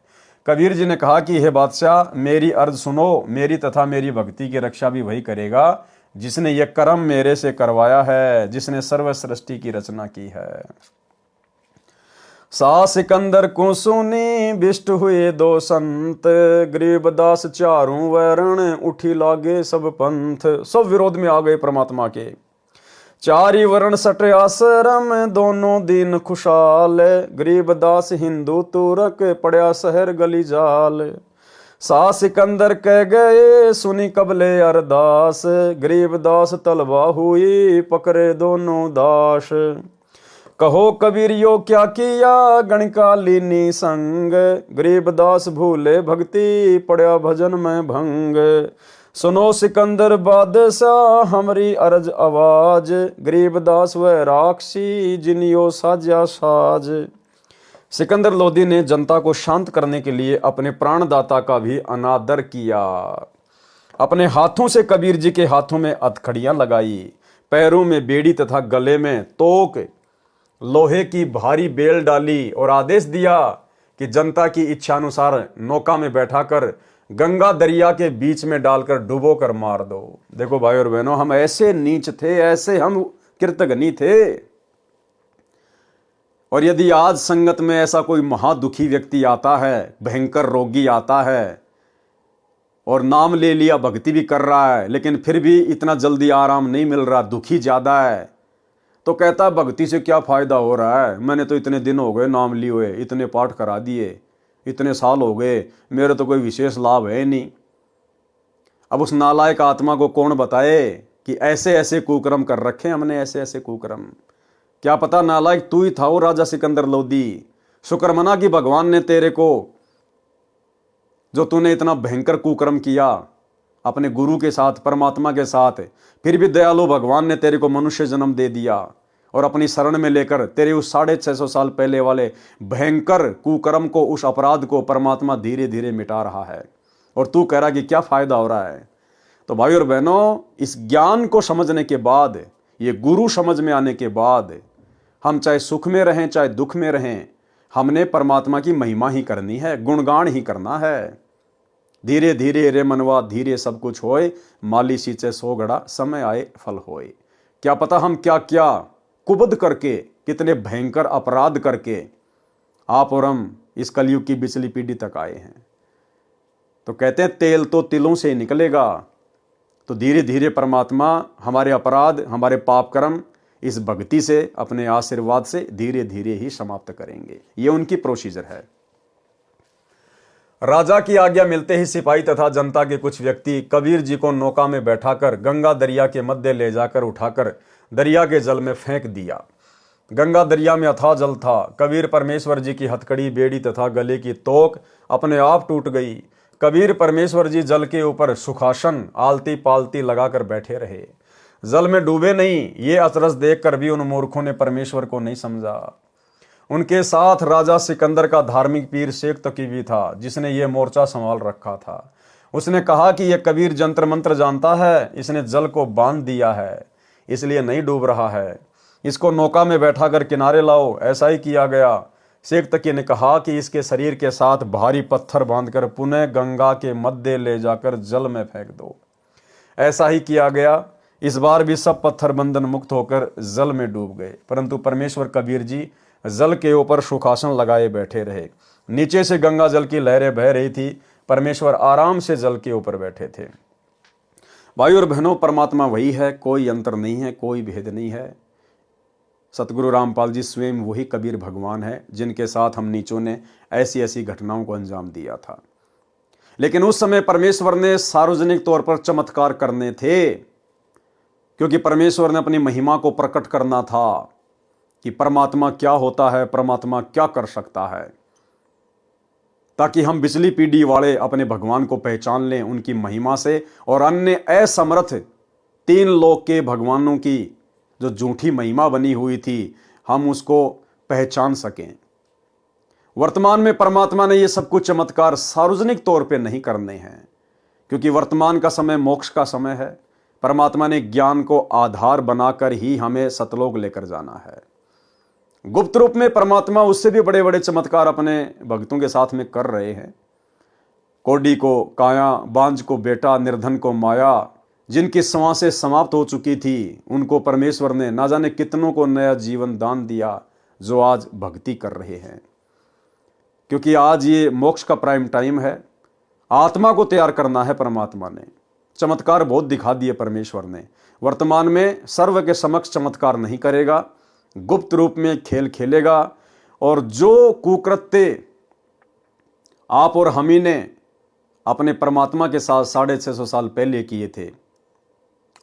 कबीर जी ने कहा कि हे बादशाह मेरी अर्ज सुनो, मेरी तथा मेरी भक्ति की रक्षा भी वही करेगा जिसने ये कर्म मेरे से करवाया है, जिसने सर्व सृष्टि की रचना की है। सा सिकंदर को सुनी बिष्ट हुए दो संत, गरीबदास चारों वरण उठी लागे सब पंथ। सब विरोध में आ गए परमात्मा के। चारी वर्ण सट आश्रम दोनों दीन खुशाल, गरीबदास हिंदू तुरक पड़या शहर गली जाल। सा सिकंदर कह गए सुनी कबले अरदास, गरीबदास तलवा हुई पकड़े दोनों दास। कहो कबीरियो क्या किया गणकालीनी संग, गरीबदास भूले भक्ति पड़ा भजन में भंग। सुनो सिकंदर बादशाह हमरी अर्ज आवाज, गरीबदास व राक्षी जिनियो साजा साज। सिकंदर लोदी ने जनता को शांत करने के लिए अपने प्राणदाता का भी अनादर किया। अपने हाथों से कबीर जी के हाथों में हथकड़ियां लगाई, पैरों में बेड़ी तथा गले में तोक लोहे की भारी बेल डाली और आदेश दिया कि जनता की इच्छानुसार नौका में बैठाकर गंगा दरिया के बीच में डालकर डुबो कर मार दो। देखो भाई और बहनों, हम ऐसे नीच थे, ऐसे हम कृतघ्नी थे। और यदि आज संगत में ऐसा कोई महादुखी व्यक्ति आता है, भयंकर रोगी आता है और नाम ले लिया, भक्ति भी कर रहा है, लेकिन फिर भी इतना जल्दी आराम नहीं मिल रहा, दुखी ज्यादा है, तो कहता है भक्ति से क्या फायदा हो रहा है, मैंने तो इतने दिन हो गए नाम लिए हुए, इतने पाठ करा दिए, इतने साल हो गए, मेरे तो कोई विशेष लाभ है नहीं। अब उस नालायक आत्मा को कौन बताए कि ऐसे ऐसे कुकर्म कर रखे हमने, ऐसे ऐसे कुकर्म। क्या पता नालायक तू ही था वो राजा सिकंदर लोदी। शुक्र मना कि भगवान ने तेरे को, जो तूने इतना भयंकर कुकर्म किया अपने गुरु के साथ, परमात्मा के साथ, फिर भी दयालु भगवान ने तेरे को मनुष्य जन्म दे दिया और अपनी शरण में लेकर तेरे उस 650 साल पहले वाले भयंकर कुकर्म को, उस अपराध को परमात्मा धीरे धीरे मिटा रहा है। और तू कह रहा कि क्या फायदा हो रहा है। तो भाई और बहनों, इस ज्ञान को समझने के बाद, ये गुरु समझ में आने के बाद, हम चाहे सुख में रहें चाहे दुख में रहें, हमने परमात्मा की महिमा ही करनी है, गुणगान ही करना है। धीरे धीरे रे मनवा धीरे सब कुछ होए, माली सींचे 100 घड़ा समय आए फल होए। क्या पता हम क्या क्या कुबद करके, कितने भयंकर अपराध करके आप और हम इस कलयुग की बिचली पीढ़ी तक आए हैं। तो कहते हैं तेल तो तिलों से निकलेगा। तो धीरे धीरे परमात्मा हमारे अपराध, हमारे पाप कर्म इस भक्ति से, अपने आशीर्वाद से धीरे धीरे ही समाप्त करेंगे। ये उनकी प्रोसीजर है। राजा की आज्ञा मिलते ही सिपाही तथा जनता के कुछ व्यक्ति कबीर जी को नौका में बैठाकर गंगा दरिया के मध्य ले जाकर उठाकर दरिया के जल में फेंक दिया। गंगा दरिया में अथाह जल था। कबीर परमेश्वर जी की हथकड़ी, बेड़ी तथा गले की तोक अपने आप टूट गई। कबीर परमेश्वर जी जल के ऊपर सुखासन आलती पालती लगाकर बैठे रहे, जल में डूबे नहीं। ये अचरज देखकर भी उन मूर्खों ने परमेश्वर को नहीं समझा। उनके साथ राजा सिकंदर का धार्मिक पीर शेख तकी भी था, जिसने ये मोर्चा संभाल रखा था। उसने कहा कि यह कबीर जंत्र मंत्र जानता है, इसने जल को बांध दिया है, इसलिए नहीं डूब रहा है, इसको नौका में बैठाकर किनारे लाओ। ऐसा ही किया गया। शेख तकी ने कहा कि इसके शरीर के साथ भारी पत्थर बांधकर पुनः गंगा के मध्य ले जाकर जल में फेंक दो। ऐसा ही किया गया। इस बार भी सब पत्थर बंधन मुक्त होकर जल में डूब गए, परंतु परमेश्वर कबीर जी जल के ऊपर सुखासन लगाए बैठे रहे। नीचे से गंगा जल की लहरें बह रही थी, परमेश्वर आराम से जल के ऊपर बैठे थे। भाई और बहनों, परमात्मा वही है, कोई अंतर नहीं है, कोई भेद नहीं है। सतगुरु रामपाल जी स्वयं वही कबीर भगवान है, जिनके साथ हम नीचों ने ऐसी ऐसी घटनाओं को अंजाम दिया था। लेकिन उस समय परमेश्वर ने सार्वजनिक तौर पर चमत्कार करने थे, क्योंकि परमेश्वर ने अपनी महिमा को प्रकट करना था कि परमात्मा क्या होता है, परमात्मा क्या कर सकता है, ताकि हम बिचली पीढ़ी वाले अपने भगवान को पहचान लें उनकी महिमा से, और अन्य असमर्थ 3 लोक के भगवानों की जो झूठी महिमा बनी हुई थी, हम उसको पहचान सकें। वर्तमान में परमात्मा ने ये सब कुछ चमत्कार सार्वजनिक तौर पे नहीं करने हैं, क्योंकि वर्तमान का समय मोक्ष का समय है। परमात्मा ने ज्ञान को आधार बनाकर ही हमें सतलोक लेकर जाना है। गुप्त रूप में परमात्मा उससे भी बड़े बड़े चमत्कार अपने भक्तों के साथ में कर रहे हैं। कोडी को काया, बांझ को बेटा, निर्धन को माया, जिनकी सांसें समाप्त हो चुकी थी, उनको परमेश्वर ने ना जाने कितनों को नया जीवन दान दिया, जो आज भक्ति कर रहे हैं। क्योंकि आज ये मोक्ष का प्राइम टाइम है, आत्मा को तैयार करना है। परमात्मा ने चमत्कार बहुत दिखा दिए परमेश्वर ने। वर्तमान में सर्व के समक्ष चमत्कार नहीं करेगा, गुप्त रूप में खेल खेलेगा। और जो कुकृत्य आप और हम ही ने अपने परमात्मा के साथ 650 साल पहले किए थे,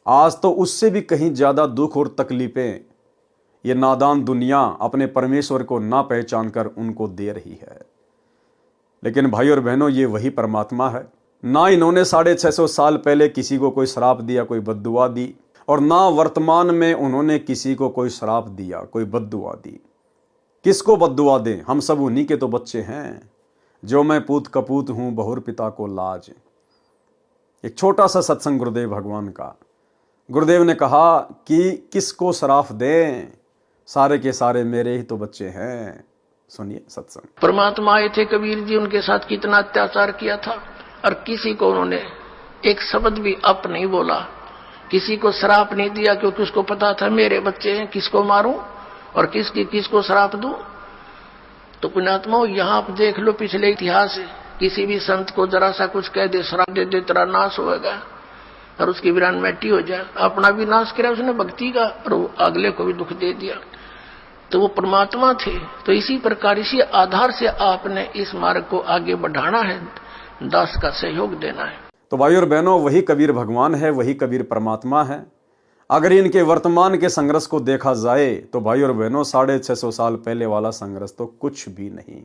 आज तो उससे भी कहीं ज्यादा दुख और तकलीफें ये नादान दुनिया अपने परमेश्वर को ना पहचान कर उनको दे रही है। लेकिन भाई और बहनों, ये वही परमात्मा है। ना इन्होंने 650 साल पहले किसी को कोई श्राप दिया, कोई बद्दुआ दी, और ना वर्तमान में उन्होंने किसी को कोई श्राप दिया, कोई बद्दुआ दी। किसको बद्दुआ दें? हम सब उन्हीं के तो बच्चे हैं। जो मैं पूत कपूत हूं, बहुर पिता को लाज। एक छोटा सा सत्संग गुरुदेव भगवान का। गुरुदेव ने कहा कि किसको श्राप दें, सारे के सारे मेरे ही तो बच्चे हैं। सुनिए सत्संग। परमात्मा आए थे कबीर जी, उनके साथ कितना अत्याचार किया था, और किसी को उन्होंने एक शब्द भी अप नहीं बोला, किसी को श्राप नहीं दिया, क्योंकि उसको पता था मेरे बच्चे हैं, किसको मारूं और किसको श्राप दूं। तो पुण्यात्माओं, यहां आप देख लो पिछले इतिहास, किसी भी संत को जरा सा कुछ कह दे, श्राप दे दे, तेरा नाश होगा और उसकी वीरान मिट्टी हो जाए। अपना भी नाश किया उसने भक्ति का, और अगले को भी दुख दे दिया। तो वो परमात्मा थे। तो इसी प्रकार, इसी आधार से आपने इस मार्ग को आगे बढ़ाना है, दास का सहयोग देना है। तो भाई और बहनों, वही कबीर भगवान है, वही कबीर परमात्मा है। अगर इनके वर्तमान के संघर्ष को देखा जाए तो भाई और बहनों, 650 साल पहले वाला संघर्ष तो कुछ भी नहीं।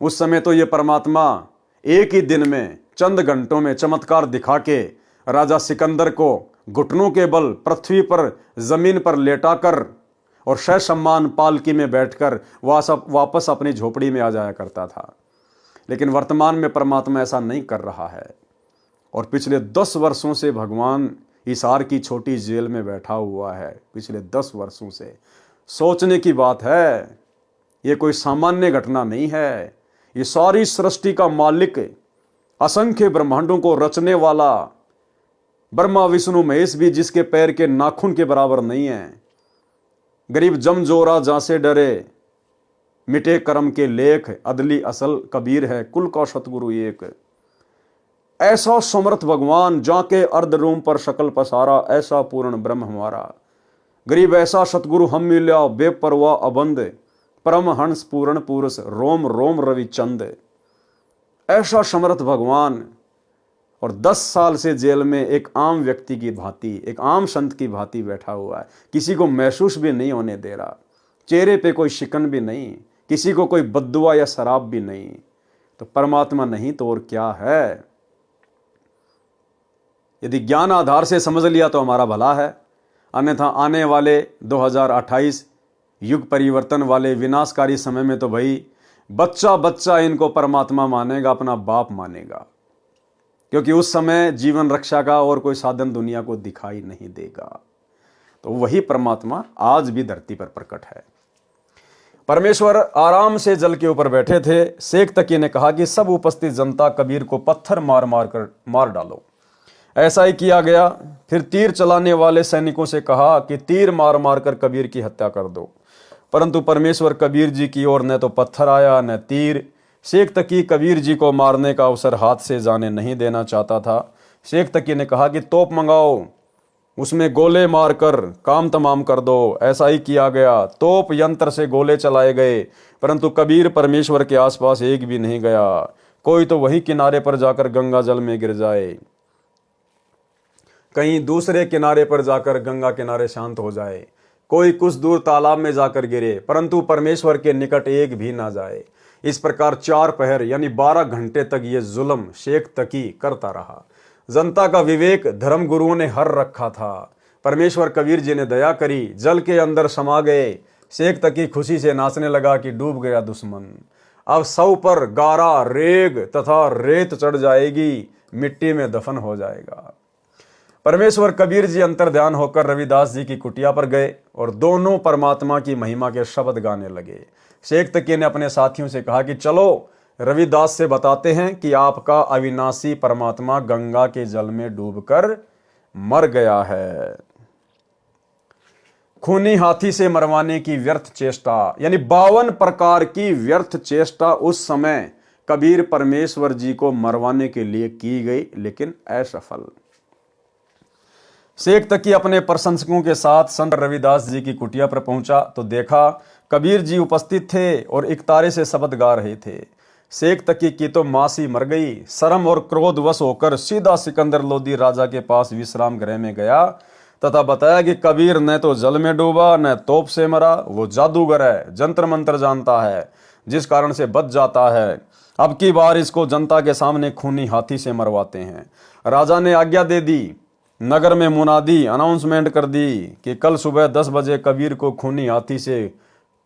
उस समय तो ये परमात्मा एक ही दिन में, चंद घंटों में चमत्कार दिखा के राजा सिकंदर को घुटनों के बल पृथ्वी पर, जमीन पर लेटाकर और शह सम्मान पालकी में बैठकर वापस अपनी झोपड़ी में आ जाया करता था। लेकिन वर्तमान में परमात्मा ऐसा नहीं कर रहा है, और पिछले 10 वर्षों से भगवान हिसार की छोटी जेल में बैठा हुआ है। पिछले 10 वर्षों से। सोचने की बात है, ये कोई सामान्य घटना नहीं है। ये सारी सृष्टि का मालिक, असंख्य ब्रह्मांडों को रचने वाला ब्रह्मा विष्णु महेश भी जिसके पैर के नाखून के बराबर नहीं है। गरीब जमजोरा जहां से डरे, मिटे कर्म के लेख, अदली असल कबीर है, कुल का सतगुरु एक। ऐसा समर्थ भगवान, जाके अर्ध रूम पर शकल पसारा, ऐसा पूर्ण ब्रह्म हमारा। गरीब ऐसा सतगुरु हम मिल्या, बेपरवाह अबंध, परम हंस पूर्ण पुरुष, रोम रोम रवि चंद। ऐसा समर्थ भगवान, और 10 साल से जेल में एक आम व्यक्ति की भांति, एक आम संत की भांति बैठा हुआ है। किसी को महसूस भी नहीं होने दे रहा, चेहरे पे कोई शिकन भी नहीं, किसी को कोई बद्दुआ या शराब भी नहीं। तो परमात्मा नहीं तो और क्या है? यदि ज्ञान आधार से समझ लिया तो हमारा भला है, अन्यथा आने वाले 2028 युग परिवर्तन वाले विनाशकारी समय में तो भाई बच्चा बच्चा इनको परमात्मा मानेगा, अपना बाप मानेगा, क्योंकि उस समय जीवन रक्षा का और कोई साधन दुनिया को दिखाई नहीं देगा। तो वही परमात्मा आज भी धरती पर प्रकट है। परमेश्वर आराम से जल के ऊपर बैठे थे। शेख तकी ने कहा कि सब उपस्थित जनता कबीर को पत्थर मार डालो। ऐसा ही किया गया। फिर तीर चलाने वाले सैनिकों से कहा कि तीर मार मार कर कबीर की हत्या कर दो, परंतु परमेश्वर कबीर जी की ओर न तो पत्थर आया न तीर। शेख तकी कबीर जी को मारने का अवसर हाथ से जाने नहीं देना चाहता था। शेख तकी ने कहा कि तोप मंगाओ, उसमें गोले मारकर काम तमाम कर दो। ऐसा ही किया गया। तोप यंत्र से गोले चलाए गए, परंतु कबीर परमेश्वर के आसपास एक भी नहीं गया। कोई तो वही किनारे पर जाकर गंगा जल में गिर जाए, कहीं दूसरे किनारे पर जाकर गंगा किनारे शांत हो जाए, कोई कुछ दूर तालाब में जाकर गिरे, परंतु परमेश्वर के निकट एक भी ना जाए। इस प्रकार 4 पहर यानी 12 घंटे तक ये जुल्म शेख तकी करता रहा। जनता का विवेक धर्म गुरुओं ने हर रखा था। परमेश्वर कबीर जी ने दया करी, जल के अंदर समा गए। शेख तकी खुशी से नाचने लगा कि डूब गया दुश्मन। अब सौ पर गारा, रेग तथा रेत चढ़ जाएगी, मिट्टी में दफन हो जाएगा। परमेश्वर कबीर जी अंतर ध्यान होकर रविदास जी की कुटिया पर गए और दोनों परमात्मा की महिमा के शब्द गाने लगे। शेख तकी ने अपने साथियों से कहा कि चलो रविदास से बताते हैं कि आपका अविनाशी परमात्मा गंगा के जल में डूबकर मर गया है। खूनी हाथी से मरवाने की व्यर्थ चेष्टा, यानी 52 प्रकार की व्यर्थ चेष्टा उस समय कबीर परमेश्वर जी को मरवाने के लिए की गई, लेकिन असफल। शेख तकी अपने प्रशंसकों के साथ संत रविदास जी की कुटिया पर पहुंचा तो देखा कबीर जी उपस्थित थे और इकतारे से शब्द गा रहे थे। शेख तकी की तो मासी मर गई। शर्म और क्रोध वश होकर सीधा सिकंदर लोदी राजा के पास विश्राम गृह में गया तथा बताया कि कबीर न तो जल में डूबा न तोप से मरा, वो जादूगर है, जंत्र मंत्र जानता है, जिस कारण से बच जाता है। अब की बार इसको जनता के सामने खूनी हाथी से मरवाते हैं। राजा ने आज्ञा दे दी, नगर में मुनादी अनाउंसमेंट कर दी कि कल सुबह 10 बजे कबीर को खूनी हाथी से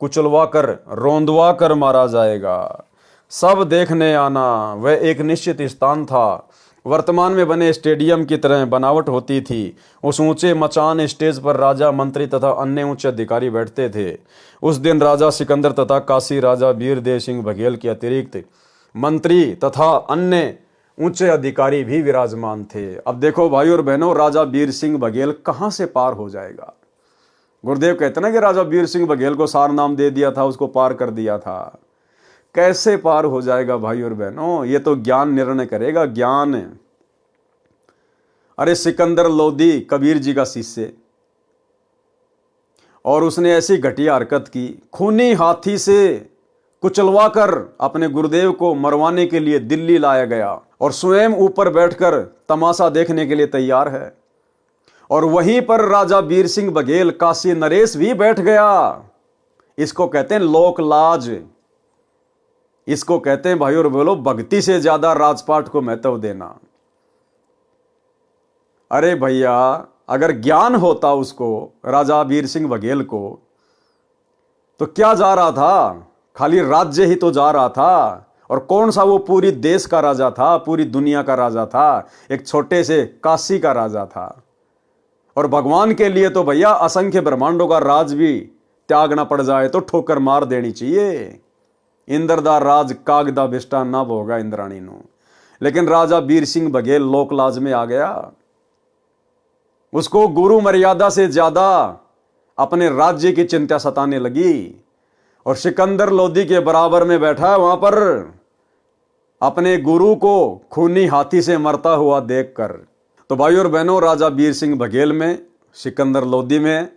कुचलवा कर रोंदवा कर मारा जाएगा। सब देखने आना। वह एक निश्चित स्थान था, वर्तमान में बने स्टेडियम की तरह बनावट होती थी। उस ऊंचे मचान स्टेज पर राजा, मंत्री तथा अन्य उच्च अधिकारी बैठते थे। उस दिन राजा सिकंदर तथा काशी राजा वीरदेव सिंह बघेल के अतिरिक्त मंत्री तथा अन्य ऊंचे अधिकारी भी विराजमान थे। अब देखो भाई और बहनों, राजा वीर सिंह बघेल कहां से पार हो जाएगा। गुरुदेव कहते ना कि राजा वीर सिंह बघेल को सार नाम दे दिया था, उसको पार कर दिया था। कैसे पार हो जाएगा भाई और बहनों, ये तो ज्ञान निर्णय करेगा, ज्ञान। अरे सिकंदर लोदी कबीर जी का शिष्य, और उसने ऐसी घटिया हरकत की, खूनी हाथी से कुचलवा कर अपने गुरुदेव को मरवाने के लिए दिल्ली लाया गया और स्वयं ऊपर बैठकर तमाशा देखने के लिए तैयार है। और वहीं पर राजा वीर सिंह बघेल, काशी नरेश भी बैठ गया। इसको कहते हैं लोक लाज। इसको कहते हैं भाई और बोलो भक्ति से ज्यादा राजपाट को महत्व देना। अरे भैया, अगर ज्ञान होता उसको, राजा वीर सिंह बघेल को, तो क्या जा रहा था, खाली राज्य ही तो जा रहा था। और कौन सा वो पूरी देश का राजा था, पूरी दुनिया का राजा था, एक छोटे से काशी का राजा था। और भगवान के लिए तो भैया असंख्य ब्रह्मांडों का राज भी त्यागना पड़ जाए तो ठोकर मार देनी चाहिए। इंद्र दा राज कागदा बिष्टा ना भोगा इंद्राणी नु। लेकिन राजा वीर सिंह बघेल लोकलाज में आ गया। उसको गुरु मर्यादा से ज्यादा अपने राज्य की चिंता सताने लगी। और सिकंदर लोदी के बराबर में बैठा है वहां पर, अपने गुरु को खूनी हाथी से मरता हुआ देखकर। तो भाई और बहनों, राजा वीर सिंह बघेल में, सिकंदर लोदी में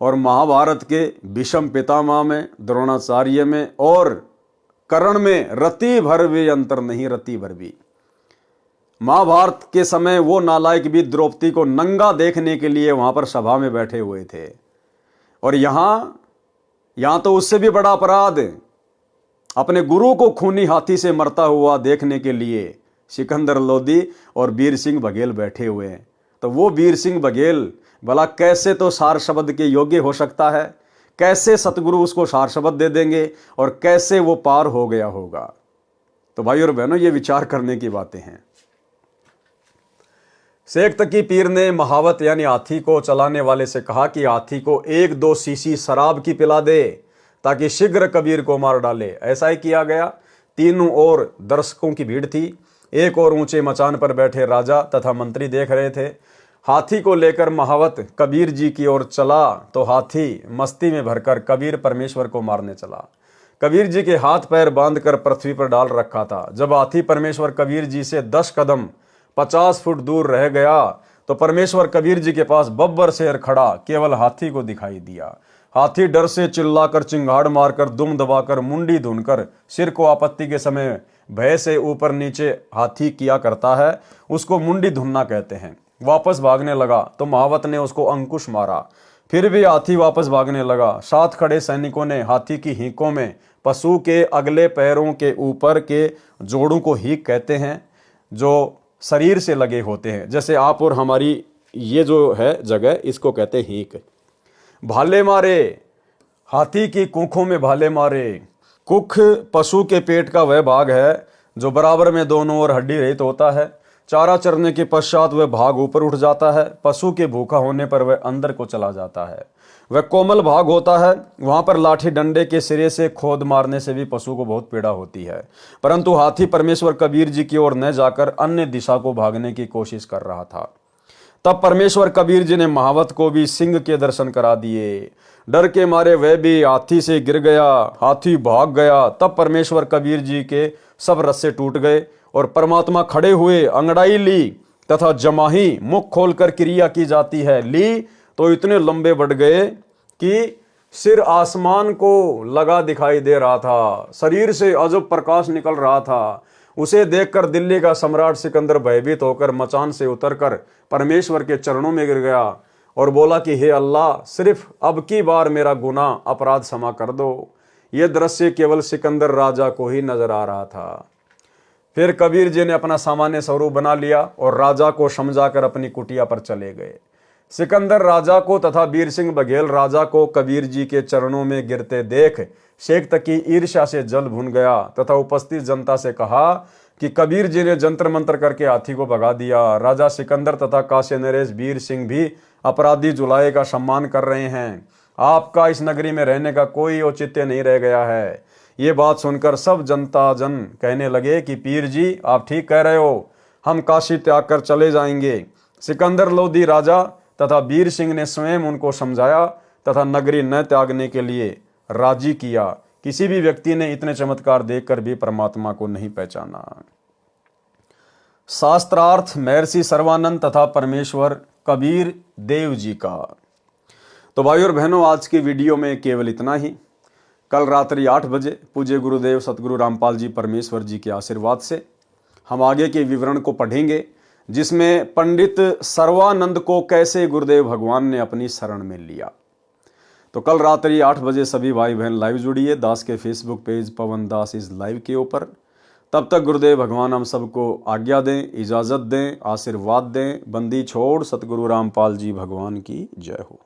और महाभारत के भीष्म पितामह में, द्रोणाचार्य में और कर्ण में रति भर भी अंतर नहीं, रति भर भी। महाभारत के समय वो नालायक भी द्रौपदी को नंगा देखने के लिए वहां पर सभा में बैठे हुए थे। और यहां तो उससे भी बड़ा अपराध, अपने गुरु को खूनी हाथी से मरता हुआ देखने के लिए सिकंदर लोदी और वीर सिंह बघेल बैठे हुए हैं। तो वो वीर सिंह बघेल भला कैसे तो सार शब्द के योग्य हो सकता है, कैसे सतगुरु उसको सार शब्द दे देंगे और कैसे वो पार हो गया होगा। तो भाई और बहनों, ये विचार करने की बातें हैं। शेख तकी पीर ने महावत यानी हाथी को चलाने वाले से कहा कि हाथी को 1-2 शीशी शराब की पिला दे ताकि शीघ्र कबीर को मार डाले। ऐसा ही किया गया। तीनों ओर दर्शकों की भीड़ थी। एक और ऊंचे मचान पर बैठे राजा तथा मंत्री देख रहे थे। हाथी को लेकर महावत कबीर जी की ओर चला तो हाथी मस्ती में भरकर कबीर परमेश्वर को मारने चला। कबीर जी के हाथ पैर बांधकर पृथ्वी पर डाल रखा था। जब हाथी परमेश्वर कबीर जी से 10 कदम 50 फुट दूर रह गया तो परमेश्वर कबीर जी के पास बब्बर शेर खड़ा केवल हाथी को दिखाई दिया। हाथी डर से चिल्लाकर, चिंगाड़ मारकर, दुम दबाकर, मुंडी धुनकर, सिर को आपत्ति के समय भय से ऊपर नीचे हाथी किया करता है, उसको मुंडी धुनना कहते हैं। वापस भागने लगा तो महावत ने उसको अंकुश मारा। फिर भी हाथी वापस भागने लगा। साथ खड़े सैनिकों ने हाथी की हीकों में पशु के अगले पैरों के ऊपर के जोड़ों को हीक कहते हैं, जो शरीर से लगे होते हैं। जैसे आप और हमारी ये जो है जगह, इसको कहते हैं हीक। भाले मारे, हाथी की कुखों में भाले मारे। कुख पशु के पेट का वह भाग है जो बराबर में दोनों ओर हड्डी रहित होता है। चारा चरने के पश्चात वह भाग ऊपर उठ जाता है। पशु के भूखा होने पर वह अंदर को चला जाता है। वह कोमल भाग होता है। वहां पर लाठी डंडे के सिरे से खोद मारने से भी पशु को बहुत पीड़ा होती है। परंतु हाथी परमेश्वर कबीर जी की ओर न जाकर अन्य दिशा को भागने की कोशिश कर रहा था। तब परमेश्वर कबीर जी ने महावत को भी सिंह के दर्शन करा दिए। डर के मारे वह भी हाथी से गिर गया। हाथी भाग गया। तब परमेश्वर कबीर जी के सब रस्से टूट गए और परमात्मा खड़े हुए, अंगड़ाई ली तथा जमाही, मुख खोलकर क्रिया की जाती है, ली तो इतने लंबे बढ़ गए कि सिर आसमान को लगा दिखाई दे रहा था। शरीर से अजब प्रकाश निकल रहा था। उसे देखकर दिल्ली का सम्राट सिकंदर भयभीत होकर मचान से उतरकर परमेश्वर के चरणों में गिर गया और बोला कि हे अल्लाह, सिर्फ अब की बार मेरा गुनाह अपराध क्षमा कर दो। ये दृश्य केवल सिकंदर राजा को ही नजर आ रहा था। फिर कबीर जी ने अपना सामान्य स्वरूप बना लिया और राजा को समझाकर अपनी कुटिया पर चले गए। सिकंदर राजा को तथा वीर सिंह बघेल राजा को कबीर जी के चरणों में गिरते देख शेख तकी ईर्ष्या से जल भुन गया तथा उपस्थित जनता से कहा कि कबीर जी ने जंतर मंत्र करके हाथी को भगा दिया। राजा सिकंदर तथा काशी नरेश वीर सिंह भी अपराधी जुलाहे का सम्मान कर रहे हैं। आपका इस नगरी में रहने का कोई औचित्य नहीं रह गया है। ये बात सुनकर सब जनता जन कहने लगे कि पीर जी, आप ठीक कह रहे हो, हम काशी त्याग कर चले जाएंगे। सिकंदर लोधी राजा तथा वीर सिंह ने स्वयं उनको समझाया तथा नगरी न त्यागने के लिए राजी किया। किसी भी व्यक्ति ने इतने चमत्कार देखकर भी परमात्मा को नहीं पहचाना। शास्त्रार्थ महर्षि सर्वानंद तथा परमेश्वर कबीर देव जी का। तो भाइयों और बहनों, आज की वीडियो में केवल इतना ही। कल रात्रि 8 बजे पूज्य गुरुदेव सतगुरु रामपाल जी परमेश्वर जी के आशीर्वाद से हम आगे के विवरण को पढ़ेंगे, जिसमें पंडित सर्वानंद को कैसे गुरुदेव भगवान ने अपनी शरण में लिया। तो कल रात्रि 8 बजे सभी भाई बहन लाइव जुड़िए दास के फेसबुक पेज पवन दास इस लाइव के ऊपर। तब तक गुरुदेव भगवान हम सबको आज्ञा दें, इजाज़त दें, आशीर्वाद दें। बंदी छोड़ सतगुरु रामपाल जी भगवान की जय हो।